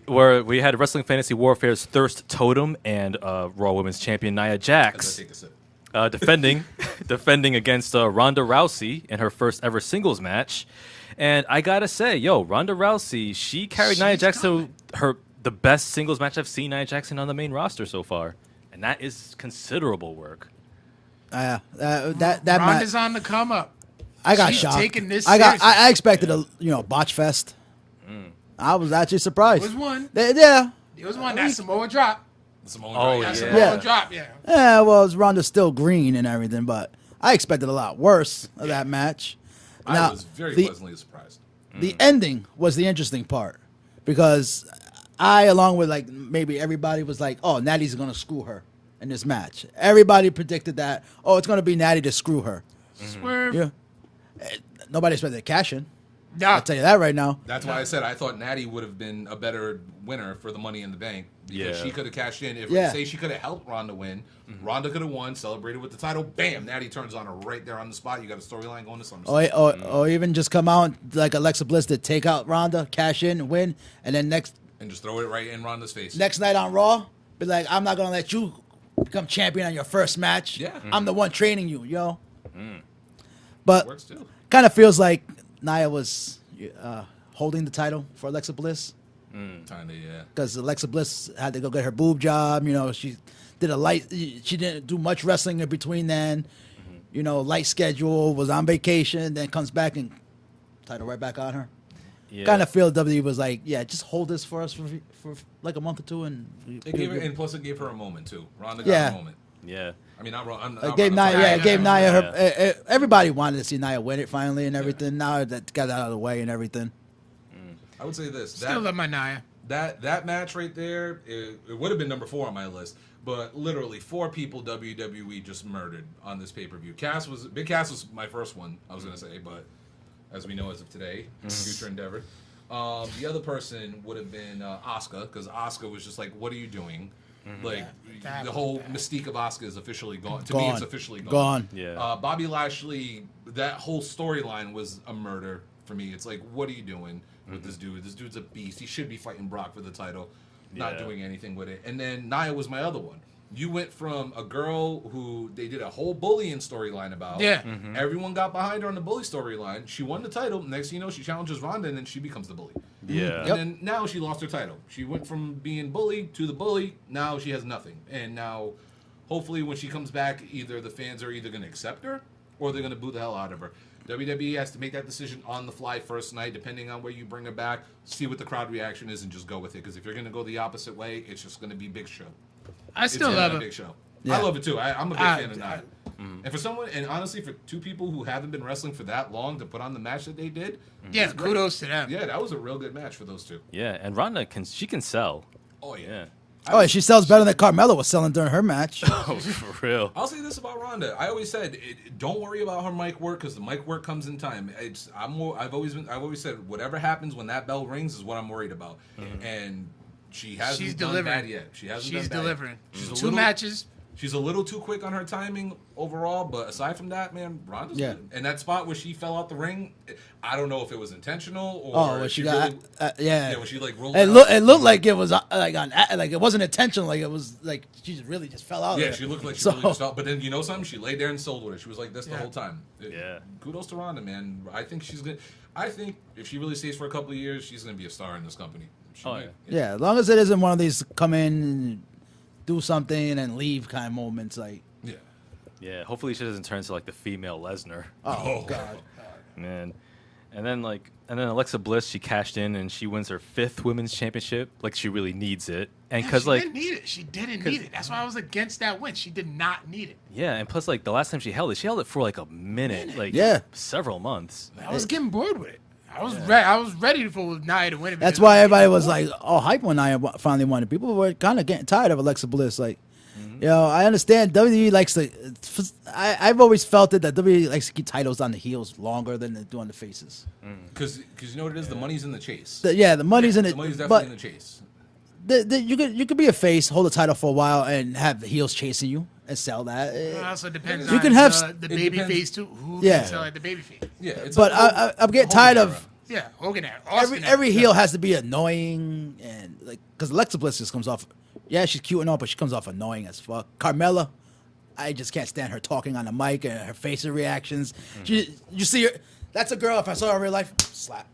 where we had Wrestling Fantasy Warfare's Thirst Totem and Raw Women's Champion Nia Let's Jax take a sip. defending against Ronda Rousey in her first ever singles match. And I gotta say, Ronda Rousey, she carried Nia Jax to the best singles match I've seen Nia Jax in on the main roster so far, and that is considerable work. That match. Ronda's on the come up. I got She's shocked. taking this I expected a botch fest. I was actually surprised. It was one. Yeah. It was one. That Samoa drop. Samoan Oh, guy. That yeah. Samoa drop, yeah. Yeah, well, Ronda's still green and everything, but I expected a lot worse of that match. I was very pleasantly surprised. The ending was the interesting part because I, along with like maybe everybody, was like, "Oh, Natty's gonna screw her in this match." Everybody predicted that. Oh, it's gonna be Natty to screw her. Swerve. Yeah. Nobody expected cash in. No. I'll tell you that right now. That's why I said I thought Natty would have been a better winner for the Money in the Bank because Yeah. she could have cashed in. If Yeah. say she could have helped Ronda win, Ronda could have won, celebrated with the title. Bam! Natty turns on her right there on the spot. You got a storyline going to SummerSlam. Or even just come out like Alexa Bliss did, take out Ronda, cash in, win, and then next And just throw it right in Ronda's face. night on Raw, be like, "I'm not gonna let you become champion on your first match. Yeah. I'm the one training you, yo." But Works too. kind of feels like Nia was holding the title for Alexa Bliss Kinda, yeah. because Alexa Bliss had to go get her boob job. You know, she didn't do much wrestling in between then. You know, light schedule, was on vacation, then comes back and title right back on her. Yeah. Kind of feel WWE was like, yeah, just hold this for us for like a month or two, and It gave her, and plus it gave her a moment too. Ronda got Yeah. a moment. Yeah. I mean, not Ronda. it gave Nia, sorry. it gave Nia Yeah. her. Everybody wanted to see Nia win it finally and everything. Now that got out of the way and everything. I would say this. Still love my Nia. That match right there, it would have been number 4 on my list, but literally 4 people WWE just murdered on this pay-per-view. Big Cass was my first one, I was gonna say, but as we know as of today, future endeavor. The other person would have been Asuka, because Asuka was just like, "What are you doing?" Like that the was whole bad. mystique of Asuka is officially gone. To me, it's officially Gone. Yeah. Bobby Lashley, that whole storyline was a murder for me. It's like, what are you doing with this dude? This dude's a beast. He should be fighting Brock for the title, not Yeah. doing anything with it. And then Nia was my other one. You went from a girl who they did a whole bullying storyline about. Yeah. Everyone got behind her on the bully storyline. She won the title. Next thing you know, she challenges Ronda, and then she becomes the bully. Yeah. And then now she lost her title. She went from being bully to the bully. Now she has nothing. And now, hopefully, when she comes back, either the fans are either going to accept her or they're going to boo the hell out of her. WWE has to make that decision on the fly first night, depending on where you bring her back. See what the crowd reaction is and just go with it. Because if you're going to go the opposite way, it's just going to be big show. I still It's love a her. big show. Yeah. I love it too. I'm a big fan of Nia. Mm-hmm. And for someone, and honestly, for 2 people who haven't been wrestling for that long to put on the match that they did, Yeah, it's great. kudos to them. Yeah, that was a real good match for those 2. Yeah. And Ronda can sell. Oh yeah. Yeah. Oh, she sells better than Carmella was selling during her match. Oh, for real. I'll say this about Ronda. I always said, don't worry about her mic work because the mic work comes in time. I've always said, whatever happens when that bell rings is what I'm worried about. And she hasn't She's done delivering. bad yet. She hasn't She's done bad delivering. Yet. She's a 2 little- matches. She's a little too quick on her timing overall, but aside from that, man, Ronda's good. And that spot where she fell out the ring, I don't know if it was intentional or when if she got yeah, when she like rolled. It looked like it was like it wasn't intentional. Like it was like she really just fell out. Yeah, she looked like she really just fell. But then you know something, she laid there and sold with it. She was like this the whole time. Kudos to Ronda, man. I think she's good. I think if she really stays for a couple of years, she's gonna be a star in this company. Yeah, as long as it isn't one of these come in and do something and leave kind of moments, like yeah. Hopefully, she doesn't turn into like the female Lesnar. Oh God, man. And then Alexa Bliss, she cashed in and she wins her 5th women's championship. Like she really needs it, and because she didn't need it. She didn't need it. That's why I was against that win. She did not need it. Yeah, and plus like the last time she held it for like a minute, like several months. I was getting bored with it. I was ready for Nia to win it. That's why everybody was like, hype when Nia finally won it. People were kind of getting tired of Alexa Bliss. Like, I understand WWE likes to. I've always felt that WWE likes to keep titles on the heels longer than they do on the faces. Because you know what it is, the money's in the chase. The money's in it. The money's definitely in the chase. You could be a face, hold the title for a while, and have the heels chasing you and sell that. It also depends. You on can have the baby face too. Who can sell like the baby face? Yeah, it's but I'm getting tired of. Yeah, Hogan era. Every heel has to be annoying, and like because Alexa Bliss just comes off. Yeah, she's cute and all, but she comes off annoying as fuck. Carmella, I just can't stand her talking on the mic and her facial reactions. You see her. That's a girl. If I saw her in real life, slap.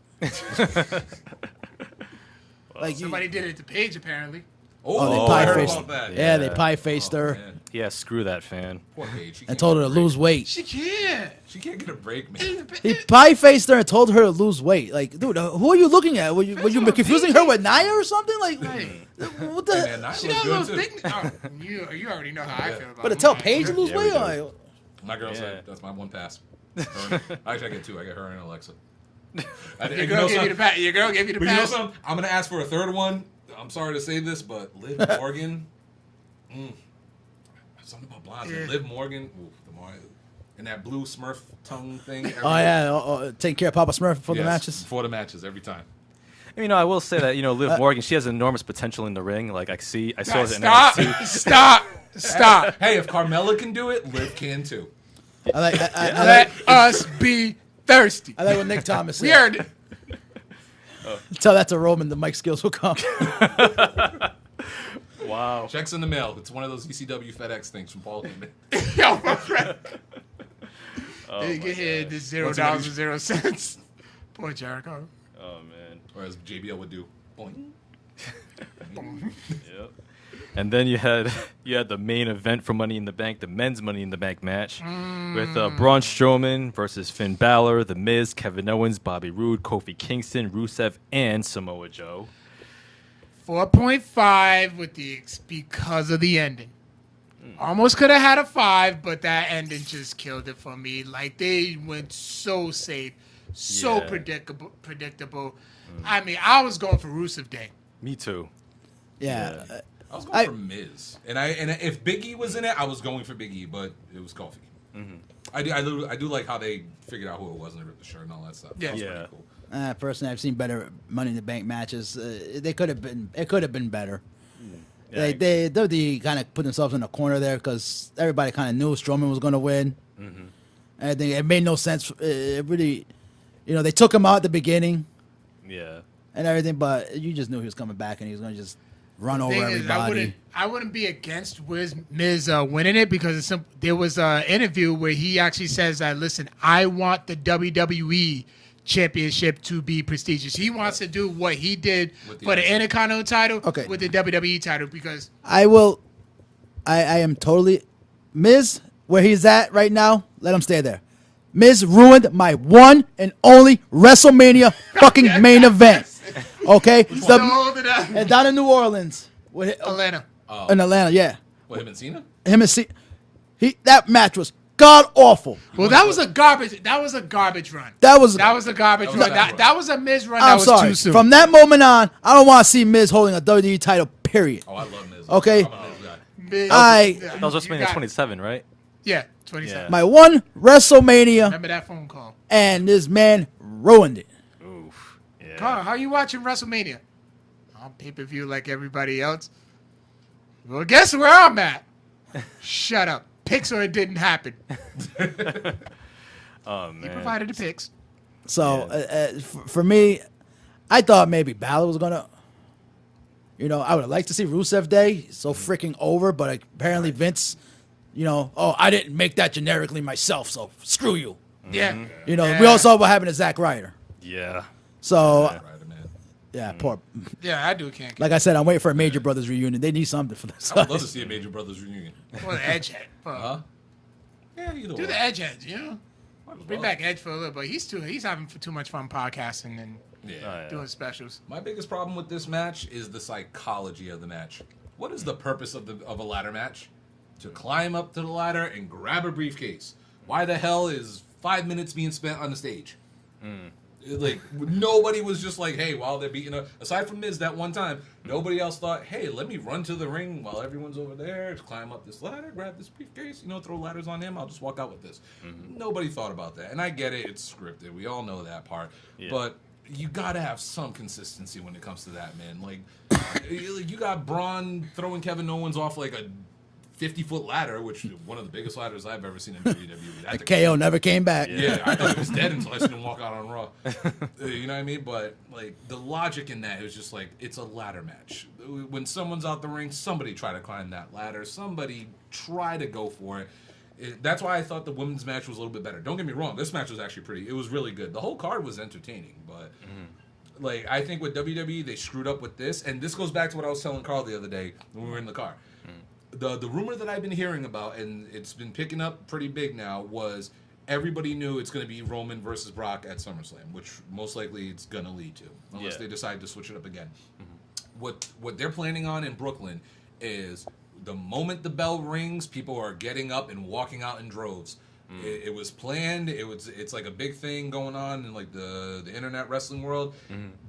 Like somebody did it to Paige apparently. They pie faced. Yeah, they pie faced her. Man. Yeah, screw that fan. Poor Paige. And told her to lose weight. She can't. She can't get a break, man. He pie faced her and told her to lose weight. Like, dude, who are you looking at? Were you confusing her with Nia or something? Like, what the? Hey, man, she got a little thing. You already know how I feel about it. But to tell Paige to lose weight, my girl said that's my one pass. Actually, I get 2. I get her and Alexa. Your girl gave you the pass. Your girl gave you the pass. You know something? I'm gonna ask for a third one. I'm sorry to say this, but Liv Morgan. Something about blondes. Yeah. Liv Morgan. Ooh, the more and that blue Smurf tongue thing. Taking care of Papa Smurf for the matches. For the matches every time. And, I will say that Liv Morgan, she has enormous potential in the ring. Like I saw it in NXT. Stop. Hey, if Carmella can do it, Liv can too. Let us be thirsty. I like what Nick Thomas said. We heard it. Tell that to Roman, the mic skills will come. Wow. Checks in the mail. It's one of those ECW FedEx things from Paul Heyman. Yo, my friend. They get here to $0.00. Poor Jericho. Oh, man. Or as JBL would do. Boing. Yep. And then you had the main event for Money in the Bank, the men's Money in the Bank match with Braun Strowman versus Finn Balor, The Miz, Kevin Owens, Bobby Roode, Kofi Kingston, Rusev, and Samoa Joe. 4.5 because of the ending. Almost could have had a 5, but that ending just killed it for me. Like they went so safe, so predictable. I mean, I was going for Rusev Day. Me too. Yeah. I was going for Miz, and if Big E was in it, I was going for Big E, but it was Kofi. I do like how they figured out who it was and they ripped the shirt and all that stuff. Yeah, that was pretty cool. Personally, I've seen better Money in the Bank matches. It could have been better. Yeah. They kind of put themselves in a corner there because everybody kind of knew Strowman was going to win. I think it made no sense. It really, they took him out at the beginning. Yeah. And everything, but you just knew he was coming back and he was going to just run over everybody. I wouldn't be against Miz winning it because there was an interview where he actually says that, listen, I want the WWE Championship to be prestigious. He wants to do what he did for the Intercontinental title with the WWE title because I am totally Miz where he's at right now. Let him stay there. Miz ruined my one and only WrestleMania fucking main event. Okay, and down in New Orleans, Atlanta. In Atlanta, yeah. What, him and Cena? That match was god awful. Well, that was a garbage. That was a garbage run. That was a garbage run. That was a Miz run. I'm that was sorry. Too soon. From that moment on, I don't want to see Miz holding a WWE title. Period. Oh, I love Miz. Okay. I'm a Miz, Miz guy. That was WrestleMania 27, right? Yeah, 27. Yeah. My one WrestleMania. Remember that phone call? And this man ruined it. Oof. Yeah. Carl, how you watching WrestleMania? On pay-per-view like everybody else. Well, guess where I'm at? Shut up. Picks or it didn't happen. Oh He man. provided the picks. So for me, I thought maybe Balor was gonna. I would have liked to see Rusev Day so freaking over, but apparently Vince, I didn't make that generically myself, so screw you. Yeah. We all saw what happened to Zack Ryder. Yeah. So Right, man. yeah, poor. Yeah, I do can't. Like I said, I'm waiting for a Major Brothers reunion. They need something for this. I would love to see a Major Brothers reunion. Or the Edge head. Huh? Yeah, either Do way. the Edge heads, Might as Bring well. back Edge for a little, but he's having too much fun podcasting and Yeah. doing specials. My biggest problem with this match is the psychology of the match. What is the purpose of a ladder match? To climb up to the ladder and grab a briefcase. Why the hell is 5 minutes being spent on the stage? Like, nobody was just like, hey, while they're beating up. Aside from Miz that one time, nobody else thought, hey, let me run to the ring while everyone's over there, climb up this ladder, grab this briefcase, throw ladders on him, I'll just walk out with this. Nobody thought about that. And I get it, it's scripted. We all know that part. Yeah. But you gotta have some consistency when it comes to that, man. Like, you got Braun throwing Kevin Owens off like a 50-foot ladder, which is one of the biggest ladders I've ever seen in WWE. That thing- KO never came back. yeah, I thought it was dead until I seen him walk out on Raw. You know what I mean? But like the logic in that is just like it's a ladder match. When someone's out the ring, somebody try to climb that ladder. Somebody try to go for it. That's why I thought the women's match was a little bit better. Don't get me wrong, this match was actually pretty. It was really good. The whole card was entertaining, but like I think with WWE they screwed up with this, and this goes back to what I was telling Carl the other day when we were in the car. The rumor that I've been hearing about, and it's been picking up pretty big now, was everybody knew it's going to be Roman versus Brock at SummerSlam, which most likely it's going to lead to, unless Yeah. they decide to switch it up again. What they're planning on in Brooklyn is the moment the bell rings, people are getting up and walking out in droves. It was planned. It's like a big thing going on in like the internet wrestling world.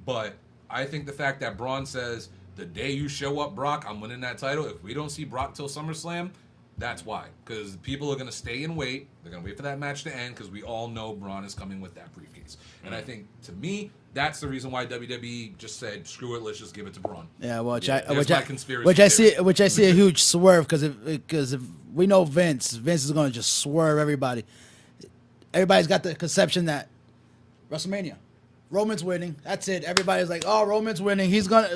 But I think the fact that Braun says, the day you show up, Brock, I'm winning that title. If we don't see Brock till SummerSlam, that's why. Because people are going to stay and wait. They're going to wait for that match to end because we all know Braun is coming with that briefcase. And I think, to me, that's the reason why WWE just said, screw it, let's just give it to Braun. Yeah, There's my conspiracy which I see a huge swerve because if we know Vince is going to just swerve everybody. Everybody's got the conception that WrestleMania, Roman's winning. That's it. Everybody's like, oh, Roman's winning.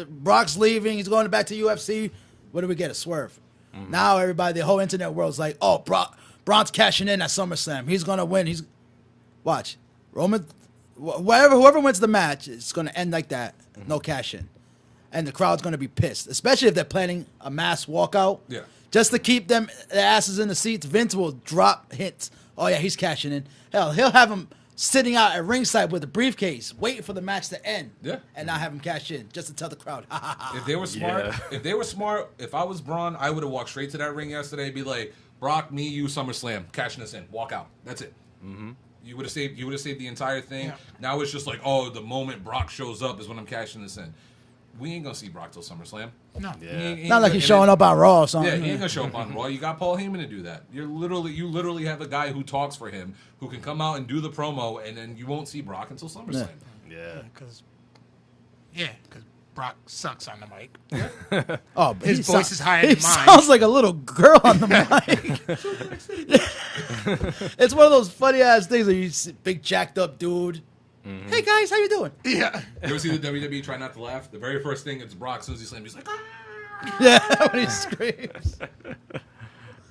Brock's leaving. He's going back to UFC. What do we get? A swerve. Now everybody, the whole internet world's like, oh, Braun's cashing in at SummerSlam. He's going to win. Watch. Roman, whoever wins the match, it's going to end like that. No cash in. And the crowd's going to be pissed, especially if they're planning a mass walkout. Yeah. Just to keep their asses in the seats, Vince will drop hints. Oh, yeah, he's cashing in. Hell, he'll have him sitting out at ringside with a briefcase, waiting for the match to end. Yeah. And not have him cash in, just to tell the crowd, ha, ha, ha. If they were smart, Yeah. if I was Braun, I would have walked straight to that ring yesterday and be like, Brock, me, you, SummerSlam, cashing us in, walk out. That's it. You would have saved the entire thing. Yeah. Now it's just like, oh, the moment Brock shows up is when I'm cashing this in. We ain't gonna see Brock till SummerSlam. No. Yeah. Not like he's showing up on Raw or Yeah, something. he ain't gonna show up on Raw. You got Paul Heyman to do that. You literally have a guy who talks for him, who can come out and do the promo, and then you won't see Brock until SummerSlam. Yeah. Because Brock sucks on the mic. Oh, but His he voice so- is higher he than mine. sounds like a little girl on the mic. It's one of those funny ass things where you see big jacked up dude. Hey guys, how you doing? Yeah. You ever see the WWE try not to laugh? The very first thing, it's Brock. As soon as he slams, he's like, ah! Yeah, when he screams.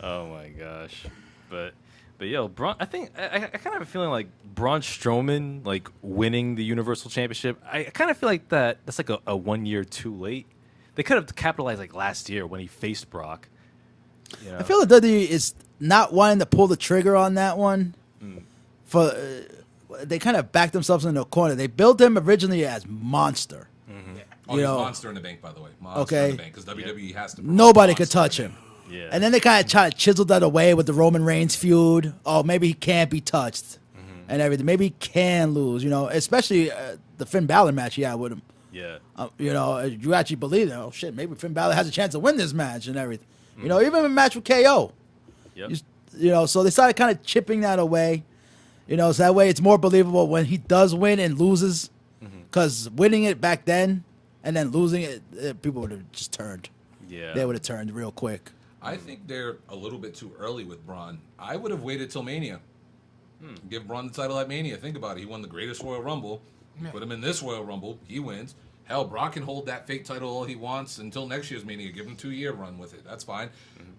Oh my gosh. But yo, Braun. I think I kind of have a feeling like Braun Strowman like winning the Universal Championship. I kind of feel like that's like a 1 year too late. They could have capitalized like last year when he faced Brock. You know? I feel like WWE is not wanting to pull the trigger on that one. For they kind of backed themselves into a corner. They built him originally as Monster. Oh, You he's know- Monster in the Bank, by the way. Monster Okay. in the Bank, because WWE has to. Nobody Monster could touch in the him. Bank. Yeah. And then they kind of try to chisel that away with the Roman Reigns feud. Oh, maybe he can't be touched and everything. Maybe he can lose, especially the Finn Balor match he had with him. Yeah. You actually believe that, oh, shit, maybe Finn Balor has a chance to win this match and everything. Even a match with KO. Yep. So they started kind of chipping that away. So that way it's more believable when he does win and loses. Because winning it back then and then losing it, people would have just turned. Yeah. They would have turned real quick. I think they're a little bit too early with Braun. I would have waited till Mania. Give Braun the title at Mania. Think about it. He won the greatest Royal Rumble. Put him in this Royal Rumble. He wins. Hell, Brock can hold that fake title all he wants until next year's Mania. Give him 2-year run with it. That's fine.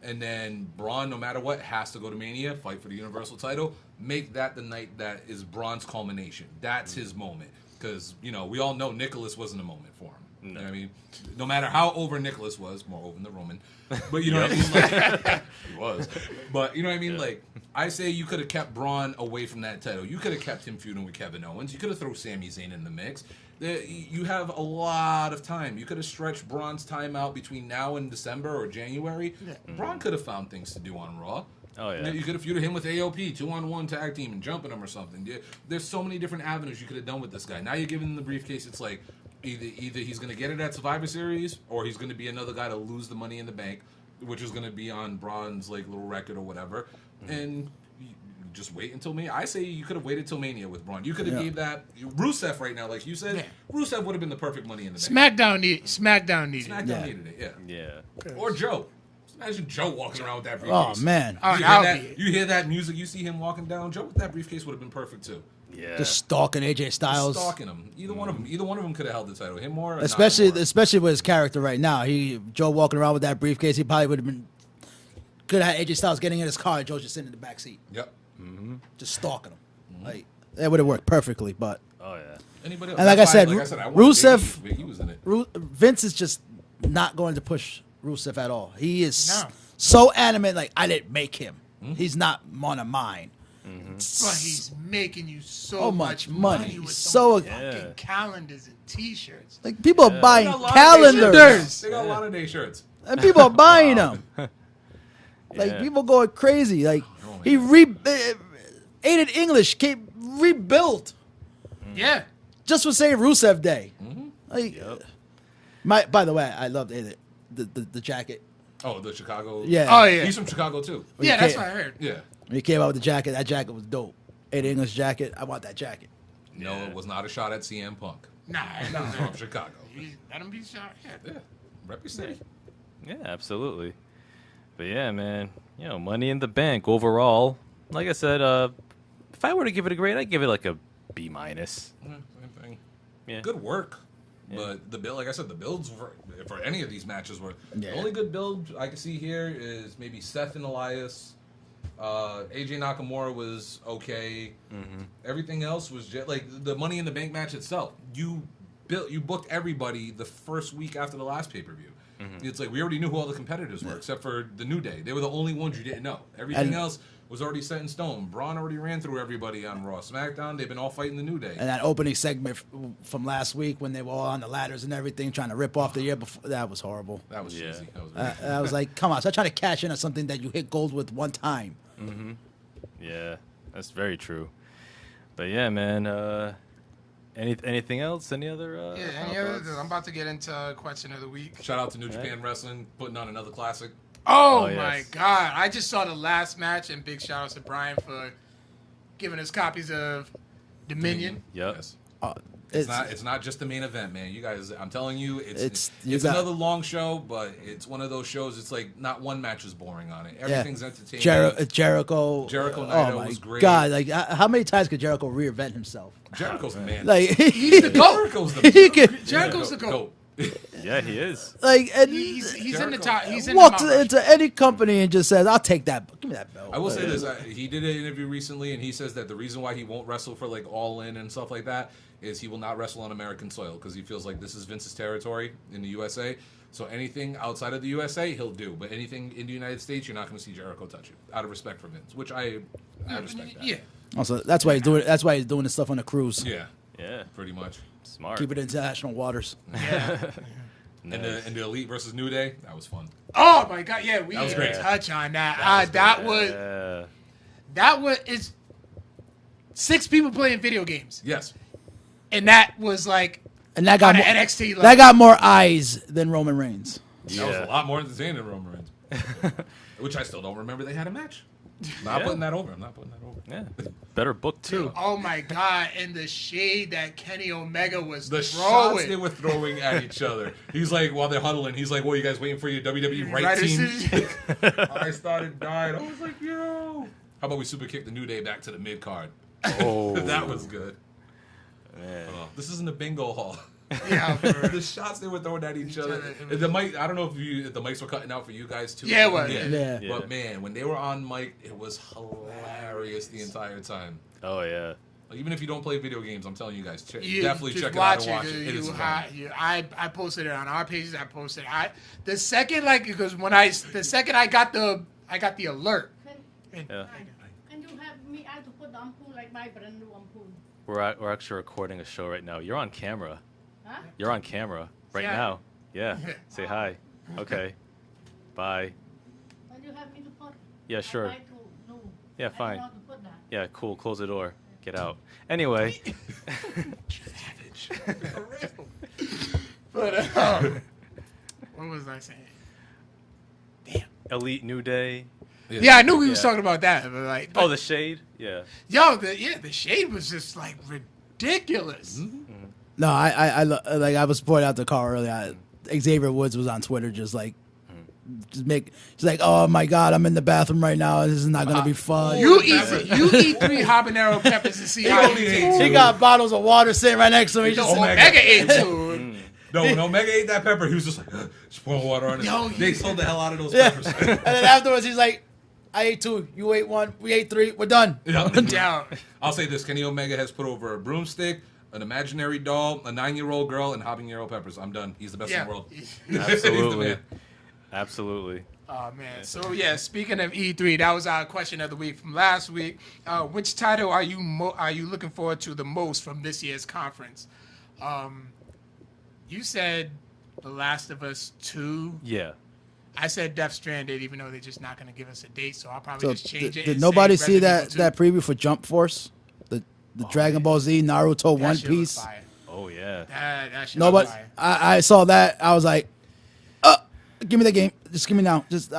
And then Braun, no matter what, has to go to Mania, fight for the Universal title. Make that the night that is Braun's culmination. That's his moment. Because, we all know Nicholas wasn't a moment for him. No. You know what I mean? No matter how over Nicholas was, more over than Roman. But you know what I mean? Like, he was. But you know what I mean? Like, I say you could have kept Braun away from that title. You could have kept him feuding with Kevin Owens. You could have thrown Sami Zayn in the mix. You have a lot of time. You could have stretched Braun's time out between now and December or January. Braun could have found things to do on Raw. Oh, yeah. You could have feuded him with AOP, 2-on-1 tag team, and jumping him or something. There's so many different avenues you could have done with this guy. Now you're giving him the briefcase. It's like either he's going to get it at Survivor Series, or he's going to be another guy to lose the Money in the Bank, which is going to be on Braun's like little record or whatever. And just wait until Mania. I say you could have waited till Mania with Braun. You could have gave that Rusev right now, like you said. Rusev would have been the perfect Money in the Bank. SmackDown needed it. Yeah. Or Joe. Imagine Joe walking around with that Oh briefcase. man! You hear that music, you see him walking down. Joe with that briefcase would have been perfect too. Yeah. Just stalking AJ Styles. Just stalking him. Either one of them could have held the title. Him or especially not with his character right now. Joe walking around with that briefcase, he probably would have been could have had AJ Styles getting in his car and Joe just sitting in the back seat. Yep. Just stalking him. Like that would have worked perfectly, but Oh yeah. Anybody else? and like I said, I want Rusev Biggie was in it. Vince is just not going to push Rusev at all. He is so adamant, like I didn't make him. He's not one of mine. But he's making you so So much much money money. with So- some fucking calendars and T-shirts. Like people are buying They got a lot of day calendars, shirts. They got a lot of day shirts. and people are buying them. Like Yeah. people going crazy. Like he aided English, came rebuilt Yeah. just for saying Rusev Day. Like, by the way, I loved the jacket. Oh, the Chicago. Yeah. Oh yeah. He's from Chicago too. Yeah, that's can't- what I heard. Yeah. When he came out with the jacket, that jacket was dope. Aided English jacket. I want that jacket. No, it was not a shot at CM Punk. Nah, From Chicago. Let him be shot. Yeah. Yeah. Rep your city. Yeah, absolutely. But yeah, man, Money in the Bank overall. Like I said, if I were to give it a grade, I'd give it like a B-. Same thing. Yeah. Good work. But the build, like I said, the builds for any of these matches were Yeah. the only good build I can see here is maybe Seth and Elias. AJ Nakamura was okay. Everything else was just like the Money in the Bank match itself. You booked everybody the first week after the last pay-per-view. It's like we already knew who all the competitors were except for the New Day. They were the only ones you didn't know. Everything else was already set in stone. Braun already ran through everybody on Raw. SmackDown, they've been all fighting the New Day. And that opening segment from last week when they were all on the ladders and everything, trying to rip off the year before, that was horrible. That was cheesy. That was I was like, come on, stop trying to cash in on something that you hit gold with one time. Yeah, that's very true. But yeah, man. Anything else? Any other? Yeah, any other? I'm about to get into question of the week. Shout out to New Japan Wrestling putting on another classic. Oh, yes. my God. I just saw the last match, and big shout out to Brian for giving us copies of Dominion. Yep. Yes. It's It's not just the main event, man. You guys, I'm telling you, It's- it's you got- another long show, but it's one of those shows. It's like not one match is boring on it. Everything's entertaining. Jericho. Jericho Oh Naito my was great. God! Like, how many times could Jericho reinvent himself? Jericho's the man. Like, He's the GOAT. Jericho's the he could, Jericho's the GOAT. Yeah, he is. like, and He's in the Jericho. top. He's in walks the Mount into any company and just says, "I'll take that. Give me that belt." I will say this: he did an interview recently, and he says that the reason why he won't wrestle for like All In and stuff like that is he will not wrestle on American soil because he feels like this is Vince's territory in the USA. So anything outside of the USA, he'll do, but anything in the United States, you're not going to see Jericho touch it out of respect for Vince, which I respect that. Yeah. Also, that's why he's doing. That's why he's doing this stuff on the cruise. Yeah, Yeah, pretty much. smart. Keep it international waters. Yeah. And the Elite versus New Day, that was fun. Oh my God! Yeah, we That was didn't great. touch on that. Yeah. That was it's 6 people playing video games, Yes. and that was like And that got on more, an NXT level. that got more eyes than Roman Reigns. That was a lot more entertaining than Roman Reigns. Which I still don't remember they had a match. Not putting that over. I'm not putting that over. Yeah, better book too. Oh my God! And the shade that Kenny Omega was The throwing. shots they were throwing at each other. He's like, while they're huddling, he's like, "Well, you guys waiting for your WWE right team?" I started dying. I was like, "Yo, how about we super kick the New Day back to the mid card?" Oh, That was good. man. This isn't a bingo hall. Yeah, The shots they were throwing at each other. The mic. I don't know if the mics were cutting out for you guys too. Yeah, it was. Yeah. But man, when they were on mic, it was hilarious the entire time. Oh yeah. Like, even if you don't play video games, I'm telling you guys, You definitely just check it out and watch it. it. It is fun. I posted it on our pages. I posted the second because the second I got the alert. Yeah. Can you help me out to put the ampul like my brand new ampul? We're actually recording a show right now. You're on camera. Huh? You're on camera right Yeah. now. Yeah. Say hi. Okay. Bye. Can you help me to put? Yeah, sure. I like to know. Yeah, I don't fine. know how to put that. Yeah, cool. Close the door. Get out. Anyway. But what was I saying? Elite New Day. Yeah, I knew we was Yeah. talking about that. But Oh, the Shade. Yeah. the shade was just like ridiculous. No, I was pointing out the call earlier. Xavier Woods was on Twitter just like, he's like, oh my God, I'm in the bathroom right now. This is not gonna be fun. You eat 3 habanero peppers to see how only you ate taste. He got bottles of water sitting right next to him. He just Omega ate 2. No, when Omega ate that pepper, he was just like, just pouring water on it. Yo, They sold the hell out of those yeah. peppers. And then afterwards, he's like, I ate 2, you ate 1, we ate 3, we're done. Yeah. I'll say this: Kenny Omega has put over a broomstick, an imaginary doll, a 9-year-old girl, and habanero peppers. I'm done. He's the best in Yeah. the world. He's the Absolutely. man. Absolutely. Oh man. So yeah, speaking of E3, that was our question of the week from last week. Which title are you looking forward to the most from this year's conference? You said The Last of Us 2. Yeah. I said Death Stranded, even though they're just not going to give us a date, so I'll probably So just change it. did and nobody say see Resident that Evil 2. preview for Jump Force? The Dragon Ball Z, Naruto, That One shit was Piece. fire. Oh yeah. That shit Nobody, was fire. I saw that. I was like, give me the game. Just give me now. Just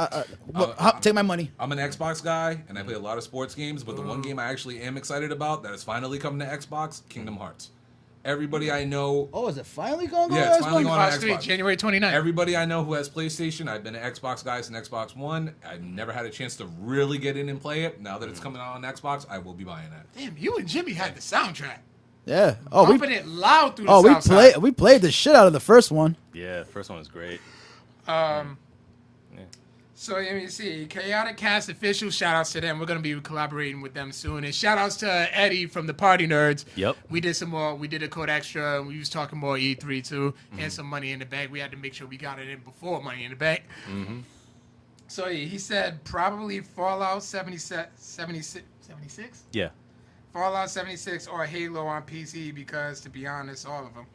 take my money. I'm an Xbox guy, and I play a lot of sports games, but the one game I actually am excited about that is finally coming to Xbox, Kingdom Hearts. Everybody I know, Oh, is it finally going on? Yeah, it's finally going on Street, Xbox. January 29th. Everybody I know who has PlayStation, I've been an Xbox guy since Xbox One. I've never had a chance to really get in and play it. Now that it's coming out on Xbox, I will be buying that. Damn, you and Jimmy had the soundtrack. Yeah. Oh, Bumping it loud through the South Side. we played the shit out of the first one. Yeah. The first one was great. So let me see. Chaotic Cast official, shout outs to them. We're gonna be collaborating with them soon. And shout outs to Eddie from the Party Nerds. Yep. We did some more. We did a code extra. We was talking more E3 too, and some Money in the Bank. We had to make sure we got it in before Money in the Bank. So yeah, he said probably Fallout 76. Yeah. Fallout 76 or Halo on PC because, to be honest, all of them.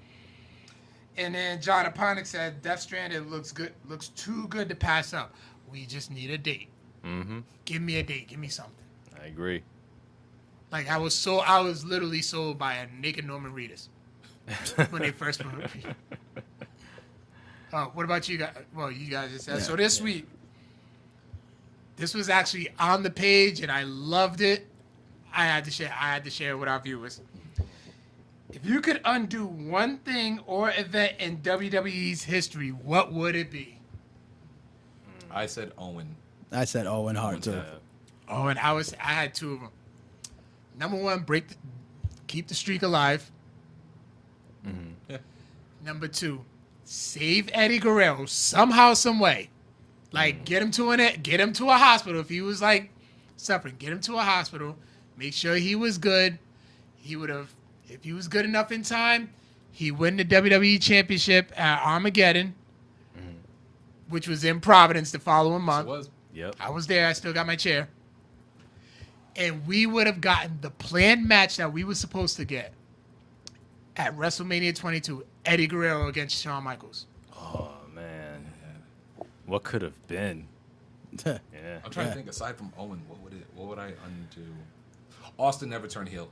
And then John Aponic said Death Stranded looks too good to pass up. We just need a date. Mm-hmm. Give me a date. Give me something. I agree. Like I was literally sold by a naked Norman Reedus when they first moved. What about you guys? Well, you guys just said so. This week, this was actually on the page, and I loved it. I had to share it with our viewers. If you could undo one thing or event in WWE's history, what would it be? I said Owen. I said Owen Hart too. Oh, and I had 2 of them. Number 1, keep the streak alive. Number 2, save Eddie Guerrero somehow, some way. Like get him to a hospital if he was like suffering. Get him to a hospital. Make sure he was good. He would have, if he was good enough in time, he win the WWE Championship at Armageddon, which was in Providence the following It month. was. Yep. I was there. I still got my chair. And we would have gotten the planned match that we were supposed to get at WrestleMania 22, Eddie Guerrero against Shawn Michaels. Oh man. What could have been? Yeah. I'm trying to think. Aside from Owen, what would I undo? Austin never turned heel.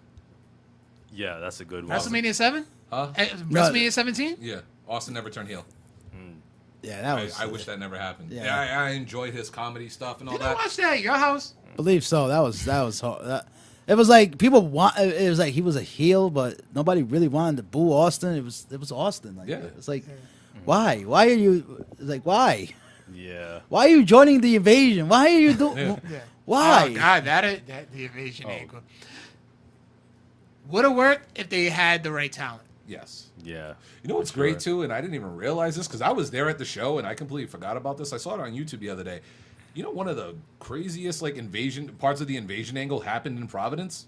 Yeah, that's a good one. WrestleMania 7? Huh? WrestleMania 17? Yeah. Austin never turned heel. Yeah, that was. I wish that never happened. Yeah. Yeah, I enjoy his comedy stuff and all Did I that. watch that at your house? Believe so. That was it was like people want. It was like he was a heel, but nobody really wanted to boo Austin. It was Austin. Like, Yeah. it's like, why? Why are you? It's like, why? Yeah. Why are you joining the invasion? Why are you doing? Yeah. Why? Oh God, that the invasion angle would have worked if they had the right talent. Yes. Yeah. You know what's great too, and I didn't even realize this because I was there at the show and I completely forgot about this. I saw it on YouTube the other day. You know, one of the craziest like invasion parts of the invasion angle happened in Providence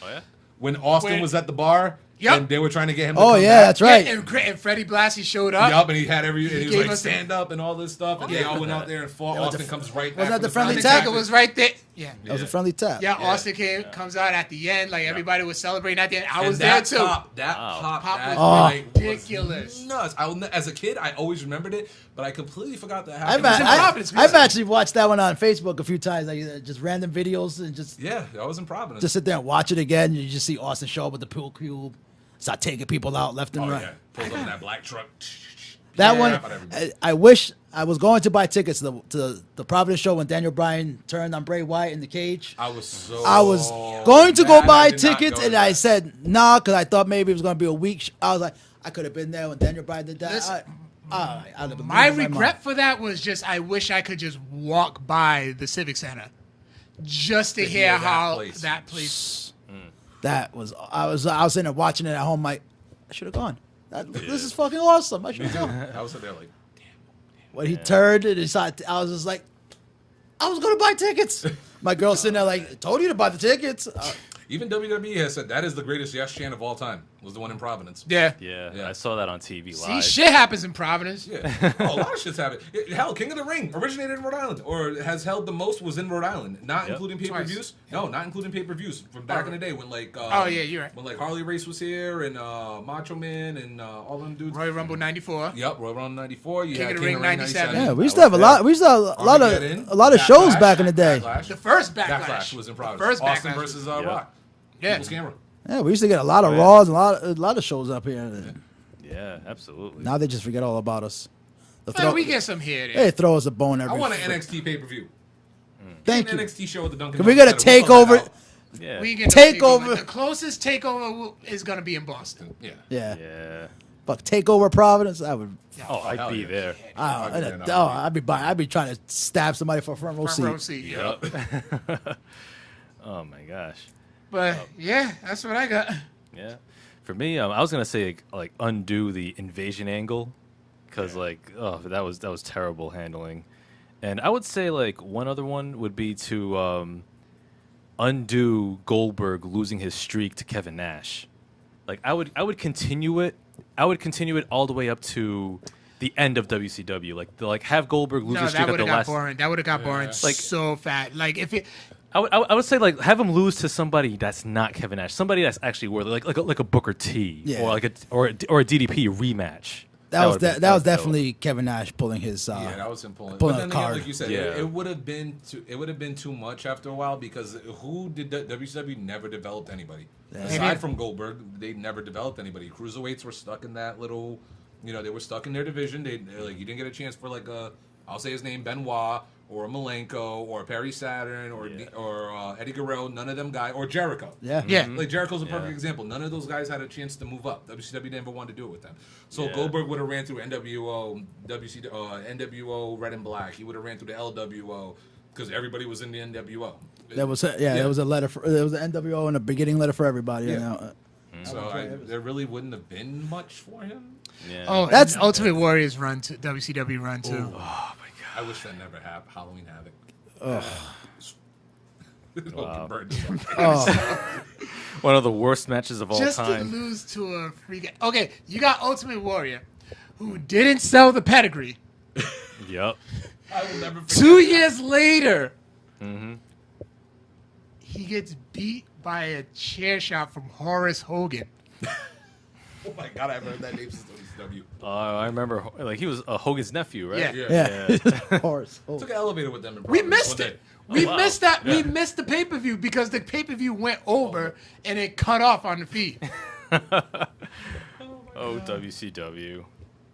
Oh yeah. when Austin was at the bar Yep. and they were trying to get him. To Oh come yeah, back. that's right. And Freddie Blassie showed up. Yup, and he had and he gave was like us the- stand up and all this stuff, and they all went out there and fought. Austin comes right back. that from the friendly The tag? tackle was right there. Yeah. That was a friendly tap. Yeah, Austin comes out at the end, like everybody was celebrating at the end. I And was there that too. pop, Pop that was night ridiculous. was nuts. As a kid, I always remembered it, but I completely forgot that I've, happened. I've actually watched that one on Facebook a few times, like just random videos, and just I was in Providence. just sit there and watch it again. And you just see Austin show up with the pool cube, start taking people out left and Oh right. yeah, pulled up in that black truck. That Yeah, one, about everybody. I wish I was going to buy tickets to the Providence show when Daniel Bryan turned on Bray Wyatt in the cage. I was going to go mad I buy did not tickets, go and to I that. said nah because I thought maybe it was going to be a week. I was like, I could have been there when Daniel Bryan did that. Listen, I'd have believed My in regret for that was just I wish I could just walk by the Civic Center just to To hear hear that how place. that place. That was I was sitting there watching it at home. Like, I should have gone. This is fucking awesome. I should have gone. I was there like, When he turned and decided, I was just like, I was gonna buy tickets. My girl sitting there like, told you to buy the tickets. even WWE has said that is the greatest yes chant of all time. Was the one in Providence. Yeah. Yeah. I saw that on TV See, live. shit happens in Providence. Yeah. Oh, a lot of shit's happened. Hell, King of the Ring originated in Rhode Island, or has held the most was in Rhode Island, not including pay-per-views. No, not including pay-per-views from back in the day when like. Oh, yeah, you're right. When like Harley Race was here and Macho Man and all them dudes. Royal Rumble '94. Yep, Royal Rumble '94. You King had of the Ring 97. Yeah, we used That to have a was lot. there. We used to have Armageddon, a lot of shows Backlash, back in the day. Backlash. The first Backlash. Backlash was in Providence. First Austin Backlash. versus Yeah. Rock. Yeah. People's Camera. Yeah, we used to get a lot of Raws, a lot of shows up here. Yeah, absolutely. Now they just forget all about us. Well, we get some here. They throw us a bone every. I want an NXT pay-per-view. Thank An you. NXT show with the Dunkin' Can we get a Donuts Center. We'll takeover? sell that out. Yeah. We get Takeover. The closest takeover is going to be in Boston. Yeah. Yeah. Yeah. Fuck takeover Providence. I would. Oh, I'd hell be yeah. there. I'd be buying. I'd be trying to stab somebody for a front row Front seat. row seat. Yep. Oh my gosh. But yeah, that's what I got. Yeah. For me, I was gonna say like undo the invasion angle, because that was terrible handling, and I would say like one other one would be to undo Goldberg losing his streak to Kevin Nash. Like I would continue it. I would continue it all the way up to the end of WCW. Like have Goldberg lose No, his streak that at would the have got last. boring. That would have got boring Like- so fat. Like if it. I would say like have him lose to somebody that's not Kevin Nash, somebody that's actually worthy, like a Booker T, Yeah. or like or a DDP rematch. That was would've that was dope. definitely Kevin Nash pulling his. Yeah, that was him pulling. pulling But a then card. again, like you said, Yeah. it would have been too much after a while because who did WCW never developed anybody aside from Goldberg? They never developed anybody. Cruiserweights were stuck in that little, they were stuck in their division. They like you didn't get a chance for like I'll say his name, Benoit or Malenko or Perry Saturn or Eddie Guerrero. None of them guys or Jericho. Yeah. Yeah. Like Jericho's a perfect Yeah. example. None of those guys had a chance to move up. WCW never wanted to do it with them. So Yeah. Goldberg would have ran through NWO, NWO Red and Black. He would have ran through the LWO because everybody was in the NWO. There was there was a letter for there was an NWO and a beginning letter for everybody. Yeah. So there really wouldn't have been much for him. Yeah. Oh, That's- that's Ultimate Warriors run to WCW run too. I wish that never happened. Halloween Havoc. Wow. Byrd. One of the worst matches of all Just to time. lose to a freak. Okay, you got Ultimate Warrior, who didn't sell the pedigree. Yep. I will never forget. 2 years later, Mm-hmm. he gets beat by a chair shot from Horace Hogan. Oh my god, I haven't heard that name since WCW. I remember like he was Hogan's nephew, right? Yeah. Yeah. Of course. Oh. Took an elevator with them. In We Providence missed one it. day. We wow. missed that. Yeah. We missed the pay per view because the pay per view went over and it cut off on the feed. Oh, WCW.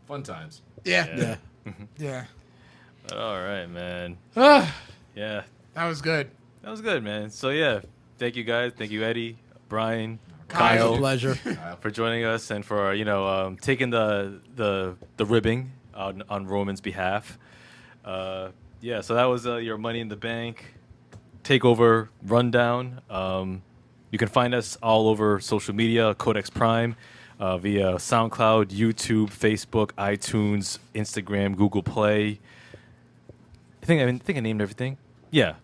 Fun times. Yeah. Yeah. Yeah. All right, man. Ah, Yeah, that was good. that was good, man. So yeah, thank you guys. Thank you, Eddie, Brian, Kyle. Kyle, Pleasure. for joining us and for taking the ribbing on Roman's behalf. Yeah, so that was your Money in the Bank takeover rundown. You can find us all over social media, Codex Prime, via SoundCloud, YouTube, Facebook, iTunes, Instagram, Google Play. I think I named everything. Yeah.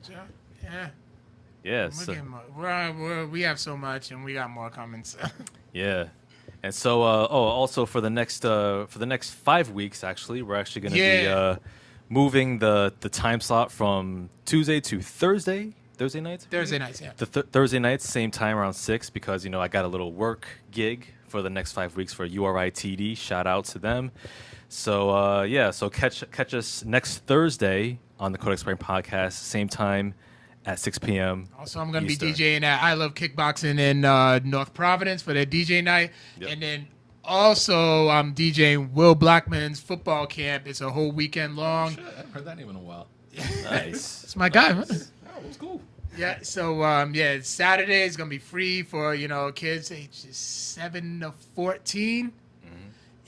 Yeah. Yeah. We're So, getting more. We have so much, and we got more coming. So. yeah. And so, also for the next 5 weeks, actually, we're actually going to be moving the time slot from Tuesday to Thursday. Thursday nights. Thursday nights, yeah. Thursday nights, same time around 6, because I got a little work gig for the next 5 weeks for URITD. Shout out to them. So so catch us next Thursday on the Codex Prime podcast, same time at 6 p.m. Also, I'm going to be Eastern. DJing at I Love Kickboxing in North Providence for their DJ night. Yep. And then also I'm DJing Will Blackman's football camp. It's a whole weekend long. Shit, I haven't heard that name in a while. Nice. It's my guy, man. Oh, it was cool. Yeah, so Saturday is gonna be free for kids ages 7 to 14,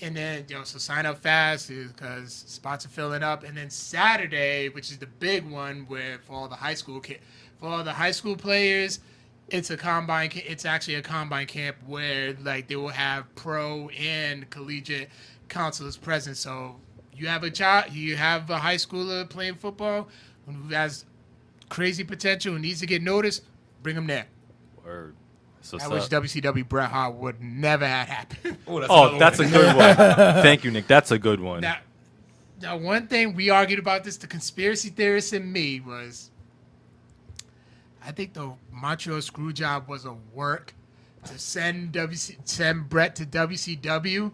and then so sign up fast because spots are filling up. And then Saturday, which is the big one, where for all the high school players, it's actually a combine camp where they will have pro and collegiate counselors present. So you have a high schooler playing football who has crazy potential and needs to get noticed, bring him there. Word. So I wish WCW Bret Hart would never had happened. that's a good one. Thank you, Nick. That's a good one. Now, one thing we argued about this, the conspiracy theorist in me, was I think the Montreal Screwjob was a work to send Bret to WCW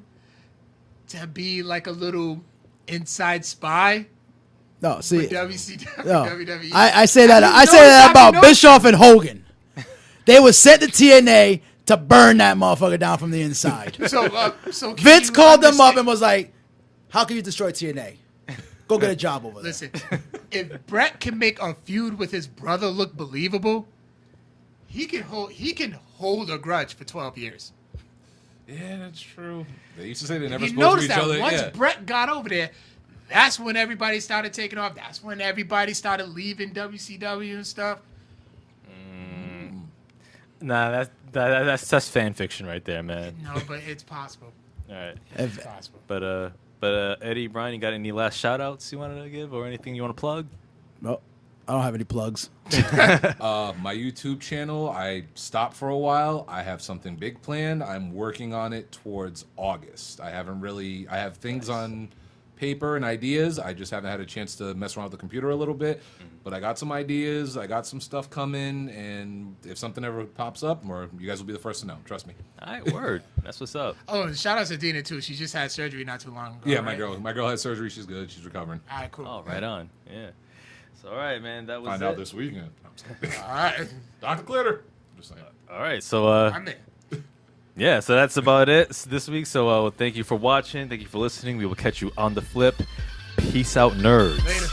to be like a little inside spy. No, see, WCW, no. WWE. I say that. Have you I say that noticed- about have you Bischoff and Hogan. They were sent to TNA to burn that motherfucker down from the inside. So can Vince you called them up understand- and was like, "How can you destroy TNA? Go get a job over there." Listen, if Bret can make a feud with his brother look believable, he can hold a grudge for 12 years. Yeah, that's true. They used to say they never You supposed to notice each that other. once Yeah. Bret got over there, that's when everybody started taking off. That's when everybody started leaving WCW and stuff. Nah, that's fan fiction right there, man. No, but it's possible. All right. It's possible. But Eddie, Brian, you got any last shout outs you wanted to give or anything you want to plug? No, I don't have any plugs. My YouTube channel, I stopped for a while. I have something big planned. I'm working on it towards August. I have things on paper and ideas. I just haven't had a chance to mess around with the computer a little bit. But I got some ideas. I got some stuff coming. And if something ever pops up, you guys will be the first to know. Trust me. All right, word. That's what's up. Oh, and shout out to Dina too. She just had surgery not too long ago. Yeah, right? my girl had surgery. She's good. She's recovering. All right, cool. Oh, right on. Yeah. So, all right, man. That was Find it. out this weekend. No, I'm just kidding. All right, Dr. Glitter. Just saying. All right. So, I'm in. yeah, so that's about it this week. So, thank you for watching. Thank you for listening. We will catch you on the flip. Peace out, nerds. Later.